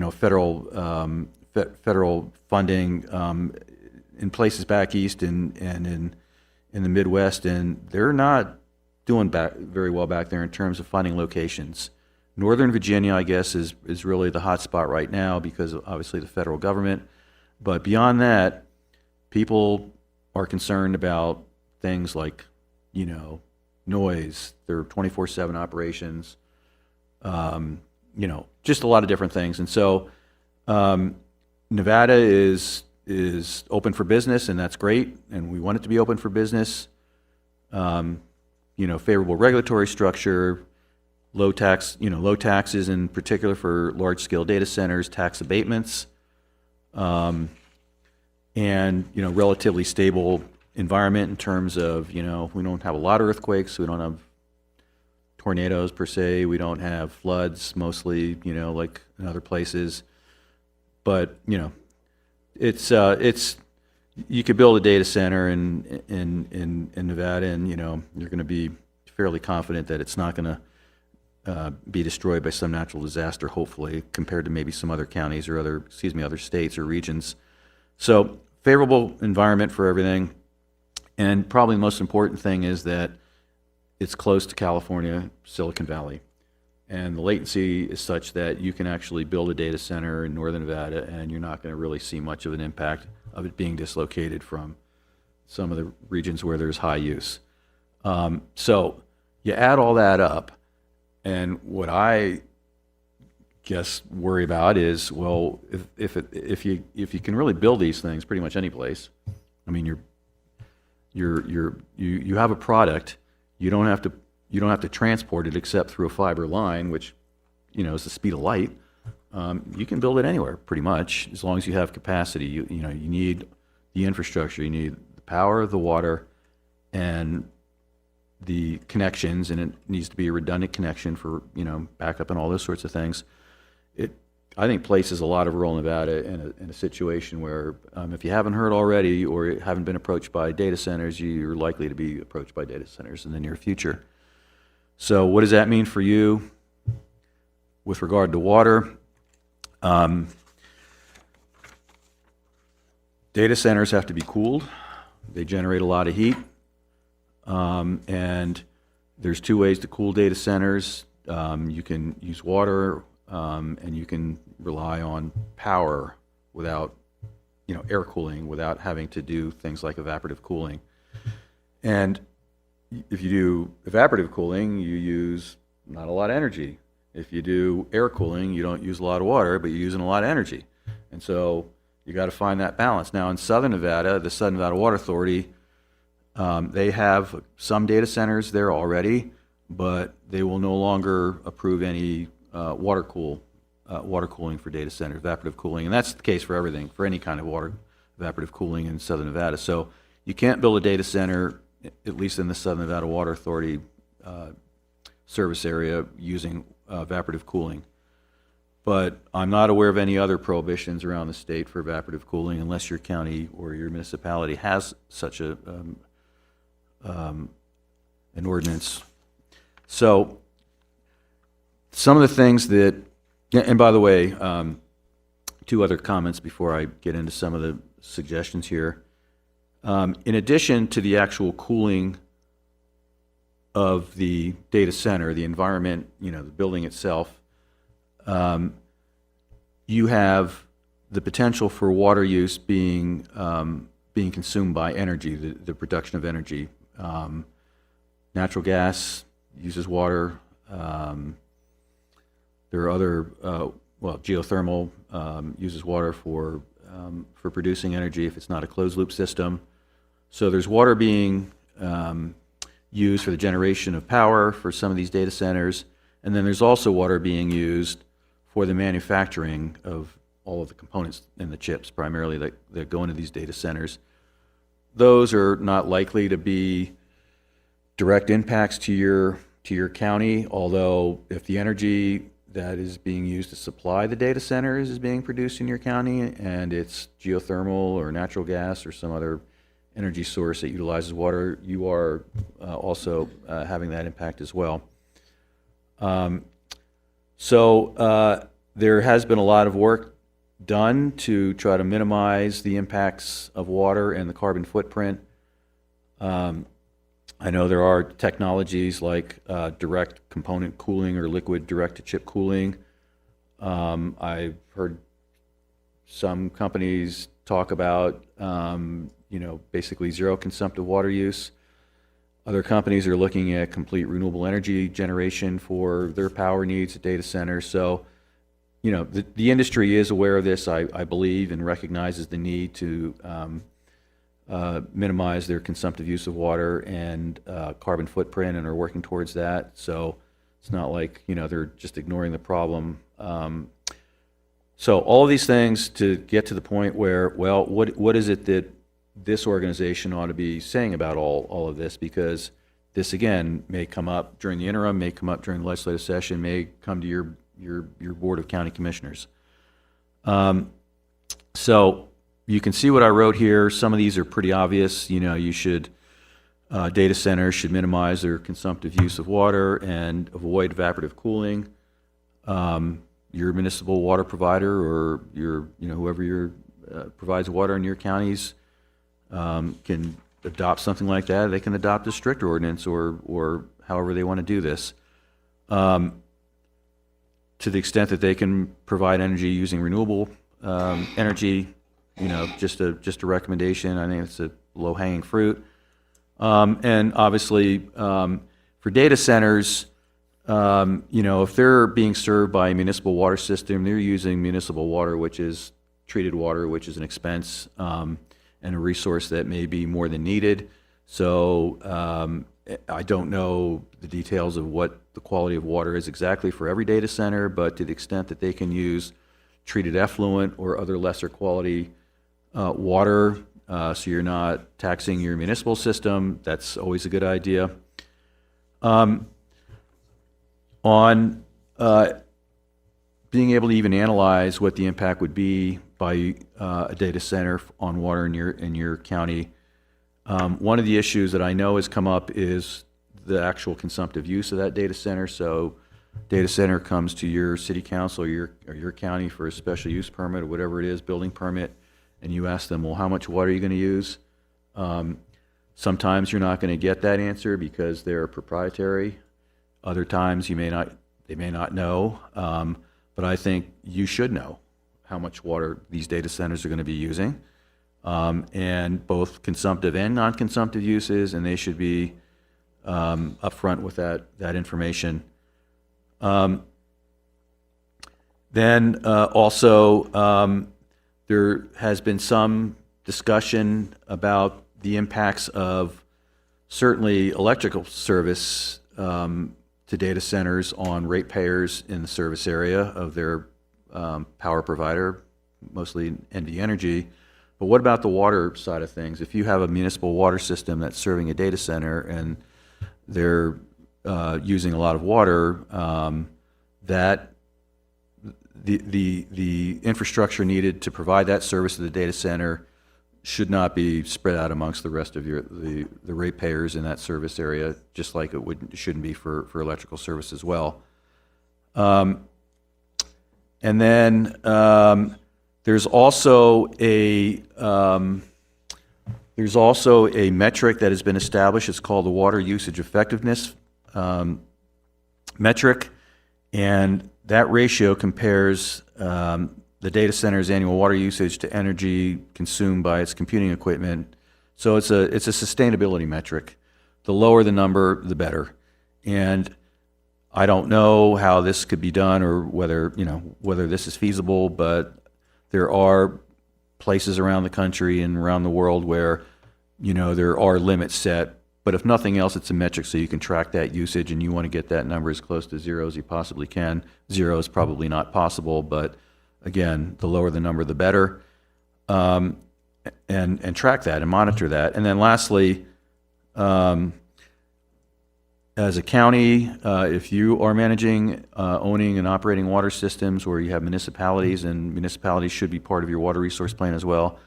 funding in places back east and in the Midwest, and they're not doing very well back there in terms of finding locations. Northern Virginia, I guess, is really the hot spot right now because of obviously the federal government. But beyond that, people are concerned about things like, noise. There are 24/7 operations, just a lot of different things. And so Nevada is open for business, and that's great, and we want it to be open for business. Favorable regulatory structure, low taxes in particular for large-scale data centers, tax abatements, and relatively stable environment in terms of we don't have a lot of earthquakes, we don't have tornadoes per se. We don't have floods mostly, like in other places. But, it's you could build a data center in Nevada, and you're going to be fairly confident that it's not going to be destroyed by some natural disaster, hopefully, compared to maybe some other counties or other states or regions. So favorable environment for everything, and probably the most important thing is that it's close to California, Silicon Valley, and the latency is such that you can actually build a data center in northern Nevada, and you're not going to really see much of an impact of it being dislocated from some of the regions where there's high use. So you add all that up, and what I guess worry about is, well, if you can really build these things pretty much any place, I mean, you have a product, you don't have to transport it except through a fiber line, which is the speed of light. You can build it anywhere pretty much, as long as you have capacity. You need the infrastructure, you need the power, the water, and the connections, and it needs to be a redundant connection for backup and all those sorts of things. I think places a lot of rural Nevada in a situation where, if you haven't heard already or haven't been approached by data centers, you're likely to be approached by data centers in the near future. So what does that mean for you with regard to water? Data centers have to be cooled. They generate a lot of heat. And there's two ways to cool data centers. You can use water, and you can rely on power without, air cooling, without having to do things like evaporative cooling. And if you do evaporative cooling, you use not a lot of energy. If you do air cooling, you don't use a lot of water, but you're using a lot of energy. And so you got to find that balance. Now in Southern Nevada, the Southern Nevada Water Authority, they have some data centers there already, but they will no longer approve any water cooling for data centers, evaporative cooling. And that's the case for everything, for any kind of water evaporative cooling in Southern Nevada. So you can't build a data center, at least in the Southern Nevada Water Authority service area, using evaporative cooling. But I'm not aware of any other prohibitions around the state for evaporative cooling unless your county or your municipality has such an ordinance. So some of the things that, and by the way, two other comments before I get into some of the suggestions here. In addition to the actual cooling of the data center, the environment, the building itself, you have the potential for water use being consumed by energy, the production of energy. Natural gas uses water. There are other, geothermal uses water for producing energy if it's not a closed loop system. So there's water being used for the generation of power for some of these data centers, and then there's also water being used for the manufacturing of all of the components in the chips, primarily that go into these data centers. Those are not likely to be direct impacts to your county, although if the energy that is being used to supply the data centers is being produced in your county, and it's geothermal or natural gas or some other energy source that utilizes water, you are also having that impact as well. So there has been a lot of work done to try to minimize the impacts of water and the carbon footprint. I know there are technologies like direct component cooling or liquid direct-to-chip cooling. I've heard some companies talk about basically zero consumptive water use. Other companies are looking at complete renewable energy generation for their power needs at data centers. So, the industry is aware of this, I believe, and recognizes the need to minimize their consumptive use of water and carbon footprint, and are working towards that. So it's not like, they're just ignoring the problem. So all of these things to get to the point where, well, what is it that this organization ought to be saying about all of this? Because this again may come up during the interim, may come up during the legislative session, may come to your Board of County Commissioners. So you can see what I wrote here. Some of these are pretty obvious. You know, you should, data centers should minimize their consumptive use of water and avoid evaporative cooling. Your municipal water provider or whoever provides water in your counties can adopt something like that. They can adopt a strict ordinance or however they want to do this. To the extent that they can provide energy using renewable energy, just a recommendation. I think it's a low-hanging fruit. And obviously, for data centers, if they're being served by a municipal water system, they're using municipal water, which is treated water, which is an expense and a resource that may be more than needed. So I don't know the details of what the quality of water is exactly for every data center, but to the extent that they can use treated effluent or other lesser quality water, so you're not taxing your municipal system, that's always a good idea. On being able to even analyze what the impact would be by a data center on water in your county, one of the issues that I know has come up is the actual consumptive use of that data center. So data center comes to your city council or your county for a special use permit or whatever it is, building permit, and you ask them, well, how much water are you going to use? Sometimes you're not going to get that answer because they're proprietary. Other times they may not know, but I think you should know how much water these data centers are going to be using, and both consumptive and non-consumptive uses, and they should be upfront with that information. Then also, there has been some discussion about the impacts of certainly electrical service to data centers on ratepayers in the service area of their power provider, mostly NV Energy. But what about the water side of things? If you have a municipal water system that's serving a data center and they're using a lot of water, that the infrastructure needed to provide that service to the data center should not be spread out amongst the rest of the ratepayers in that service area, just like it shouldn't be for electrical service as well. And then there's also a metric that has been established. It's called the Water Usage Effectiveness metric, and that ratio compares the data center's annual water usage to energy consumed by its computing equipment. So it's a sustainability metric. The lower the number, the better. And I don't know how this could be done or whether this is feasible, but there are places around the country and around the world where there are limits set. But if nothing else, it's a metric so you can track that usage, and you want to get that number as close to zero as you possibly can. Zero is probably not possible, but again, the lower the number, the better. And track that and monitor that. And then lastly, as a county, if you are managing, owning and operating water systems, or you have municipalities, and municipalities should be part of your water resource plan as well,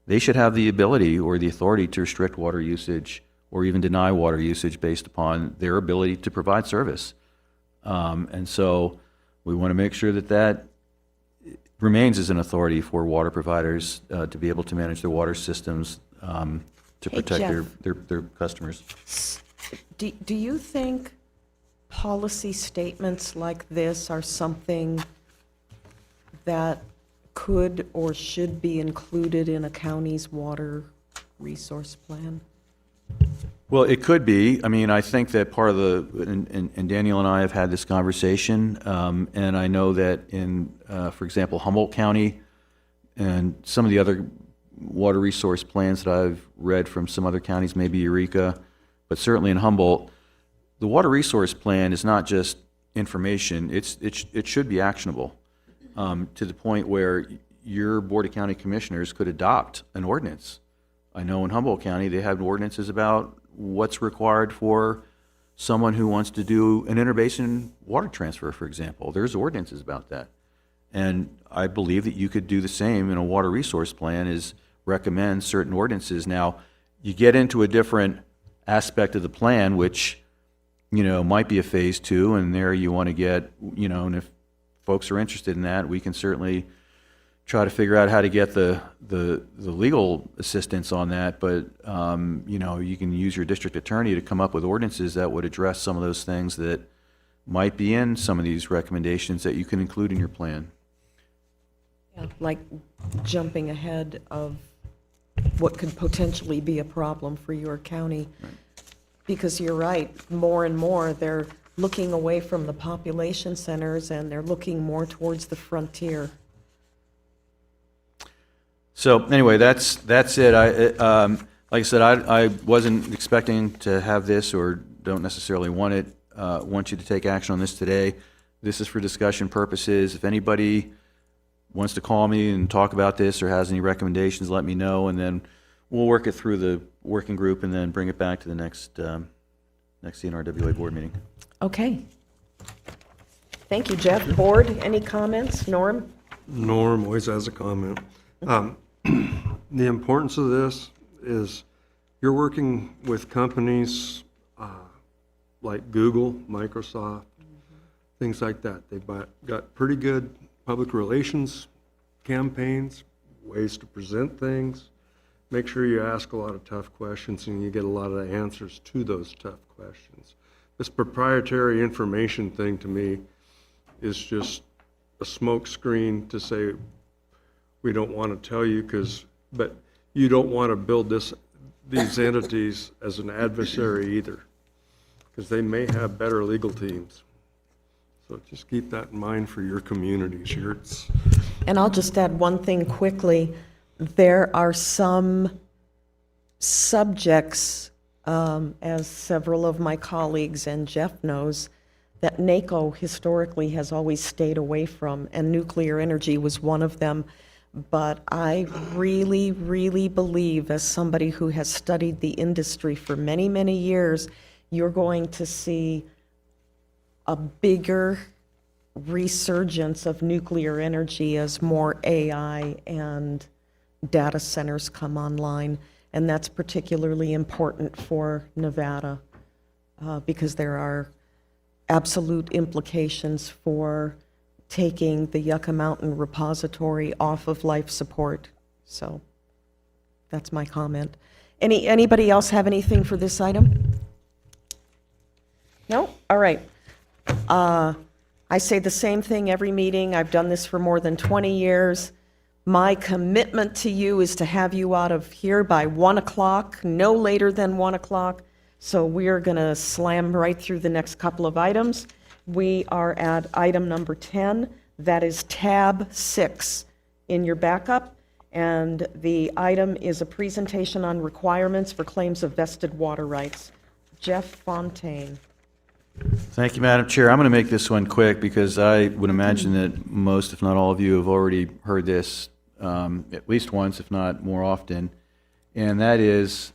they should have the ability or the authority to restrict water usage or even deny water usage based upon their ability to provide service. And so we want to make sure that remains as an authority for water providers to be able to manage their water systems to protect their customers. Do you think policy statements like this are something that could or should be included in a county's water resource plan? Well, it could be. I mean, I think that part of and Daniel and I have had this conversation, and I know that in, for example, Humboldt County and some of the other water resource plans that I've read from some other counties, maybe Eureka, but certainly in Humboldt, the water resource plan is not just information. It should be actionable to the point where your Board of County Commissioners could adopt an ordinance. I know in Humboldt County they have ordinances about what's required for someone who wants to do an interbasin water transfer, for example. There's ordinances about that. And I believe that you could do the same in a water resource plan, is recommend certain ordinances. Now, you get into a different aspect of the plan, which, might be a phase 2, and there you want to get, and if folks are interested in that, we can certainly try to figure out how to get the legal assistance on that. But, you can use your district attorney to come up with ordinances that would address some of those things that might be in some of these recommendations that you can include in your plan. Yeah, like jumping ahead of what could potentially be a problem for your county. Because you're right, more and more, they're looking away from the population centers and they're looking more towards the frontier. So anyway, that's it. Like I said, I wasn't expecting to have this, or don't necessarily want you to take action on this today. This is for discussion purposes. If anybody wants to call me and talk about this or has any recommendations, let me know, and then we'll work it through the working group and then bring it back to the next CNRWA board meeting. Okay. Thank you, Jeff. Board, any comments? Norm? Norm always has a comment. The importance of this is you're working with companies like Google, Microsoft, things like that. They've got pretty good public relations campaigns, ways to present things. Make sure you ask a lot of tough questions and you get a lot of the answers to those tough questions. This proprietary information thing, to me, is just a smoke screen to say, we don't want to tell you but you don't want to build these entities as an adversary either, because they may have better legal teams. So just keep that in mind for your communities. And I'll just add one thing quickly. There are some subjects, as several of my colleagues and Jeff knows, that NACO historically has always stayed away from, and nuclear energy was one of them. But I really, really believe, as somebody who has studied the industry for many, many years, you're going to see a bigger resurgence of nuclear energy as more AI and data centers come online. And that's particularly important for Nevada because there are absolute implications for taking the Yucca Mountain repository off of life support. So that's my comment. Anybody else have anything for this item? No? All right. I say the same thing every meeting. I've done this for more than 20 years. My commitment to you is to have you out of here by 1 o'clock, no later than 1 o'clock. So we're going to slam right through the next couple of items. We are at item number 10. That is tab 6 in your backup. And the item is a presentation on requirements for claims of vested water rights. Jeff Fontaine. Thank you, Madam Chair. I'm going to make this one quick because I would imagine that most, if not all of you, have already heard this at least once, if not more often. And that is,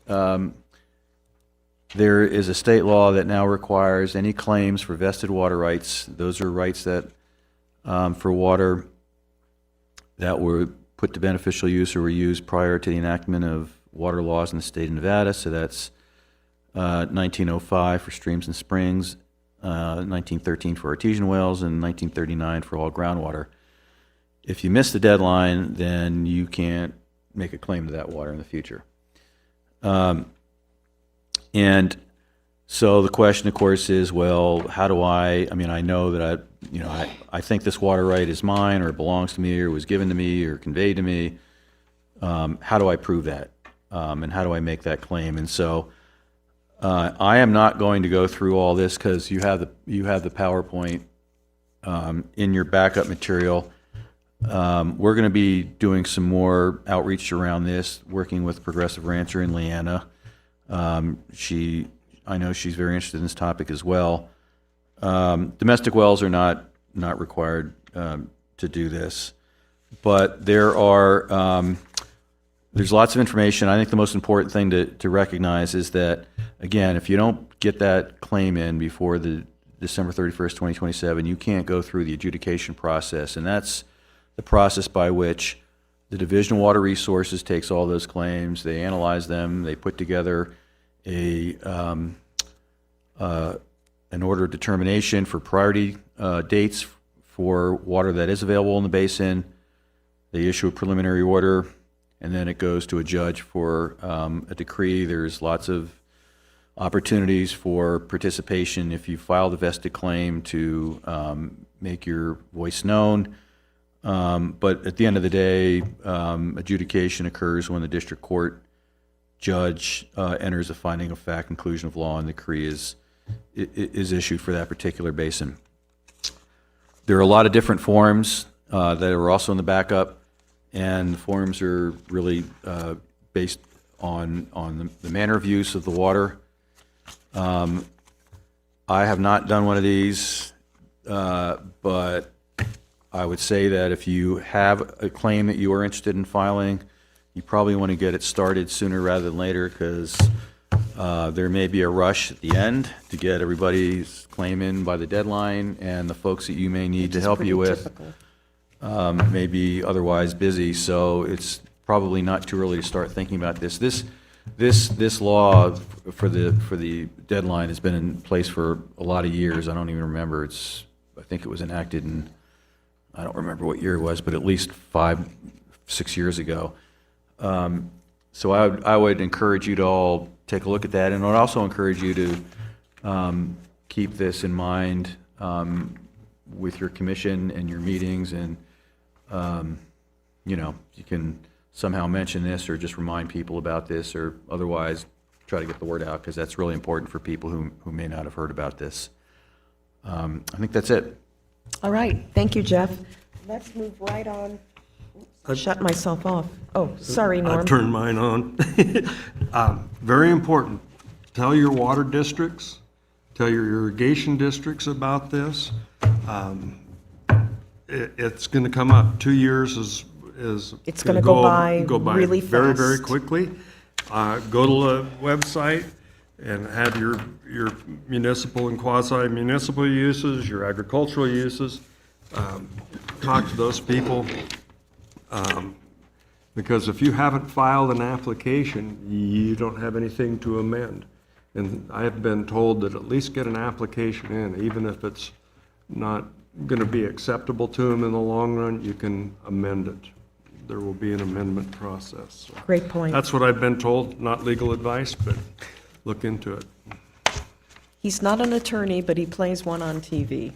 there is a state law that now requires any claims for vested water rights. Those are rights that, for water that were put to beneficial use or were used prior to the enactment of water laws in the state of Nevada. So that's 1905 for streams and springs, 1913 for artesian wells, and 1939 for all groundwater. If you miss the deadline, then you can't make a claim to that water in the future. And so the question, of course, is, well, how do I know that I think this water right is mine, or it belongs to me, or was given to me, or conveyed to me. How do I prove that? And how do I make that claim? And so I am not going to go through all this because you have the PowerPoint in your backup material. We're going to be doing some more outreach around this, working with Progressive Rancher and Leanna. I know she's very interested in this topic as well. Domestic wells are not required to do this, but there are there's lots of information. I think the most important thing to recognize is that, again, if you don't get that claim in before the December 31st, 2027, you can't go through the adjudication process. And that's the process by which the Division of Water Resources takes all those claims, they analyze them, they put together an order of determination for priority dates for water that is available in the basin. They issue a preliminary order, and then it goes to a judge for a decree. There's lots of opportunities for participation if you file the vested claim to make your voice known. But at the end of the day, adjudication occurs when the district court judge enters a finding of fact, conclusion of law, and the decree is issued for that particular basin. There are a lot of different forms that are also in the backup, and the forms are really based on the manner of use of the water. I have not done one of these, but I would say that if you have a claim that you are interested in filing, you probably want to get it started sooner rather than later, because there may be a rush at the end to get everybody's claim in by the deadline, and the folks that you may need to help you with may be otherwise busy. So it's probably not too early to start thinking about this. This law for the deadline has been in place for a lot of years. I don't even remember. I think it was enacted in, I don't remember what year it was, but at least 5-6 years ago. So I would encourage you to all take a look at that, and I would also encourage you to keep this in mind with your commission and your meetings, and you can somehow mention this or just remind people about this, or otherwise try to get the word out, because that's really important for people who may not have heard about this. I think that's it. All right, thank you, Jeff. Let's move right on. Shut myself off. Oh, sorry, Norm. I've turned mine on. Very important. Tell your water districts, tell your irrigation districts about this. It's going to come up. 2 years is It's going to go by really very, fast. very quickly. Go to the website and have your municipal and quasi-municipal uses, your agricultural uses. Talk to those people. Because if you haven't filed an application, you don't have anything to amend. And I have been told that at least get an application in, even if it's not going to be acceptable to them in the long run, you can amend it. There will be an amendment process. So Great point. that's what I've been told, not legal advice, but look into it. He's not an attorney, but he plays one on TV.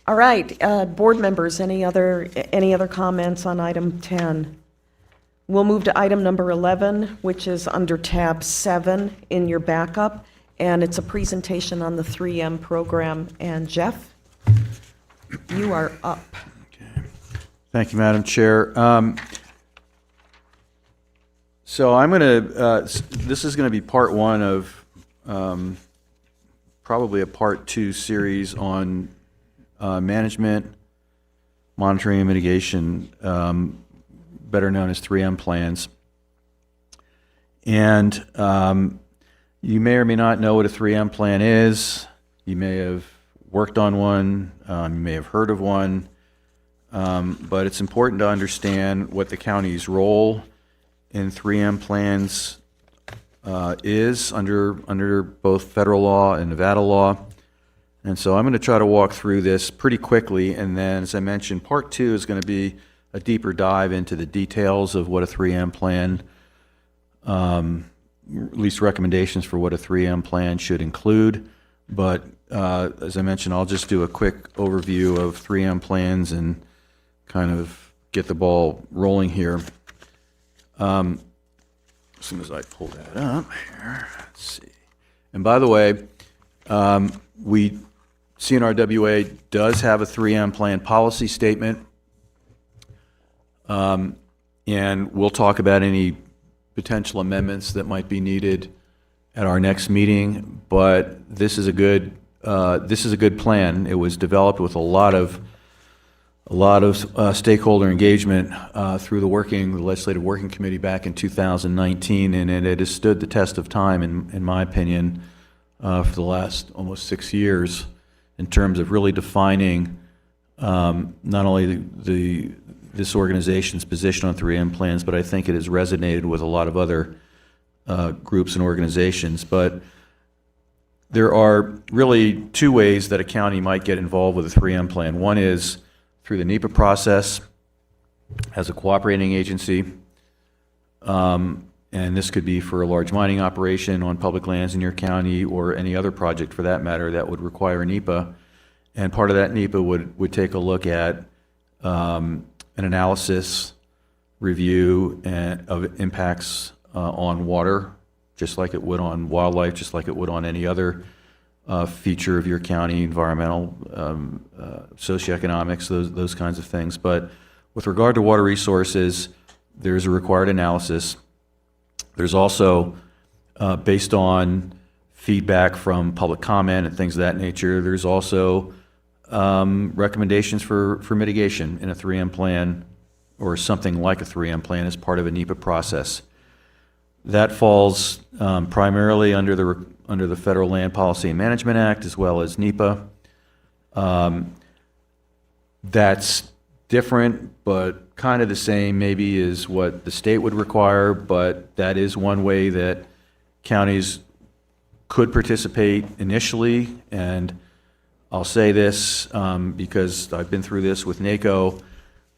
All right, board members, any other comments on item 10? We'll move to item number 11, which is under tab 7 in your backup, and it's a presentation on the 3M program. And Jeff, you are up. Thank you, Madam Chair. So I'm going to, this is going to be part one of probably a part 2 series on management, monitoring, and mitigation, better known as 3M plans. And you may or may not know what a 3M plan is. You may have worked on one. You may have heard of one. But it's important to understand what the county's role in 3M plans is under both federal law and Nevada law. And so I'm going to try to walk through this pretty quickly, and then, as I mentioned, part 2 is going to be a deeper dive into the details of what a 3M plan, at least recommendations for what a 3M plan should include. But as I mentioned, I'll just do a quick overview of 3M plans and kind of get the ball rolling here. As soon as I pull that up here, let's see. And by the way, CNRWA does have a 3M plan policy statement, and we'll talk about any potential amendments that might be needed at our next meeting. But this is a good plan. It was developed with a lot of a lot of stakeholder engagement through the legislative working committee back in 2019, and it has stood the test of time, in my opinion, for the last almost 6 years in terms of really defining not only this organization's position on 3M plans, but I think it has resonated with a lot of other groups and organizations. But there are really two ways that a county might get involved with a 3M plan. One is through the NEPA process as a cooperating agency, and this could be for a large mining operation on public lands in your county or any other project for that matter that would require NEPA. And part of that NEPA would take a look at an analysis review of impacts on water, just like it would on wildlife, just like it would on any other feature of your county, environmental, socioeconomics, those kinds of things. But with regard to water resources, there's a required analysis. There's also, based on feedback from public comment and things of that nature, there's also recommendations for mitigation in a 3M plan or something like a 3M plan as part of a NEPA process. That falls primarily under the Federal Land Policy and Management Act as well as NEPA. That's different, but kind of the same maybe is what the state would require, but that is one way that counties could participate initially. And I'll say this because I've been through this with NACO.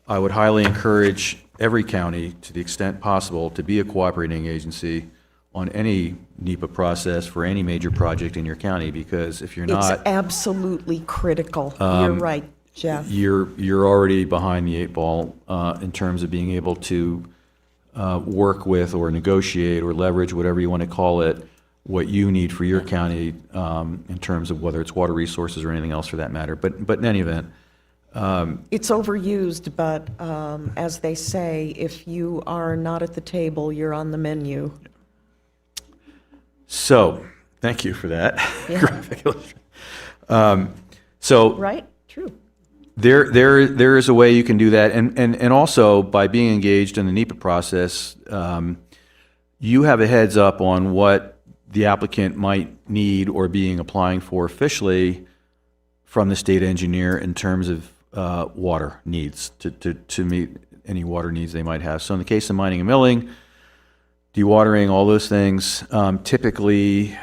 I would highly encourage every county, to the extent possible, to be a cooperating agency on any NEPA process for any major project in your county, because if you're not, It's absolutely critical. You're right, Jeff. you're already behind the 8 ball in terms of being able to work with or negotiate or leverage, whatever you want to call it, what you need for your county in terms of whether it's water resources or anything else for that matter. But in any event, It's overused, but as they say, if you are not at the table, you're on the menu. so thank you for that. Yeah. graphic illustration. So Right? True. there is a way you can do that, and also by being engaged in the NEPA process, you have a heads up on what the applicant might need or being applying for officially from the state engineer in terms of water needs to meet any water needs they might have. So in the case of mining and milling, dewatering, all those things, typically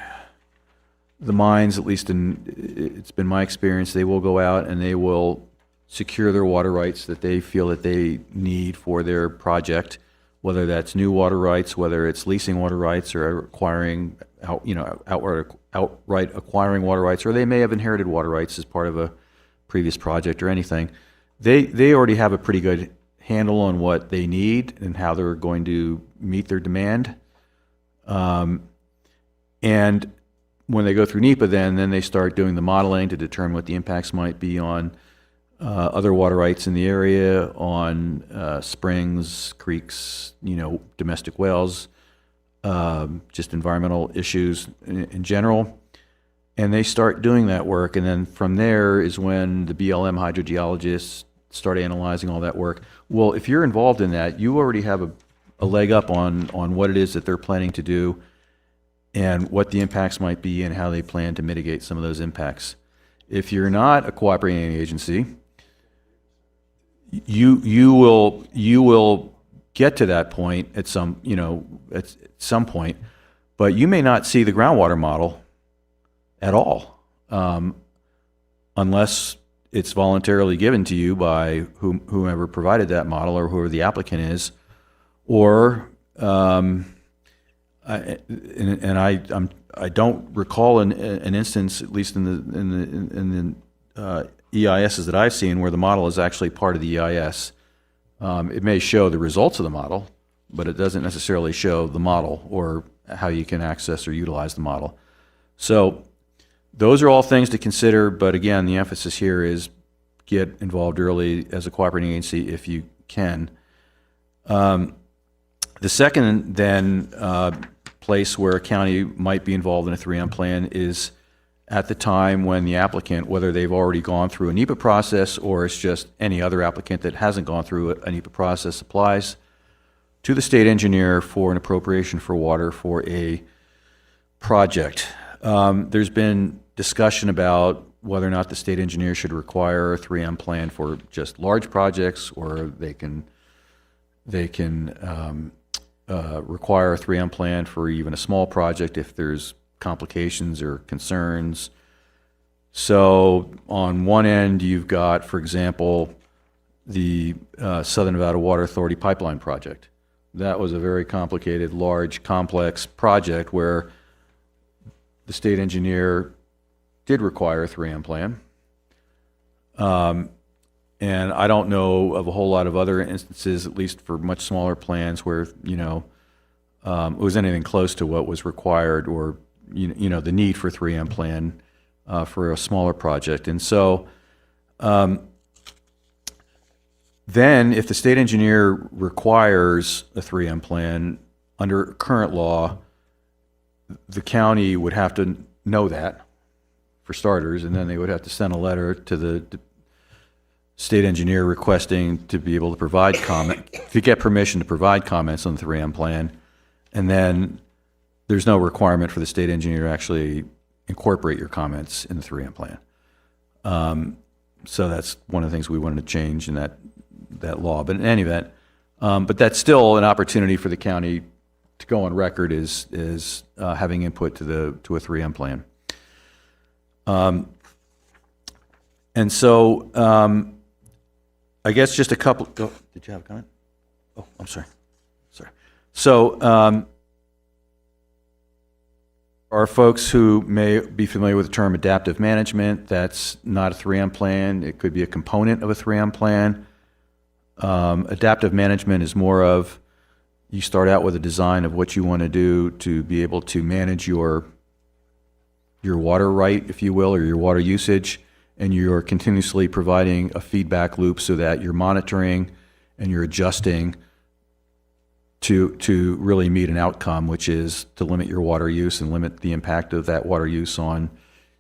the mines, at least it's been my experience, they will go out and they will secure their water rights that they feel that they need for their project, whether that's new water rights, whether it's leasing water rights or acquiring, outright acquiring water rights, or they may have inherited water rights as part of a previous project or anything. They already have a pretty good handle on what they need and how they're going to meet their demand. And when they go through NEPA, then they start doing the modeling to determine what the impacts might be on other water rights in the area, on springs, creeks, domestic wells, just environmental issues in general. And they start doing that work, and then from there is when the BLM hydrogeologists start analyzing all that work. Well, if you're involved in that, you already have a leg up on what it is that they're planning to do and what the impacts might be and how they plan to mitigate some of those impacts. If you're not a cooperating agency, you will get to that point at some point, but you may not see the groundwater model at all, unless it's voluntarily given to you by whomever provided that model or whoever the applicant is, or I don't recall an instance, at least in the EISs that I've seen, where the model is actually part of the EIS. It may show the results of the model, but it doesn't necessarily show the model or how you can access or utilize the model. So those are all things to consider, but again, the emphasis here is get involved early as a cooperating agency if you can. The second then place where a county might be involved in a 3M plan is at the time when the applicant, whether they've already gone through a NEPA process or it's just any other applicant that hasn't gone through a NEPA process, applies to the state engineer for an appropriation for water for a project. There's been discussion about whether or not the state engineer should require a 3M plan for just large projects, or they can require a 3M plan for even a small project if there's complications or concerns. So on one end, you've got, for example, the Southern Nevada Water Authority pipeline project. That was a very complicated, large, complex project where the state engineer did require a 3M plan. And I don't know of a whole lot of other instances, at least for much smaller plans, where, you know, it was anything close to what was required, or, you know, the need for a 3M plan for a smaller project. And so then if the state engineer requires a 3M plan under current law, the county would have to know that, for starters, and then they would have to send a letter to the state engineer requesting to be able to provide comment, to get permission to provide comments on the 3M plan. And then there's no requirement for the state engineer to actually incorporate your comments in the 3M plan. So that's one of the things we wanted to change in that law. But in any event, but that's still an opportunity for the county to go on record as having input to a 3M plan. And so I guess just a couple. Oh, did you have a comment? Oh, I'm sorry. So are folks who may be familiar with the term adaptive management. That's not a 3M plan. It could be a component of a 3M plan. Adaptive management is more of, you start out with a design of what you want to do to be able to manage your water right, if you will, or your water usage, and you're continuously providing a feedback loop so that you're monitoring and you're adjusting to really meet an outcome, which is to limit your water use and limit the impact of that water use on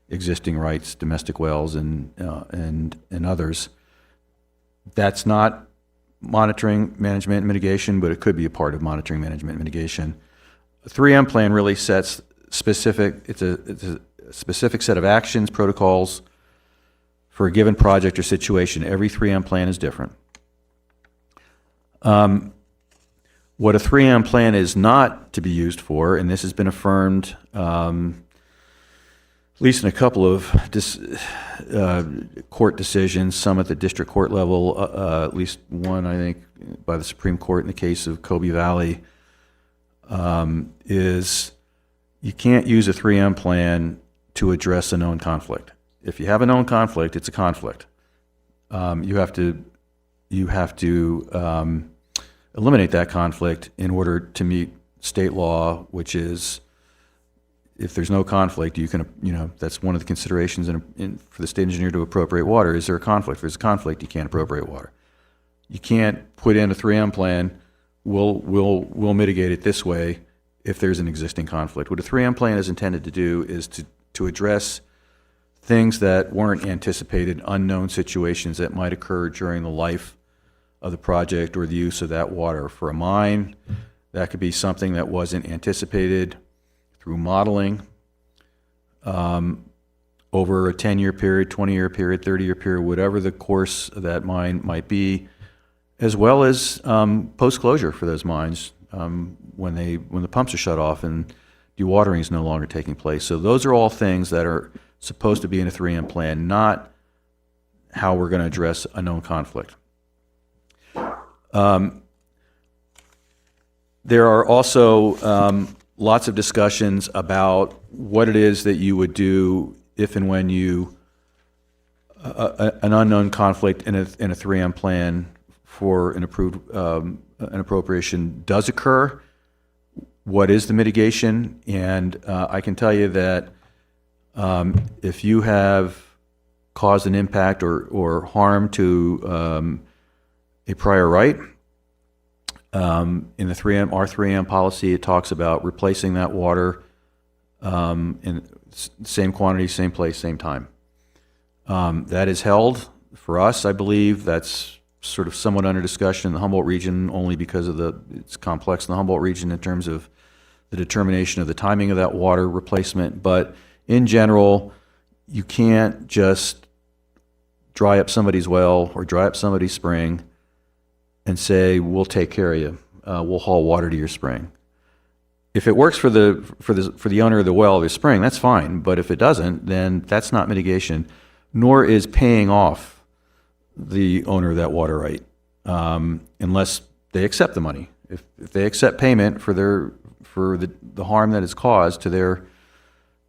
existing rights, domestic wells, and others. That's not monitoring, management, and mitigation, but it could be a part of monitoring, management, and mitigation. A 3M plan really sets specific, it's a specific set of actions, protocols for a given project or situation. Every 3M plan is different. What a 3M plan is not to be used for, and this has been affirmed at least in a couple of court decisions, some at the district court level, at least one, I think, by the Supreme Court in the case of Kobe Valley, is you can't use a 3M plan to address a known conflict. If you have a known conflict, it's a conflict. You have to eliminate that conflict in order to meet state law, which is, if there's no conflict, you can, that's one of the considerations for the state engineer to appropriate water. Is there a conflict? If there's a conflict, you can't appropriate water. You can't put in a 3M plan, we'll mitigate it this way if there's an existing conflict. What a 3M plan is intended to do is to address things that weren't anticipated, unknown situations that might occur during the life of the project or the use of that water. For a mine, that could be something that wasn't anticipated through modeling over a 10-year period, 20-year period, 30-year period, whatever the course of that mine might be, as well as post-closure for those mines when the pumps are shut off and dewatering is no longer taking place. So those are all things that are supposed to be in a 3M plan, not how we're going to address a known conflict. There are also lots of discussions about what it is that you would do if and when an unknown conflict in a 3M plan for an approved an appropriation does occur. What is the mitigation? And I can tell you that if you have caused an impact or harm to a prior right, in the our 3M policy, it talks about replacing that water, and same quantity, same place, same time. That is held for us, I believe. That's sort of somewhat under discussion in the Humboldt region, only because of it's complex in the Humboldt region in terms of the determination of the timing of that water replacement. But in general, you can't just dry up somebody's well or dry up somebody's spring and say, we'll take care of you. We'll haul water to your spring. If it works for the owner of the well or the spring, that's fine. But if it doesn't, then that's not mitigation, nor is paying off the owner of that water right, unless they accept the money. If they accept payment for the harm that is caused to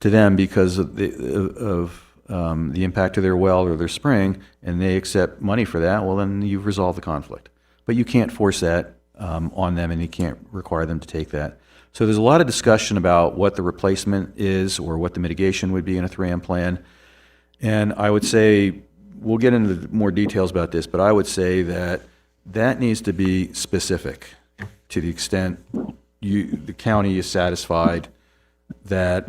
them because of the impact of their well or their spring, and they accept money for that, well, then you've resolved the conflict. But you can't force that on them, and you can't require them to take that. So there's a lot of discussion about what the replacement is or what the mitigation would be in a 3M plan. And I would say, we'll get into more details about this, but I would say that needs to be specific to the extent the county is satisfied that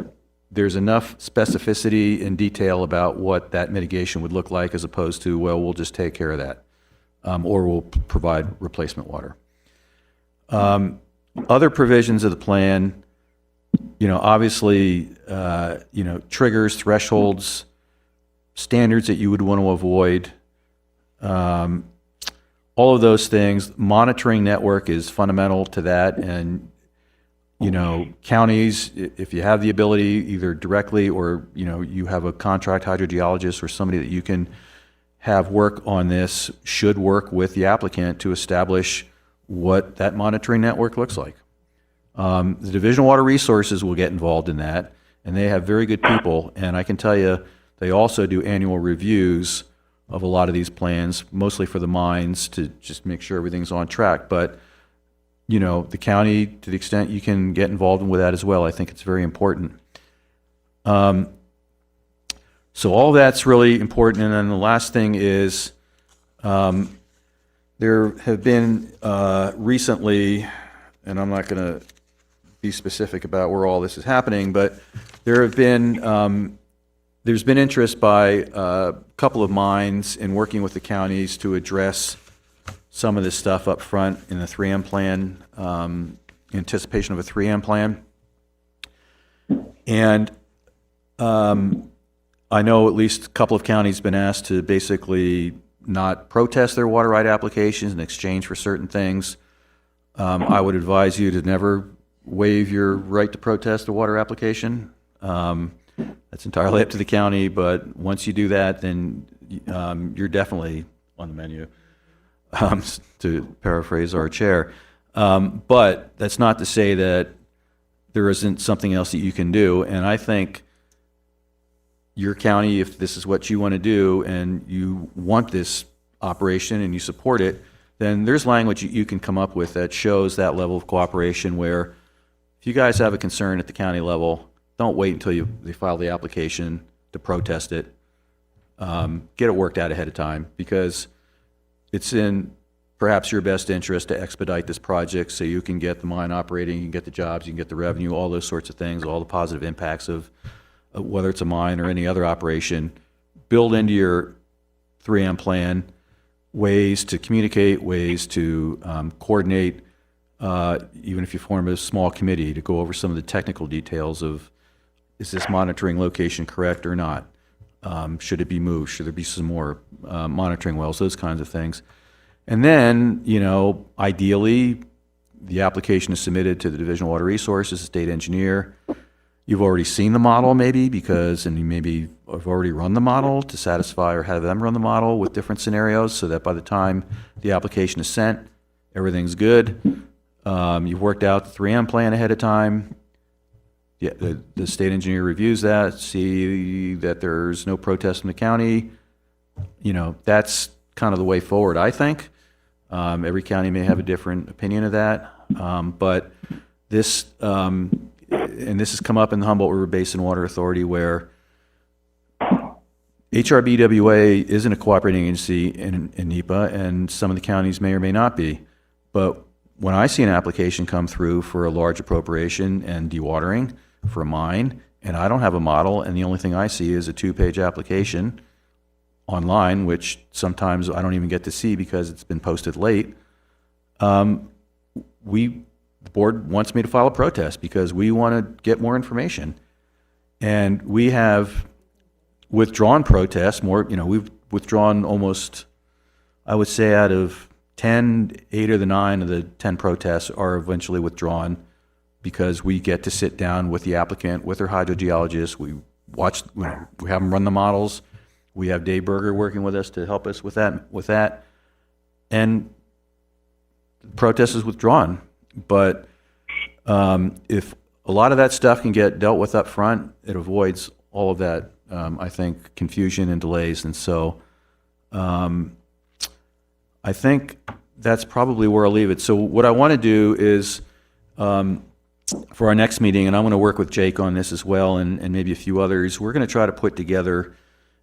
there's enough specificity and detail about what that mitigation would look like, as opposed to, well, we'll just take care of that, or we'll provide replacement water. Other provisions of the plan, obviously, triggers, thresholds, standards that you would want to avoid, all of those things. Monitoring network is fundamental to that, and counties, if you have the ability, either directly or you have a contract hydrogeologist or somebody that you can have work on this, should work with the applicant to establish what that monitoring network looks like. The Division of Water Resources will get involved in that, and they have very good people. And I can tell you, they also do annual reviews of a lot of these plans, mostly for the mines, to just make sure everything's on track. But the county, to the extent you can get involved with that as well, I think it's very important. So all that's really important. And then the last thing is, there have been recently, and I'm not going to be specific about where all this is happening, but there's been interest by a couple of mines in working with the counties to address some of this stuff up front in the 3M plan, anticipation of a 3M plan. And I know at least a couple of counties have been asked to basically not protest their water right applications in exchange for certain things. I would advise you to never waive your right to protest a water application. That's entirely up to the county, but once you do that, then you're definitely on the menu, to paraphrase our chair. But that's not to say that there isn't something else that you can do. And I think your county, if this is what you want to do and you want this operation and you support it, then there's language you can come up with that shows that level of cooperation, where if you guys have a concern at the county level, don't wait until they file the application to protest it. Get it worked out ahead of time, because it's in perhaps your best interest to expedite this project so you can get the mine operating, you can get the jobs, you can get the revenue, all those sorts of things, all the positive impacts of whether it's a mine or any other operation. Build into your 3M plan ways to communicate, ways to coordinate, even if you form a small committee to go over some of the technical details of, is this monitoring location correct or not? Should it be moved? Should there be some more monitoring wells? Those kinds of things. And then, ideally, the application is submitted to the Division of Water Resources, the state engineer. You've already seen the model maybe, and you maybe have already run the model to satisfy, or have them run the model with different scenarios, so that by the time the application is sent, everything's good. You've worked out the 3M plan ahead of time. Yeah, the state engineer reviews that, see that there's no protest from the county. That's kind of the way forward, I think. Every county may have a different opinion of that, but this, and this has come up in the Humboldt River Basin Water Authority, where HRBWA isn't a cooperating agency in NEPA, and some of the counties may or may not be. But when I see an application come through for a large appropriation and dewatering for a mine, and I don't have a model, and the only thing I see is a 2-page application online, which sometimes I don't even get to see because it's been posted late, the board wants me to file a protest because we want to get more information. And we have withdrawn protests we've withdrawn almost, I would say out of 10, 8 of the 9 of the 10 protests are eventually withdrawn because we get to sit down with the applicant, with their hydrogeologist. We watch, we have them run the models. We have Dave Berger working with us to help us with that. And the protest is withdrawn. But if a lot of that stuff can get dealt with up front, it avoids all of that, I think, confusion and delays. And so I think that's probably where I'll leave it. So what I want to do is, for our next meeting, and I'm going to work with Jake on this as well, and maybe a few others, we're going to try to put together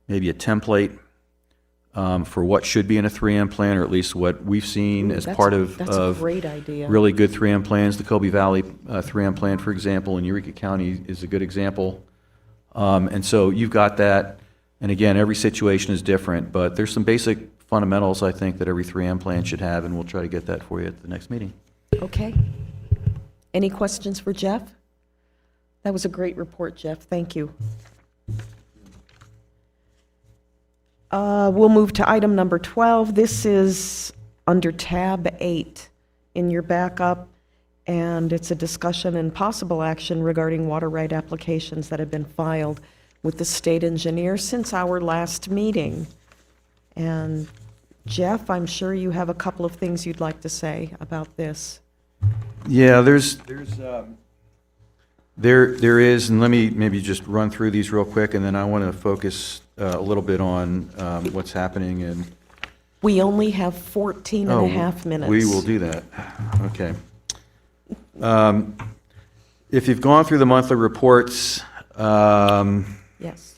maybe a template for what should be in a 3M plan, or at least what we've seen as part of That's a great idea. really good 3M plans. The Kobe Valley 3M plan, for example, in Eureka County is a good example. And so you've got that. And again, every situation is different, but there's some basic fundamentals, I think, that every 3M plan should have, and we'll try to get that for you at the next meeting. Okay. Any questions for Jeff? That was a great report, Jeff. Thank you. We'll move to item number 12. This is under tab 8 in your backup, and it's a discussion and possible action regarding water right applications that have been filed with the state engineer since our last meeting. And Jeff, I'm sure you have a couple of things you'd like to say about this. Yeah, there is, and let me maybe just run through these real quick, and then I want to focus a little bit on what's happening in. We only have 14 and a half minutes. We will do that. Okay. If you've gone through the monthly reports, Yes.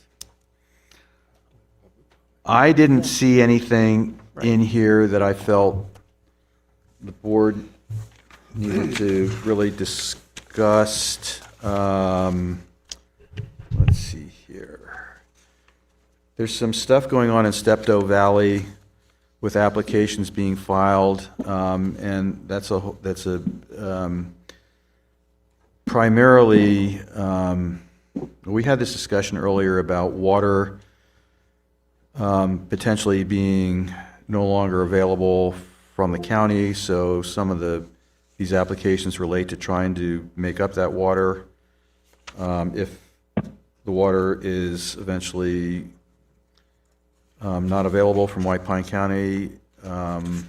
I didn't see anything in here that I felt the board needed to really discuss. Let's see here. There's some stuff going on in Steptoe Valley with applications being filed, and that's a primarily, we had this discussion earlier about water potentially being no longer available from the county, so some of these applications relate to trying to make up that water. If the water is eventually not available from White Pine County, and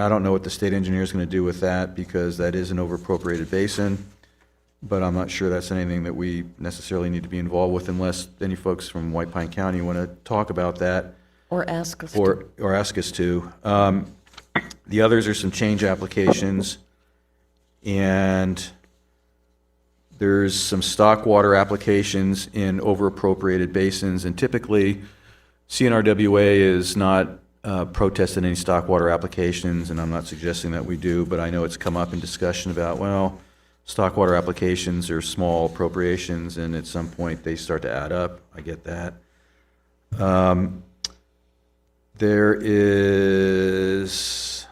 I don't know what the state engineer is going to do with that because that is an overappropriated basin, but I'm not sure that's anything that we necessarily need to be involved with unless any folks from White Pine County want to talk about that. Or ask us to. Or ask us to. The others are some change applications, and there's some stock water applications in overappropriated basins, and typically CNRWA is not protesting any stock water applications, and I'm not suggesting that we do, but I know it's come up in discussion about, well, stock water applications are small appropriations, and at some point they start to add up. I get that. There is,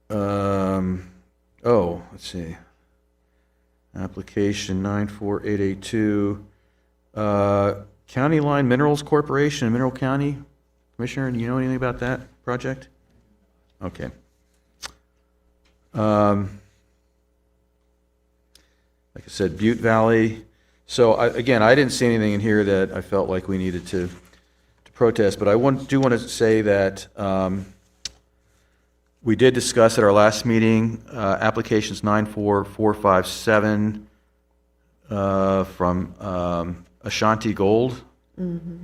let's see, application 94882, County Line Minerals Corporation in Mineral County. Commissioner, do you know anything about that project? Okay. Like I said, Butte Valley. So again, I didn't see anything in here that I felt like we needed to protest, but I do want to say that we did discuss at our last meeting applications 94457 from Ashanti Gold. Mm-hmm.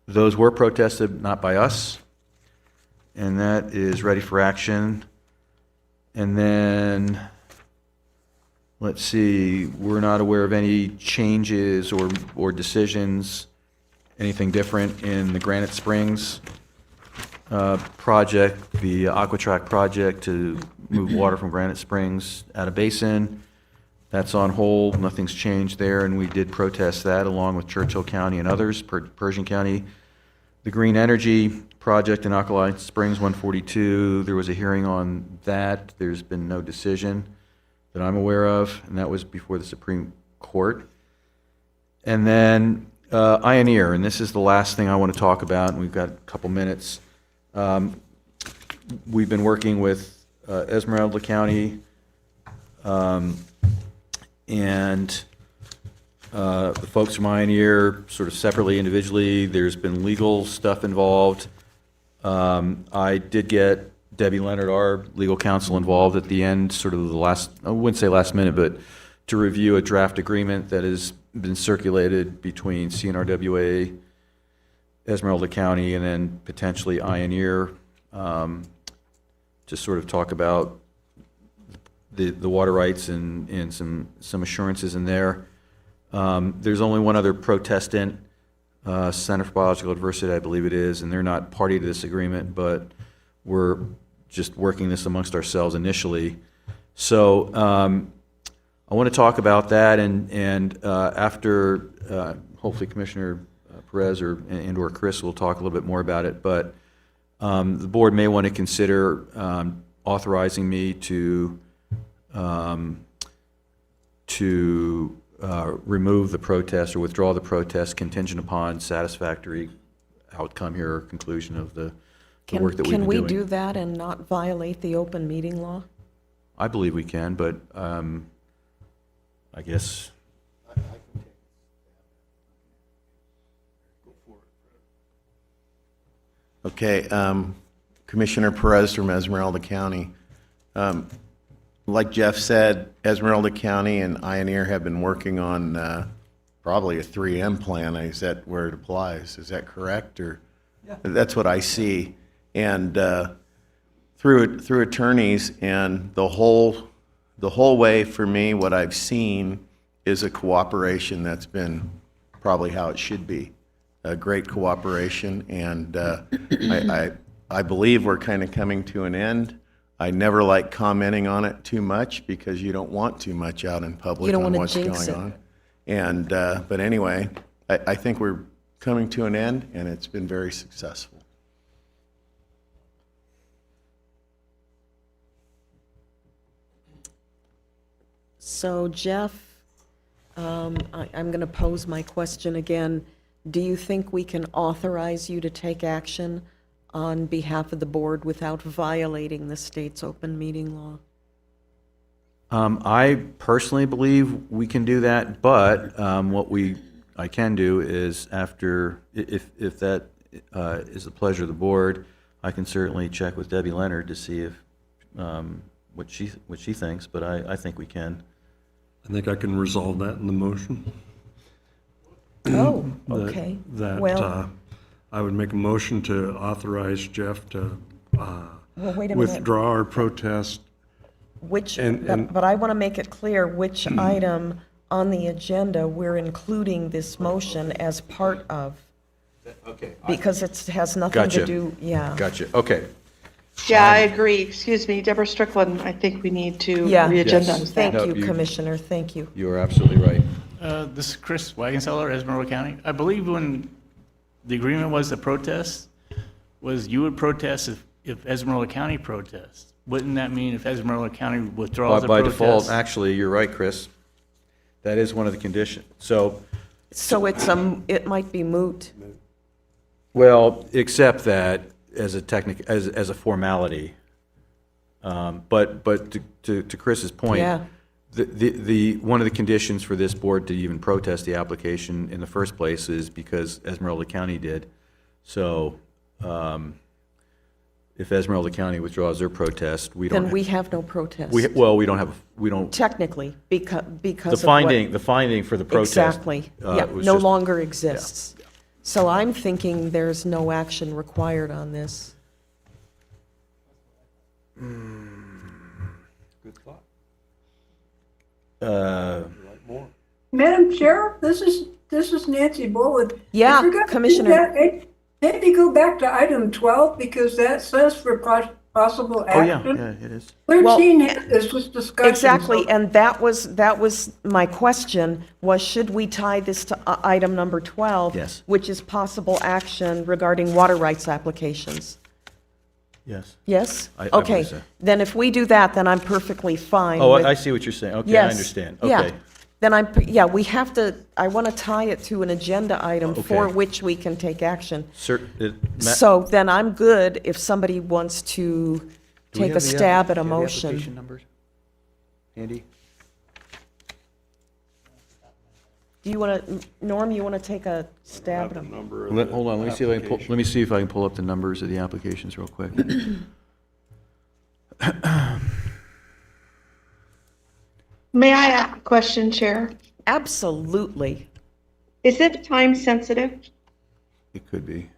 Those were protested, not by us, and that is ready for action. And then, let's see, we're not aware of any changes or decisions, anything different in the Granite Springs project, the Aquatrack project to move water from Granite Springs out of basin. That's on hold, nothing's changed there, and we did protest that along with Churchill County and others, Pershing County. The Green Energy project in Alkali Springs 142, there was a hearing on that. There's been no decision that I'm aware of, and that was before the Supreme Court. And then Ioneer, and this is the last thing I want to talk about, and we've got a couple minutes. We've been working with Esmeralda County and the folks from Ioneer, sort of separately, individually. There's been legal stuff involved. I did get Debbie Leonard, our legal counsel, involved at the end, sort of the last, I wouldn't say last minute, but to review a draft agreement that has been circulated between CNRWA, Esmeralda County, and then potentially Ioneer, to sort of talk about the water rights and some assurances in there. There's only one other protestant, Center for Biological Diversity, I believe it is, and they're not party to this agreement, but we're just working this amongst ourselves initially. So I want to talk about that, and after hopefully Commissioner Perez or Chris will talk a little bit more about it, but the board may want to consider authorizing me to remove the protest or withdraw the protest contingent upon satisfactory outcome here or conclusion of the work that we've been doing. Can we do that and not violate the open meeting law? I believe we can, but I guess. Okay, Commissioner Perez from Esmeralda County. Like Jeff said, Esmeralda County and Ioneer have been working on probably a 3M plan. Is that where it applies? Is that correct? Or yeah. That's what I see. And through attorneys, and the whole way for me, what I've seen is a cooperation that's been probably how it should be. A great cooperation, and I believe we're kind of coming to an end. I never like commenting on it too much because you don't want too much out in public on what's going on. And but anyway, I think we're coming to an end, and it's been very successful. So Jeff, I'm going to pose my question again. Do you think we can authorize you to take action on behalf of the board without violating the state's open meeting law? I personally believe we can do that, but what I can do is after, if that is the pleasure of the board, I can certainly check with Debbie Leonard to see if what she thinks, but I think we can. I think I can resolve that in the motion. Oh, okay. That I would make a motion to authorize Jeff to wait a minute. withdraw our protest. But I want to make it clear which item on the agenda we're including this motion as part of. Okay. Because it has nothing Gotcha. to do, yeah. Gotcha, okay. Yeah, I agree. Excuse me, Deborah Strickland, I think we need to Yeah. re-agendize Yes. that. Thank No, you, you- Commissioner, thank you. You are absolutely right. This is Chris Wagenseller, Esmeralda County. I believe when the agreement was to protest, was you would protest if Esmeralda County protests. Wouldn't that mean if Esmeralda County withdraws the By protest? default, actually, you're right, Chris. That is one of the conditions. So, It might be moot. well, except that as a formality. But to Chris's point, Yeah. the one of the conditions for this board to even protest the application in the first place is because Esmeralda County did. So, if Esmeralda County withdraws their protest, we don't. Then we have no protest. we don't. Technically, because The of what- finding for the protest. Exactly, yeah, was no just- longer exists. So I'm thinking there's no action required on this. Good thought. Madam Chair, this is Nancy Bullock. Yeah, I forgot to do Commissioner. that. maybe go back to item 12 because that says for possible Oh, yeah, action. yeah, it is. 13 is just discussion. Exactly, so- and that was my question, was should we tie this to item number 12? Yes. Which is possible action regarding water rights applications. Yes. Yes? I Okay, believe so. then if we do that, then I'm perfectly fine Oh, with. I see what you're saying. Okay, I Yes, understand. yeah. Okay. Then we have to, I want to tie it to an agenda item for Okay. which we can take action. Ma- So then I'm good if somebody wants to Do we take have a the stab at a do you have the motion. application numbers? Andy? Do you want to, Norm, you want to take a stab at a? Hold on, let me see if I can pull up the numbers of the applications real quick. May I ask a question, Chair? Absolutely. Is it time sensitive? It could be.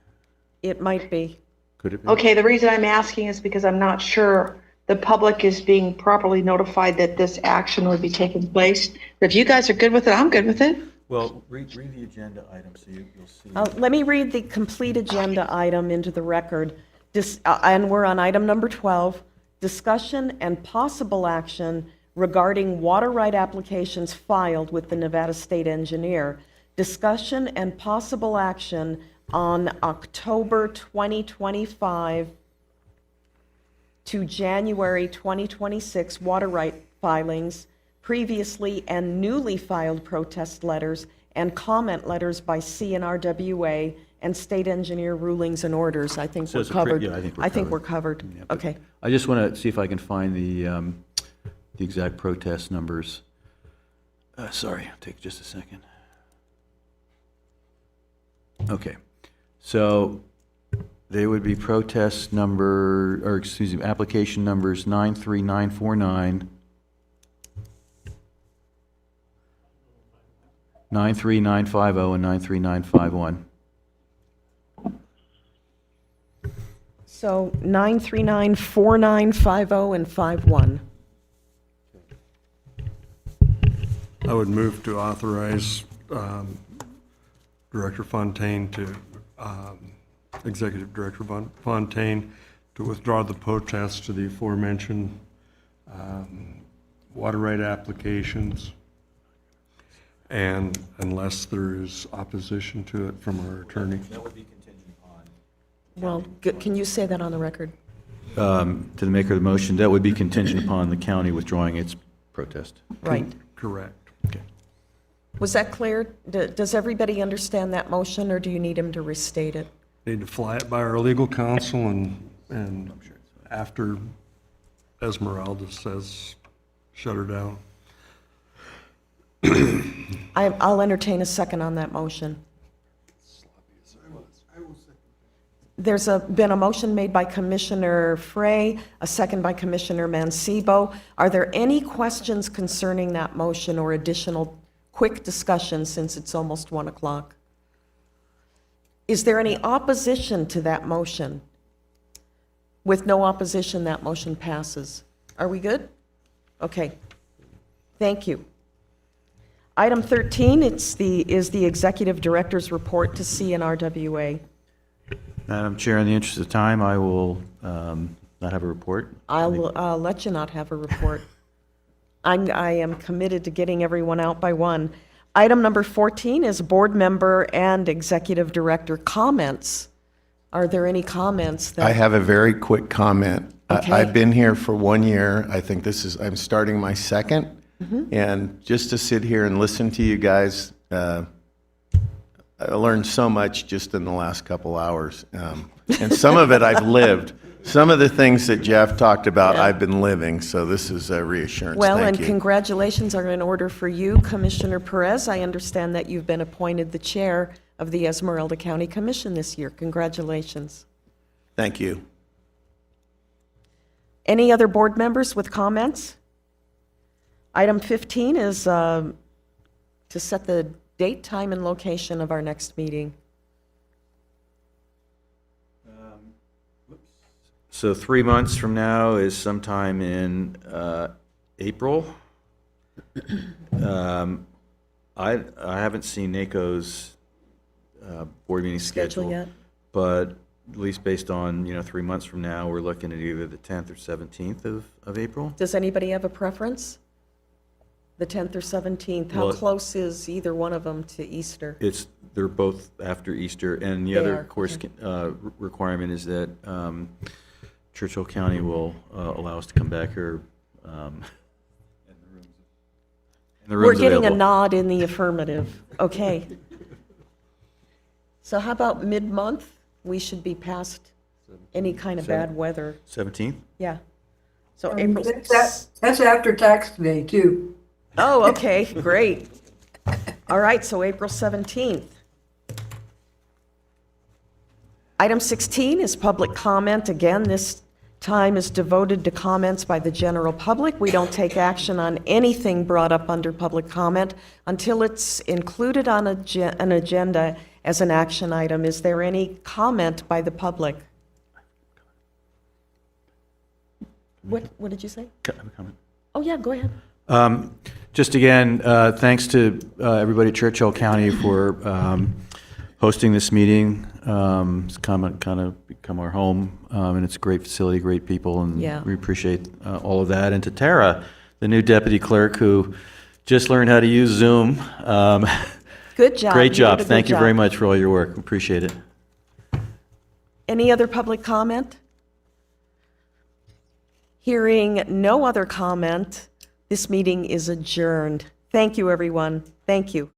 It might be. Could it be? Okay, the reason I'm asking is because I'm not sure the public is being properly notified that this action would be taking place. But if you guys are good with it, I'm good with it. Well, read the agenda item so you'll see. Let me read the complete agenda item into the record. And we're on item number 12, discussion and possible action regarding water right applications filed with the Nevada State Engineer. Discussion and possible action on October 2025 to January 2026 water right filings, previously and newly filed protest letters and comment letters by CNRWA and state engineer rulings and orders. I think So we're it's a pre- covered. yeah, I think we're I think covered. we're covered. Yeah, but Okay. I just want to see if I can find the exact protest numbers. Sorry, it'll take just a second. Okay, so they would be protest number, or excuse me, application numbers 93949, 93950, and 93951. So 939, 4950, and 51. I would move to authorize Director Fontaine to, Executive Director Fontaine to withdraw the protest to the aforementioned water right applications, and unless there is opposition to it from our attorney. That would be contingent upon. Well, can you say that on the record? To the maker of the motion, that would be contingent upon the county withdrawing its protest. Right. Correct. Okay. Was that clear? Does everybody understand that motion, or do you need him to restate it? Need to fly it by our legal counsel, and after Esmeralda says shut her down. I'll entertain a second on that motion. There's been a motion made by Commissioner Frey, a second by Commissioner Mancebo. Are there any questions concerning that motion or additional quick discussion since it's almost 1 o'clock? Is there any opposition to that motion? With no opposition, that motion passes. Are we good? Okay. Thank you. Item 13, is the Executive Director's report to CNRWA. Madam Chair, in the interest of time, I will not have a report. I'll let you not have a report. I am committed to getting everyone out by 1. Item number 14 is board member and executive director comments. Are there any comments that? I have a very quick comment. Okay. I've been here for 1 year. I think I'm starting my second. And just to sit here and listen to you guys, I learned so much just in the last couple hours. And some of it I've lived. Some of the things that Jeff talked about, I've been living. So this is a reassurance. Well, Thank and you. congratulations are in order for you, Commissioner Perez. I understand that you've been appointed the chair of the Esmeralda County Commission this year. Congratulations. Thank you. Any other board members with comments? Item 15 is to set the date, time, and location of our next meeting. So 3 months from now is sometime in April. I haven't seen NACO's board meeting Schedule schedule yet? but at least based on, 3 months from now, we're looking at either the 10th or 17th of April. Does anybody have a preference? The 10th or 17th? How Well, close is either one of them to Easter? They're both after Easter, and the They other, are, of course, requirement is that Churchill County will allow us to come back here. And the We're room's getting a available. nod in the affirmative. Okay. So how about mid-month? We should be past any kind of bad weather. 17th? Yeah. So April. That's after tax day too. Oh, okay, great. All right, so April 17th. Item 16 is public comment. Again, this time is devoted to comments by the general public. We don't take action on anything brought up under public comment until it's included on an agenda as an action item. Is there any comment by the public? What did you say? Comment. Oh, yeah, go ahead. Just again, thanks to everybody at Churchill County for hosting this meeting. It's kind of become our home, and it's a great facility, great people, and Yeah. we appreciate all of that. And to Tara, the new deputy clerk who just learned how to use Zoom. Good job. Great You job. did a good Thank you very job. much for all your work. Appreciate it. Any other public comment? Hearing no other comment, this meeting is adjourned. Thank you, everyone. Thank you.